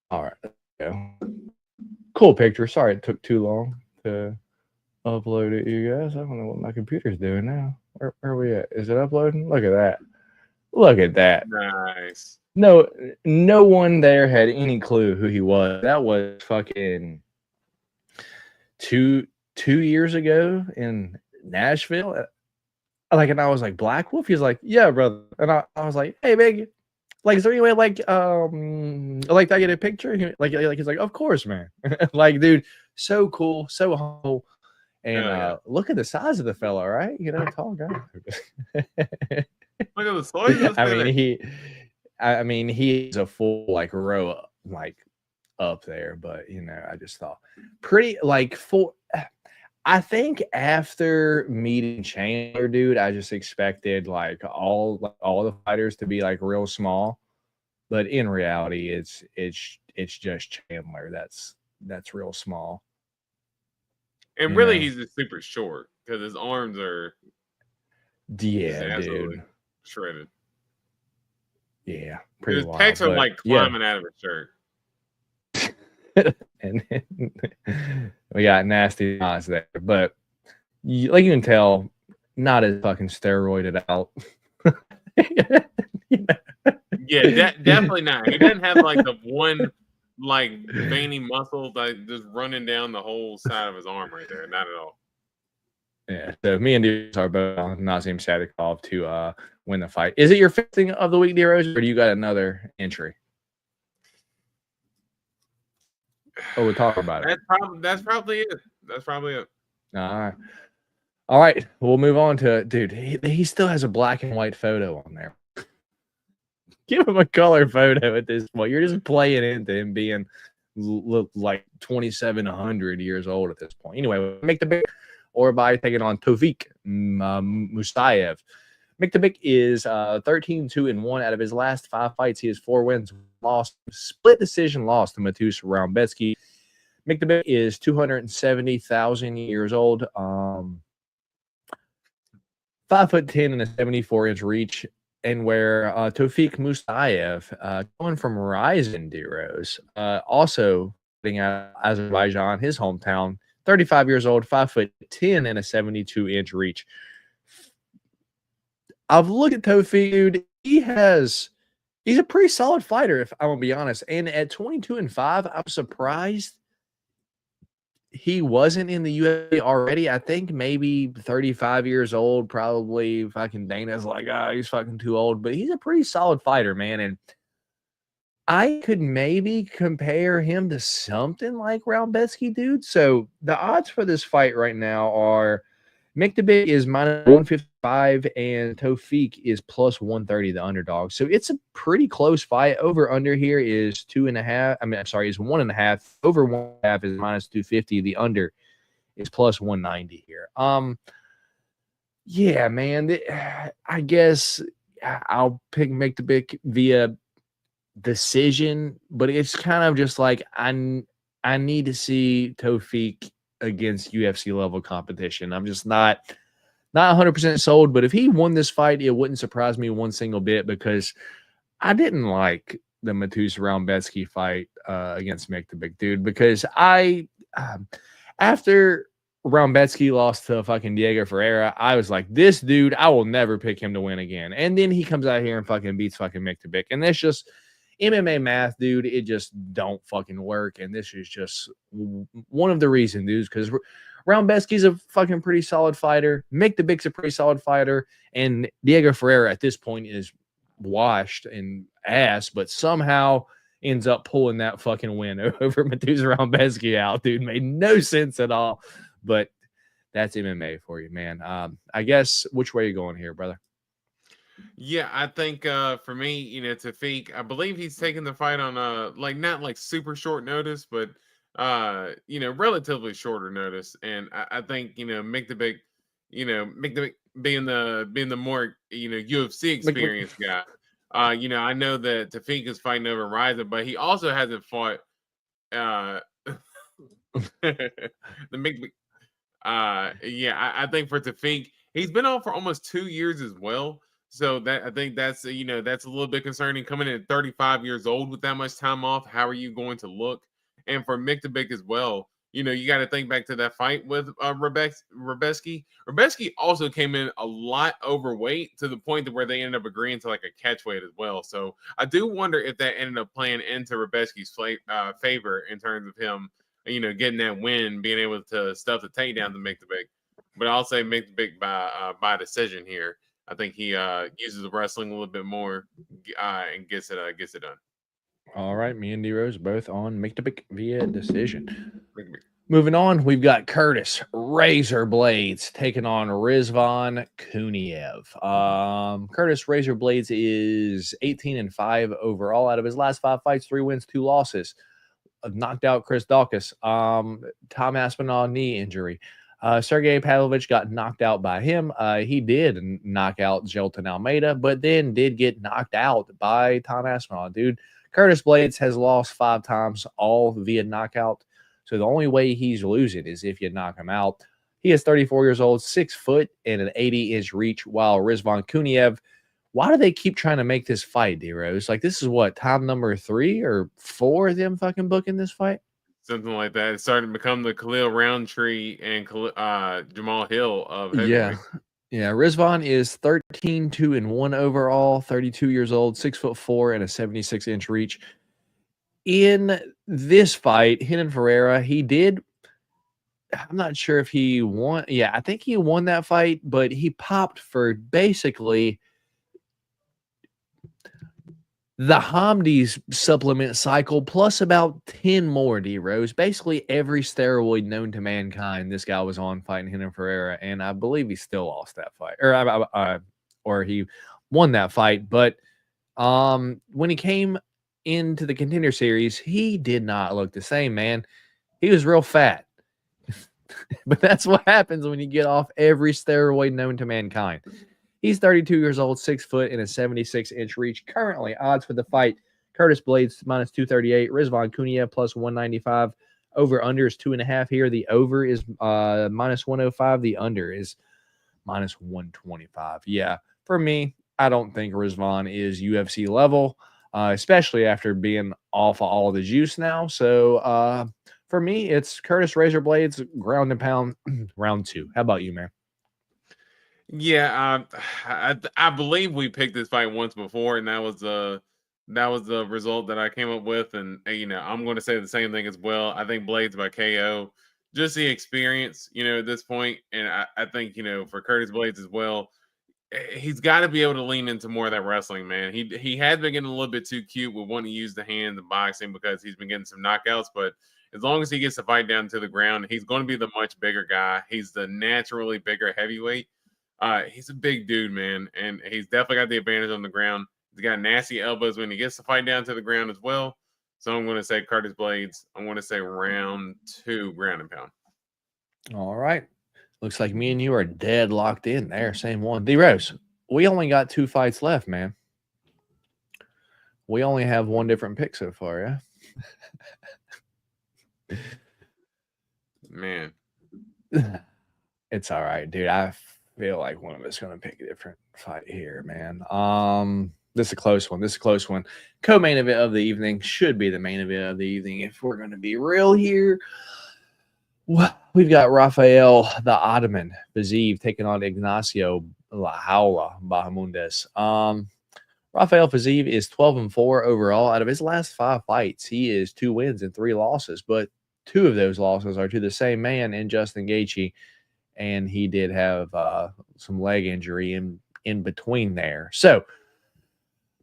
All right. There we go. Cool picture. Sorry it took too long to upload it, you guys. I don't know what my computer's doing now. Where are we at? Is it uploading? Look at that. Look at that. Nice. No one there had any clue who he was. That was fucking two years ago in Nashville. And I was like, Black Wolf? He's like, yeah, brother. And I was like, hey, big. Like, is there any way, like I get a picture? He's like, of course, man. Like, dude, so cool, so humble. And look at the size of the fella, right? Tall guy. Look at the size. I mean, he's a full like row like up there, but I just thought pretty like full. I think after meeting Chandler, dude, I just expected like all the fighters to be like real small, but in reality, it's just Chandler that's real small. And really, he's just super short because his arms are dude, shredded. Yeah, pretty his wild, pecs are like climbing out of his shirt. And we got nasty eyes there, but you can tell, not as fucking steroided out. Yeah, definitely not. He doesn't have like the one like veiny muscle like just running down the whole side of his arm right there. Not at all. Yeah, so me and D are both on Nazim Sadikov to win the fight. Is it your fifth thing of the week, D-Rose, or do you got another entry? Oh, we'll talk about it. That's probably it. All right. We'll move on to dude. He still has a black and white photo on there. Give him a color photo at this point. You're just playing into him being look like 2,700 years old at this point. Anyway, make the big. or by taking on Tofik Musayev. Miktabik is 13-2-1 out of his last 5 fights. He has 4 wins, lost, split decision loss to Matus Roundbetsky. Miktabik is 270,000 years old, 5'10" and a 74-inch reach. And where Tofik Musayev, coming from Ryzen D-Rose, also fighting out of Azerbaijan, his hometown, 35 years old, 5'10" and a 72-inch reach. I've looked at Tofik, dude. He's a pretty solid fighter, if I'm gonna be honest. And at 22-5, I'm surprised he wasn't in the UFC already. I think maybe 35 years old, probably fucking Dana's like, he's fucking too old. But he's a pretty solid fighter, man. And I could maybe compare him to something like Roundbetsky, dude. So the odds for this fight right now are Miktabik is -155 and Tofik is +130, the underdog. So it's a pretty close fight. Over under here is 2.5. Is 1.5. Over 1.5 is -250. The under is +190 here. Yeah, man. I guess I'll pick Miktabik via decision, but it's kind of just like I need to see Tofik against UFC level competition. I'm just not 100% sold, but if he won this fight, it wouldn't surprise me one single bit, because I didn't like the Matus Roundbetsky fight against Miktabik, dude, because after Roundbetsky lost to fucking Diego Ferreira, I was like, this dude, I will never pick him to win again. And then he comes out here and fucking beats fucking Miktabik, and that's just MMA math, dude. It just don't fucking work. And this is just one of the reasons, dudes, because Roundbetsky's a fucking pretty solid fighter. Miktabik's a pretty solid fighter. And Diego Ferreira at this point is washed and ass, but somehow ends up pulling that fucking win over Matus Roundbetsky out, dude. Made no sense at all. But that's MMA for you, man. I guess, which way are you going here, brother? Yeah, I think for me, Tafik, I believe he's taking the fight on not like super short notice, but relatively shorter notice. And I think Miktabik, Miktabik being the more UFC experienced guy. I know that Tafik is fighting over Ryzen, but he also hasn't fought the Miktabik. I think for Tafik, he's been on for almost 2 years as well. So that I think that's that's a little bit concerning, coming in at 35 years old with that much time off. How are you going to look? And for Miktabik as well, you got to think back to that fight with Roundbetsky. Roundbetsky also came in a lot overweight, to the point that where they ended up agreeing to like a catch weight as well. So I do wonder if that ended up playing into Roundbetsky's favor in terms of him, getting that win, being able to stuff the takedown to Miktabik. But I'll say Miktabik by decision here. I think he uses the wrestling a little bit more and gets it done. All right, me and D-Rose both on Miktabik via decision. Moving on, we've got Curtis Razor Blades taking on Rizvan Kuniev. Curtis Razor Blades is 18-5 overall out of his last 5 fights, 3 wins, 2 losses. Knocked out Chris Dawkins. Tom Aspinall knee injury. Sergey Pavlovich got knocked out by him. He did knock out Jelton Almeida, but then did get knocked out by Tom Aspinall. Dude, Curtis Blades has lost 5 times, all via knockout. So the only way he's losing is if you knock him out. He is 34 years old, 6 foot, and an 80-inch reach, while Rizvan Kuniev, why do they keep trying to make this fight, D-Rose? Like, this is what, time number 3 or 4 of them fucking booking this fight? Something like that. It's starting to become the Khalil Roundtree and Jamal Hill of heavyweight. Yeah. Rizvan is 13-2-1 overall, 32 years old, 6'4", and a 76-inch reach. In this fight, Renan Ferreira, he did. I'm not sure if he won. Yeah, I think he won that fight, but he popped for basically the Hamdi's supplement cycle plus about 10 more, D-Rose. Basically every steroid known to mankind this guy was on fighting Renan Ferreira, and I believe he still lost that fight. Or he won that fight. But when he came into the Contender Series, he did not look the same, man. He was real fat. But that's what happens when you get off every steroid known to mankind. He's 32 years old, 6 foot, and a 76-inch reach. Currently, odds for the fight: Curtis Blades minus 238, Rizvan Cunha plus 195. Over under is 2.5 here. The over is minus 105. The under is minus 125. Yeah, for me, I don't think Rizvan is UFC level, especially after being off of all the juice now. So for me, it's Curtis Razor Blades, ground and pound, round 2. How about you, man? Yeah, I believe we picked this fight once before, and that was the result that I came up with. And I'm going to say the same thing as well. I think Blades by KO, just the experience, at this point, and I think for Curtis Blades as well, he's got to be able to lean into more of that wrestling, man. He has been getting a little bit too cute with wanting to use the hands and boxing because he's been getting some knockouts, but as long as he gets the fight down to the ground, he's going to be the much bigger guy. He's the naturally bigger heavyweight. He's a big dude, man, and he's definitely got the advantage on the ground. He's got nasty elbows when he gets the fight down to the ground as well. So I'm going to say Curtis Blades. I'm going to say round 2, ground and pound. All right. Looks like me and you are dead locked in there. Same one. D-Rose, we only got 2 fights left, man. We only have one different pick so far, yeah? Man. It's all right, dude. I feel like one of us going to pick a different fight here, man. This is a close one. Co-main event of the evening should be the main event of the evening if we're going to be real here. We've got Rafael the Ottoman Fiziev taking on Ignacio La Jaula Bahamundes. Rafael Fiziev is 12-4 overall. Out of his last 5 fights, he is 2 wins and 3 losses, but 2 of those losses are to the same man in Justin Gaethje, and he did have some leg injury in between there. So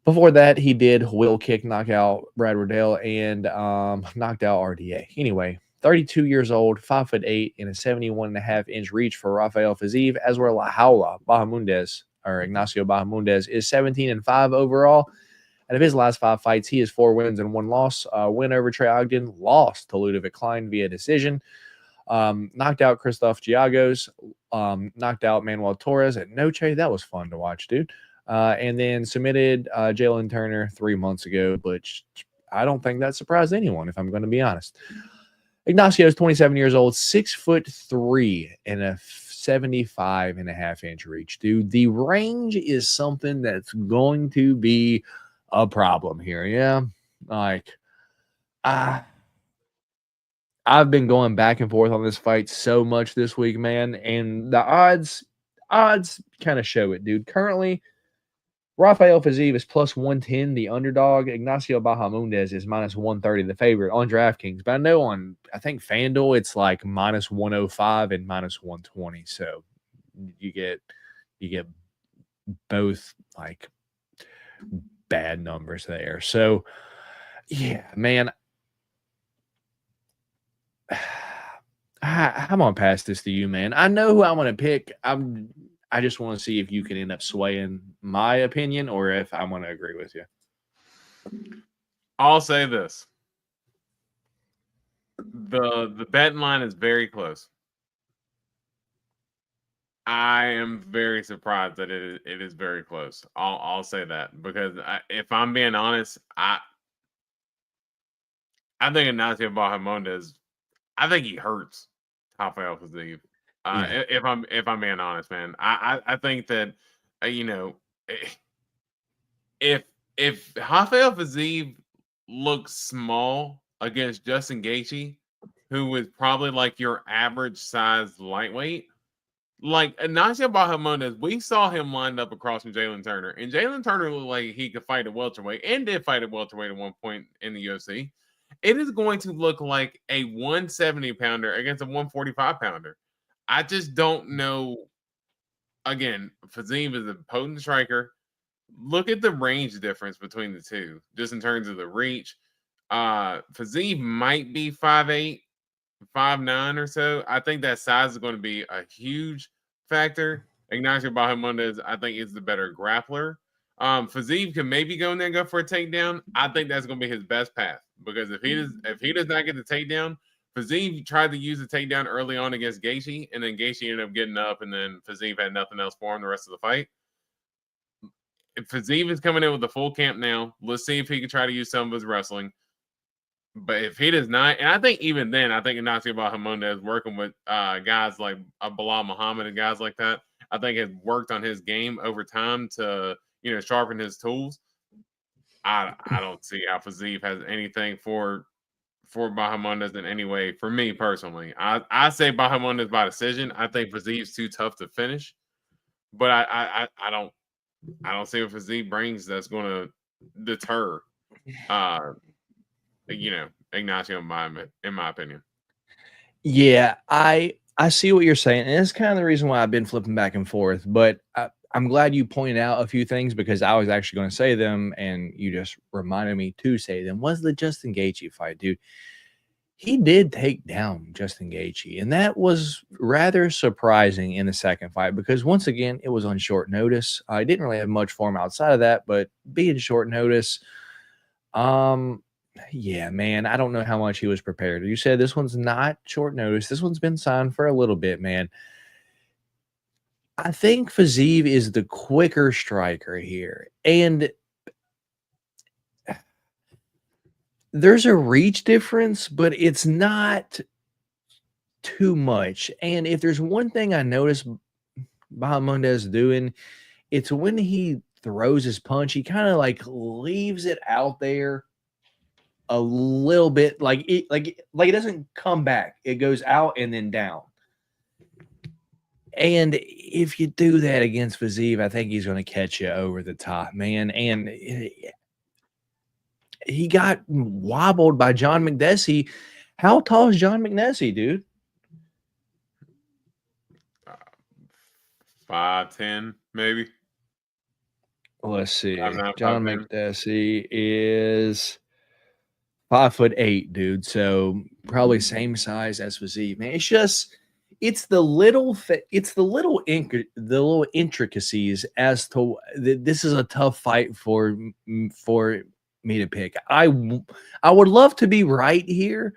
before that, he did will kick, knock out Brad Riddell, and knocked out RDA. Anyway, 32 years old, 5'8", and a 71.5-inch reach for Rafael Fiziev, as where La Jaula Bahamundes, or Ignacio Bahamundes, is 17-5 overall. Out of his last 5 fights, he has 4 wins and 1 loss. Win over Trey Ogden, lost to Ludovic Klein via decision. Knocked out Christoph Giagos, knocked out Manuel Torres at Noche. That was fun to watch, dude. And then submitted Jalen Turner 3 months ago, but I don't think that surprised anyone, if I'm going to be honest. Ignacio is 27 years old, 6'3", and a 75.5-inch reach, dude. The range is something that's going to be a problem here, yeah? Like, I've been going back and forth on this fight so much this week, man, and the odds kind of show it, dude. Currently, Rafael Fiziev is plus 110, the underdog. Ignacio Bahamundes is minus 130, the favorite on DraftKings. But I know I think FanDuel, it's like minus 105 and minus 120. So you get both like bad numbers there. So yeah, man, I'm gonna pass this to you, man. I know who I'm gonna pick. I just want to see if you can end up swaying my opinion or if I'm going to agree with you. I'll say this. The betting line is very close. I am very surprised that it is very close. I'll say that because if I'm being honest, I think Ignacio Bahamundes, I think he hurts Rafael Fiziev. Yeah. If I'm being honest, man, I think that if Rafael Fiziev looks small against Justin Gaethje, who is probably like your average size lightweight, like Ignacio Bahamundes, we saw him lined up across from Jalen Turner, and Jalen Turner looked like he could fight at welterweight and did fight at welterweight at one point in the UFC. It is going to look like a 170 pounder against a 145 pounder. I just don't know. Again, Fiziev is a potent striker. Look at the range difference between the two, just in terms of the reach. Fiziev might be 5'8", 5'9" or so. I think that size is going to be a huge factor. Ignacio Bahamundes, I think, is the better grappler. Fiziev can maybe go in there and go for a takedown. I think that's going to be his best path because if he does not get the takedown, Fiziev tried to use the takedown early on against Gaethje, and then Gaethje ended up getting up, and then Fiziev had nothing else for him the rest of the fight. If Fiziev is coming in with the full camp now, let's see if he can try to use some of his wrestling. But if he does not, and I think even then, I think Ignacio Bahamondes working with guys like Bilal Muhammad and guys like that, I think has worked on his game over time to, sharpen his tools. I don't see how Fiziev has anything for Bahamondes in any way. For me personally, I say Bahamondes by decision. I think Fiziev's too tough to finish, but I don't see what Fiziev brings that's going to deter, Ignacio in my opinion. Yeah, I see what you're saying, and it's kind of the reason why I've been flipping back and forth. But I'm glad you pointed out a few things because I was actually going to say them, and you just reminded me to say them. Was the Justin Gaethje fight, dude? He did take down Justin Gaethje, and that was rather surprising in the second fight because once again, it was on short notice. I didn't really have much for him outside of that, but being short notice, yeah, man, I don't know how much he was prepared. You said this one's not short notice. This one's been signed for a little bit, man. I think Fiziev is the quicker striker here, and there's a reach difference, but it's not too much. And if there's one thing I noticed Bahamondes doing, it's when he throws his punch, he kind of like leaves it out there a little bit, like it doesn't come back. It goes out and then down. And if you do that against Fiziev, I think he's going to catch you over the top, man. And he got wobbled by John McDessie. How tall is John McDessie, dude? 5'10", maybe. Let's see. 5'9", John 5'10". McDessie is 5'8", dude. So probably same size as Fiziev, man. It's the little intricacies as to this is a tough fight for me to pick. I would love to be right here,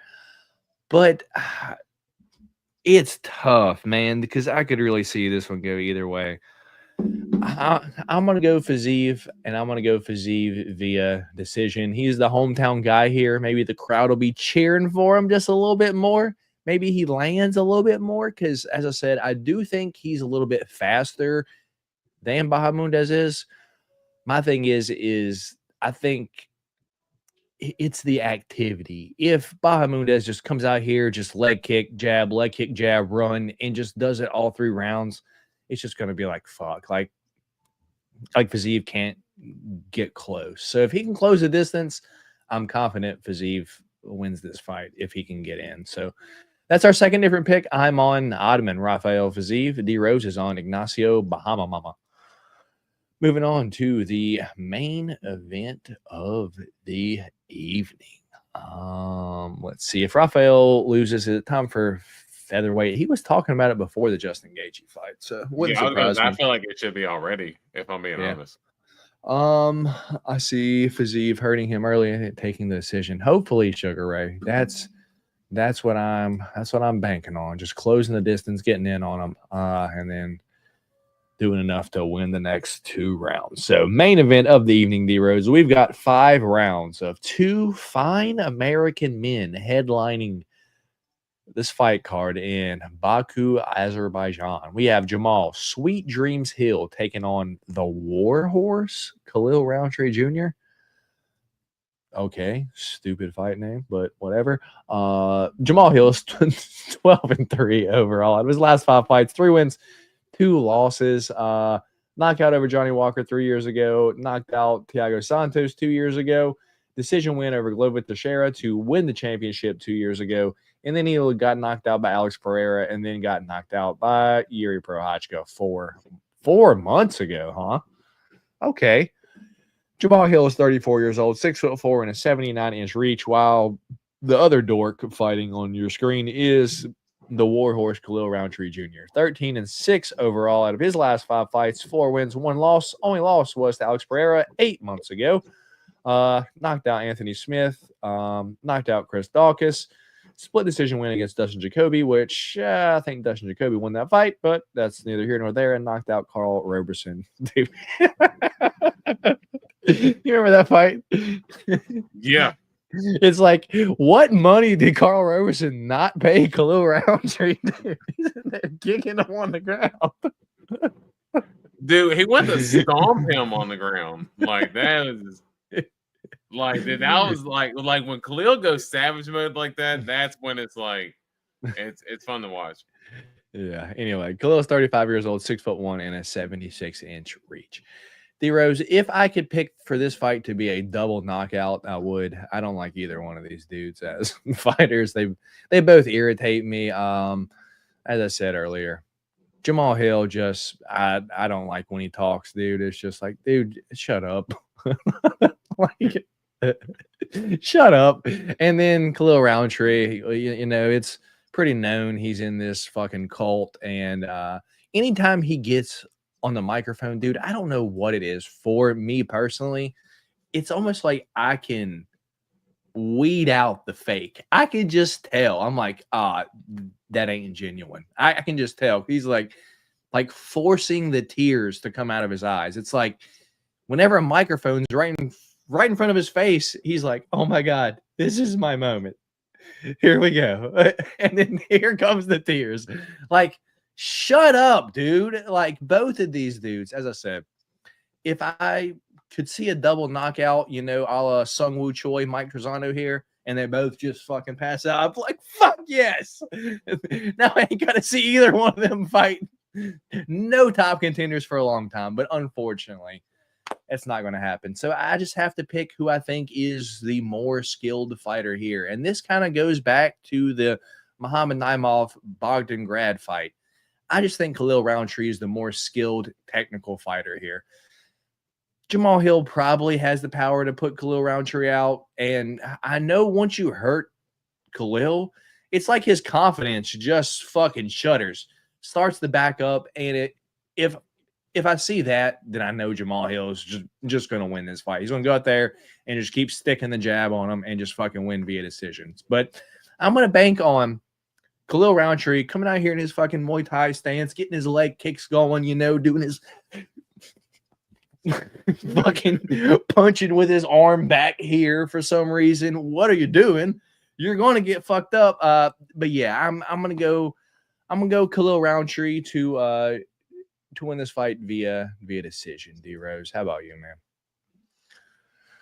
but it's tough, man, because I could really see this one go either way. I'm going to go Fiziev, and I'm going to go Fiziev via decision. He's the hometown guy here. Maybe the crowd will be cheering for him just a little bit more. Maybe he lands a little bit more because, as I said, I do think he's a little bit faster than Bahamondes is. My thing is I think it's the activity. If Bahamondes just comes out here, just leg kick, jab, run, and just does it all 3 rounds, it's just going to be like, fuck. Like Fiziev can't get close. So if he can close the distance, I'm confident Fiziev wins this fight if he can get in. So that's our second different pick. I'm on Ottoman Rafael Fiziev. D Rose is on Ignacio Bahamondes. Moving on to the main event of the evening. Let's see. If Rafael loses, it's time for featherweight. He was talking about it before the Justin Gaethje fight, so wouldn't surprise me. I feel like it should be already, if I'm being honest. I see Fiziev hurting him early and taking the decision. Hopefully, Sugar Ray. That's what I'm banking on. Just closing the distance, getting in on him, and then doing enough to win the next 2 rounds. So main event of the evening, D-Rose. We've got 5 rounds of 2 fine American men headlining this fight card in Baku, Azerbaijan. We have Jamal Sweet Dreams Hill taking on the War Horse, Khalil Roundtree Jr. Okay, stupid fight name, but whatever. Jamal Hill is 12-3 overall. Out of his last 5 fights, 3 wins, 2 losses. Knockout over Johnny Walker 3 years ago. Knocked out Thiago Santos 2 years ago. Decision win over Glover Teixeira to win the championship 2 years ago. And then he got knocked out by Alex Pereira and then got knocked out by Yuri Prochazka 4 months ago, huh? Okay. Jamal Hill is 34 years old, 6'4", and a 79-inch reach, while the other dork fighting on your screen is the Warhorse Khalil Roundtree Jr. 13-6 overall out of his last 5 fights, 4 wins, 1 loss. Only loss was to Alex Pereira 8 months ago. Knocked out Anthony Smith, knocked out Chris Dawkins, split decision win against Dustin Jacoby, which I think Dustin Jacoby won that fight, but that's neither here nor there, and knocked out Carl Roberson. Dude. You remember that fight? Yeah. It's like, what money did Carl Roberson not pay Khalil Roundtree? He's in there kicking him on the ground. Dude, he went to stomp him on the ground. Like that was like that was like when Khalil goes savage mode like that, that's when it's like it's fun to watch. Yeah. Anyway, Khalil's 35 years old, 6'1", and a 76-inch reach. D-Rose, if I could pick for this fight to be a double knockout, I would. I don't like either one of these dudes as fighters. They both irritate me. As I said earlier, Jamal Hill just I don't like when he talks, dude. It's just like, dude, shut up. Like, shut up. And then Khalil Roundtree, you know, it's pretty known he's in this fucking cult. And anytime he gets on the microphone, dude, I don't know what it is. For me personally, it's almost like I can weed out the fake. I can just tell. I'm like, that ain't genuine. I can just tell. He's like forcing the tears to come out of his eyes. It's like whenever a microphone's right in front of his face, he's like, oh my God, this is my moment. Here we go. And then here comes the tears. Like, shut up, dude. Like, both of these dudes, as I said, if I could see a double knockout, you know, a la Sung Woo Choi, Mike Trezano here, and they both just fucking pass out, I'm like, fuck yes. Now I ain't got to see either one of them fight. No top contenders for a long time, but unfortunately, it's not going to happen. So I just have to pick who I think is the more skilled fighter here. And this kind of goes back to the Muhammad Naimov Bogdan Grad fight. I just think Khalil Roundtree is the more skilled technical fighter here. Jamal Hill probably has the power to put Khalil Roundtree out. And I know once you hurt Khalil, it's like his confidence just fucking shudders, starts to back up. And if I see that, then I know Jamal Hill is just going to win this fight. He's going to go out there and just keep sticking the jab on him and just fucking win via decisions. But I'm going to bank on Khalil Roundtree coming out here in his fucking Muay Thai stance, getting his leg kicks going, you know, doing his fucking punching with his arm back here for some reason. What are you doing? You're going to get fucked up. But yeah, I'm going to go Khalil Roundtree to win this fight via decision. D-Rose, how about you, man?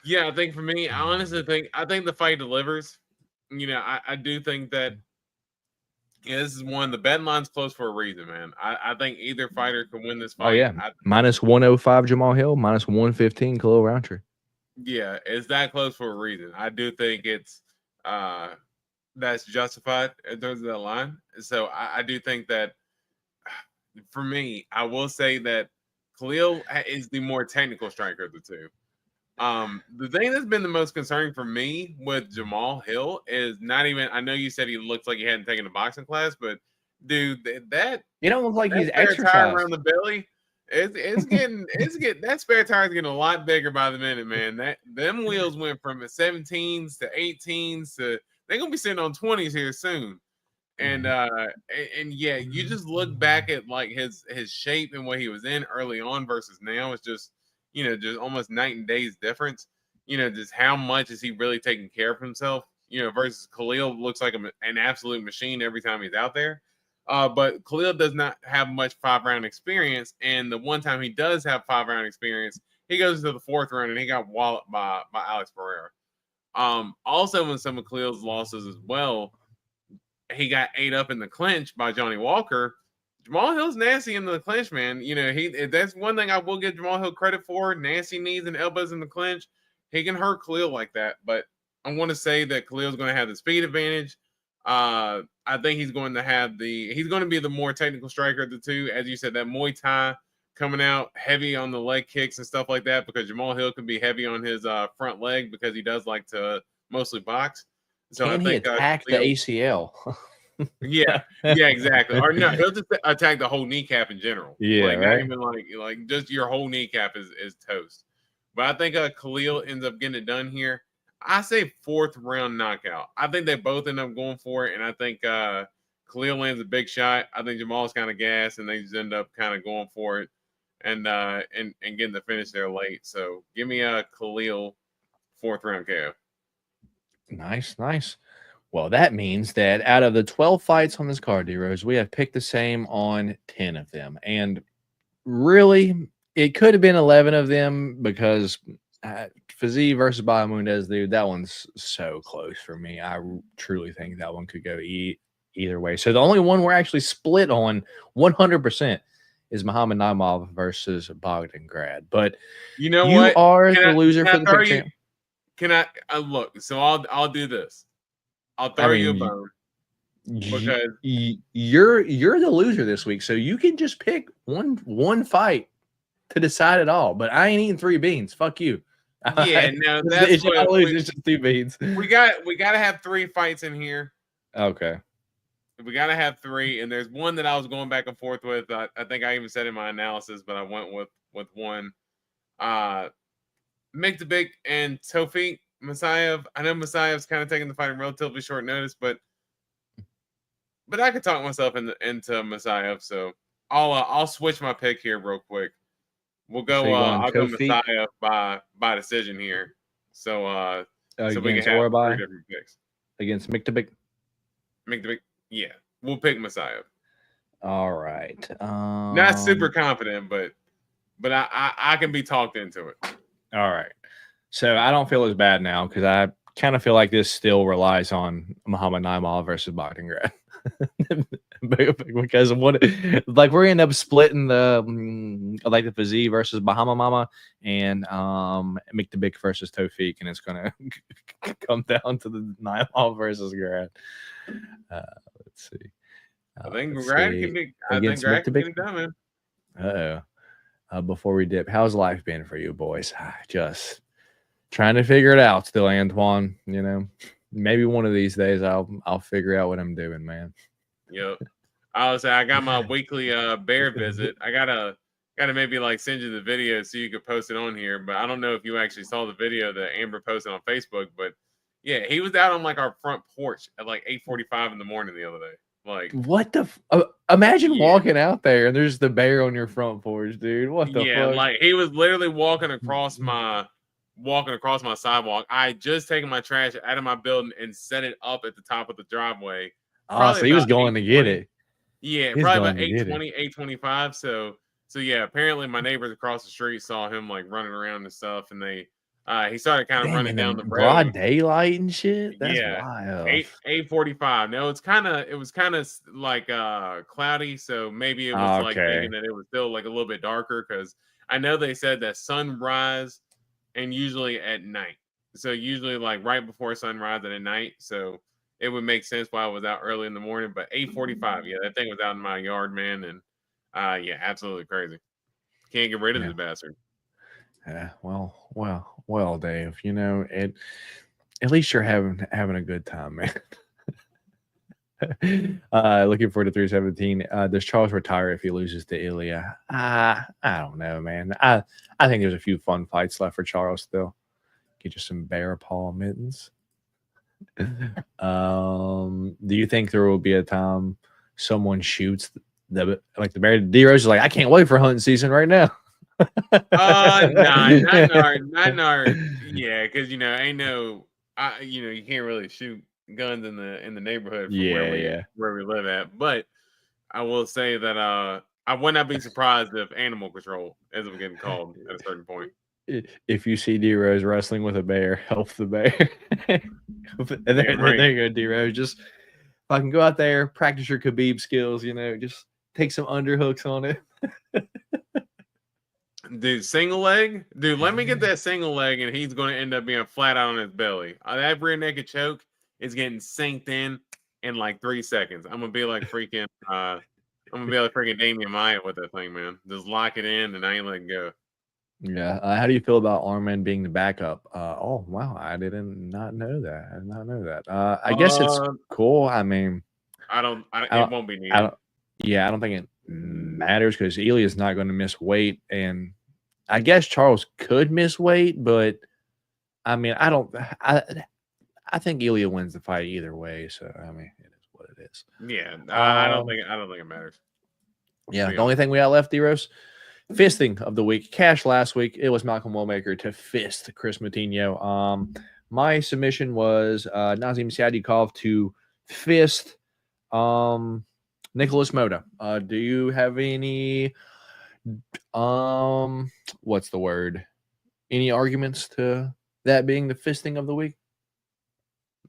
Yeah, I think for me, I honestly think the fight delivers. You know, I do think that this is one. The bet line's close for a reason, man. I think either fighter can win this fight. Oh yeah, minus 105 Jamal Hill, minus 115 Khalil Roundtree. Yeah, it's that close for a reason. I do think it's that's justified in terms of that line. So I do think that for me, I will say that Khalil is the more technical striker of the two. The thing that's been the most concerning for me with Jamal Hill is not even, I know you said he looks like he hadn't taken a boxing class, but dude, that you don't look like he's tire exercised around the belly. It's getting that spare tire is getting a lot bigger by the minute, man. Them wheels went from 17s to 18s to they're gonna be sitting on 20s here soon. And yeah, you just look back at like his shape and what he was in early on versus now. It's just, you know, just almost night and day's difference. You know, just how much is he really taking care of himself? You know, versus Khalil looks like an absolute machine every time he's out there. But Khalil does not have much 5-round experience, and the one time he does have 5-round experience, he goes to the 4th round and he got walloped by Alex Pereira. Also, in some of Khalil's losses as well, he got ate up in the clinch by Johnny Walker. Jamal Hill's nasty in the clinch, man. You know, that's one thing I will give Jamal Hill credit for. Nasty knees and elbows in the clinch. He can hurt Khalil like that, but I want to say that Khalil's going to have the speed advantage. I think he's going to be the more technical striker of the two. As you said, that Muay Thai coming out heavy on the leg kicks and stuff like that, because Jamal Hill can be heavy on his front leg because he does like to mostly box. So can I think he attack the ACL? yeah, exactly. Or no, he'll just attack the whole kneecap in general. Yeah, like, right. Not even like just your whole kneecap is toast. But I think Khalil ends up getting it done here. I say 4th round knockout. I think they both end up going for it, and I think Khalil lands a big shot. I think Jamal's kind of gassed, and they just end up kind of going for it and getting the finish there late. So give me a Khalil 4th round KO. Nice, nice. Well, that means that out of the 12 fights on this card, D-Rose, we have picked the same on 10 of them. And really, it could have been 11 of them because Fizzy versus Bahamundez, dude, that one's so close for me. I truly think that one could go either way. So the only one we're actually split on 100% is Muhammad Naimov versus Bogdangrad. But you know you what? are the loser for the pick champ. Can I look? So I'll do this. I'll throw you a bone because you're the loser this week, so you can just pick one fight to decide it all. But I ain't eating 3 beans. Fuck you. Yeah, no, that's it's just 2 beans. We got to have 3 fights in here. Okay. We got to have 3, and there's one that I was going back and forth with. I think I even said in my analysis, but I went with one. Miktabik and Tofik Masayev. I know Masayev's kind of taking the fight in relatively short notice, but I could talk myself into Masayev, so I'll switch my pick here real quick. We'll go. So I'll go Masayev by decision here. So so we can have 3 different picks against Miktabik. Yeah, we'll pick Masayev. All right. Not super confident, but I can be talked into it. All right. So I don't feel as bad now because I kind of feel like this still relies on Muhammad Naimov versus Bogdangrad. Because of what, like, we're gonna end up splitting the Fizzy versus Bahama Mama and Miktabik versus Tofik, and it's gonna come down to the Naimov versus Grad. Let's see. I think Grad can be. I think Grad can be done, man. Before we dip, how's life been for you boys? Just trying to figure it out still, Antoine. You know, maybe one of these days I'll figure out what I'm doing, man. Yep. I got my weekly bear visit. I gotta maybe like send you the video so you could post it on here. But I don't know if you actually saw the video that Amber posted on Facebook. But yeah, he was out on like our front porch at like 8:45 in the morning the other day. Like, what the imagine walking out there and there's the bear on your front porch, dude. What the fuck? Like he was literally walking across my sidewalk. I just taken my trash out of my building and set it up at the top of the driveway. Oh, so he was going to get it. Yeah, probably about 8:20, 8:25. So yeah, apparently my neighbors across the street saw him like running around and stuff, and he started kind of running down the road. Broad daylight and shit. That's wild. 8:45. No, it was kind of like cloudy, so maybe it was like thinking that it was still like a little bit darker because I know they said that sunrise and usually at night. So usually like right before sunrise and at night. So it would make sense why I was out early in the morning, but 8:45, yeah, that thing was out in my yard, man, and yeah, absolutely crazy. Can't get rid of this bastard. Yeah, well, Dave, you know, at least you're having a good time, man. Looking forward to 317. Does Charles retire if he loses to Ilya? I don't know, man. I think there's a few fun fights left for Charles still. Get you some bear paw mittens. Do you think there will be a time someone shoots the bear? D-Rose is like, I can't wait for hunting season right now. Not yeah, because ain't no, you can't really shoot guns in the neighborhood from where we live at. But I will say that I would not be surprised if animal control ends up getting called at a certain point. If you see D-Rose wrestling with a bear, help the bear. And there you go, D-Rose. Just if I can go out there, practice your Khabib skills, just take some underhooks on it. Dude, single leg? Dude, let me get that single leg, and he's going to end up being flat out on his belly. That rear naked choke is getting synced in like 3 seconds. I'm going to be like freaking Damian Maya with that thing, man. Just lock it in, and I ain't letting go. Yeah. How do you feel about Arman being the backup? Oh, wow. I did not know that. I guess it's cool. I mean, it won't be needed. I don't think it matters because Ilya is not going to miss weight. And I guess Charles could miss weight, but I mean, I think Ilya wins the fight either way. So I mean, it is what it is. Yeah, I don't think it matters. Yeah, the only thing we got left, D-Rose, fisting of the week. Cash last week. It was Malcolm Wellmaker to fist Chris Matinho. My submission was Nazim Sadykhov to fist Nicholas Moda. Do you have any what's the word? Any arguments to that being the fisting of the week?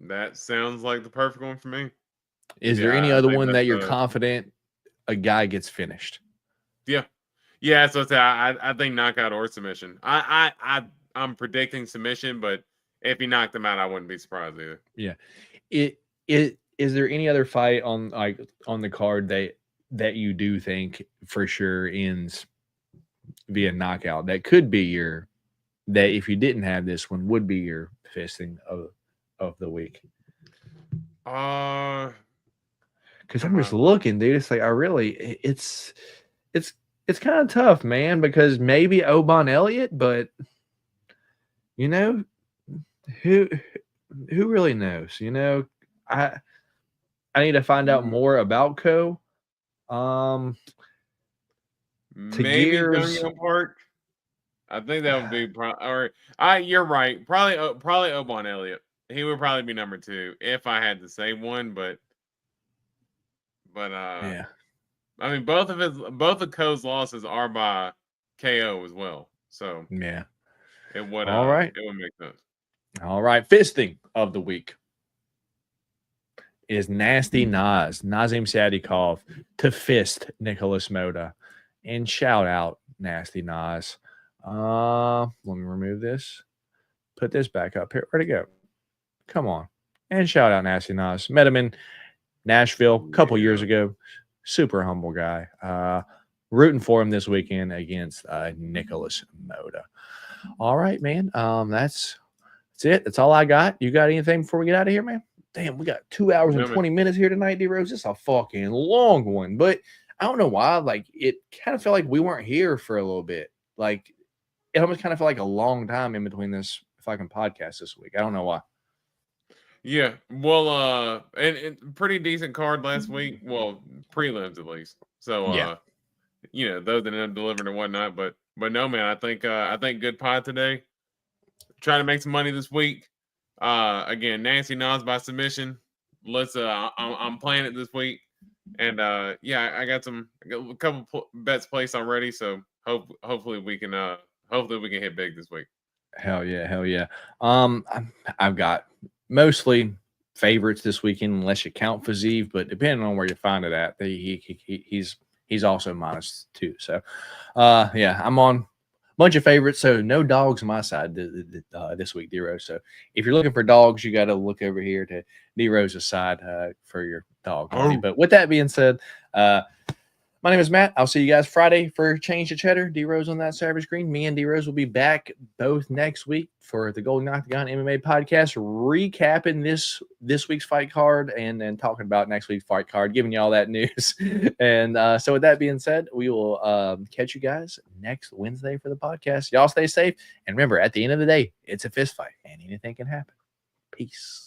That sounds like the perfect one for me. Is there any other one that you're confident a guy gets finished? Yeah. So I think knockout or submission. I'm predicting submission, but if he knocked him out, I wouldn't be surprised either. Yeah. Is there any other fight on the card that you do think for sure ends via knockout that could be that if you didn't have this one would be your fisting of the week? Because I'm just looking, dude. It's like it's kind of tough, man. Because maybe Obon Elliott, but you know who really knows? You know, I need to find out more about Co. Maybe Young Park. I think that would be you're right. Probably Obon Elliott. He would probably be number 2 if I had to say one, but yeah. I mean, both of Co's losses are by KO as well. So yeah, it would all right. It would make sense. All right, fisting of the week is Nasty Nas, Nazim Sadykhov to fist Nicholas Moda, and shout out Nasty Nas. Let me remove this. Put this back up here. Where'd it go? Come on. And shout out Nasty Nas. Met him in Nashville a couple years ago. Super humble guy. Rooting for him this weekend against Nicholas Moda. All right, man. That's it. That's all I got. You got anything before we get out of here, man? Damn, we got 2 hours and 20 minutes here tonight, D-Rose. It's a fucking long one. But I don't know why. Like, it kind of felt like we weren't here for a little bit. Like, it almost kind of felt like a long time in between this fucking podcast this week. I don't know why. Yeah, well, and pretty decent card last week. Well, prelims at least. So, yeah, you know, those that end up delivering and whatnot. But no, man, I think good pod today. Trying to make some money this week. Again, Nancy Nas by submission. Let's. I'm playing it this week, and yeah, I got a couple bets placed already. So hopefully we can hit big this week. Hell yeah. I've got mostly favorites this weekend, unless you count Fazeev, but depending on where you find it at, he's also -2. So, yeah, I'm on a bunch of favorites. So no dogs on my side this week, D-Rose. So if you're looking for dogs, you got to look over here to D-Rose's side for your dog. But with that being said, my name is Matt. I'll see you guys Friday for Change the Cheddar. D-Rose on that server screen. Me and D-Rose will be back both next week for the Golden Octagon MMA podcast, recapping this week's fight card and then talking about next week's fight card, giving you all that news. And so with that being said, we will catch you guys next Wednesday for the podcast. Y'all stay safe. And remember, at the end of the day, it's a fist fight and anything can happen. Peace.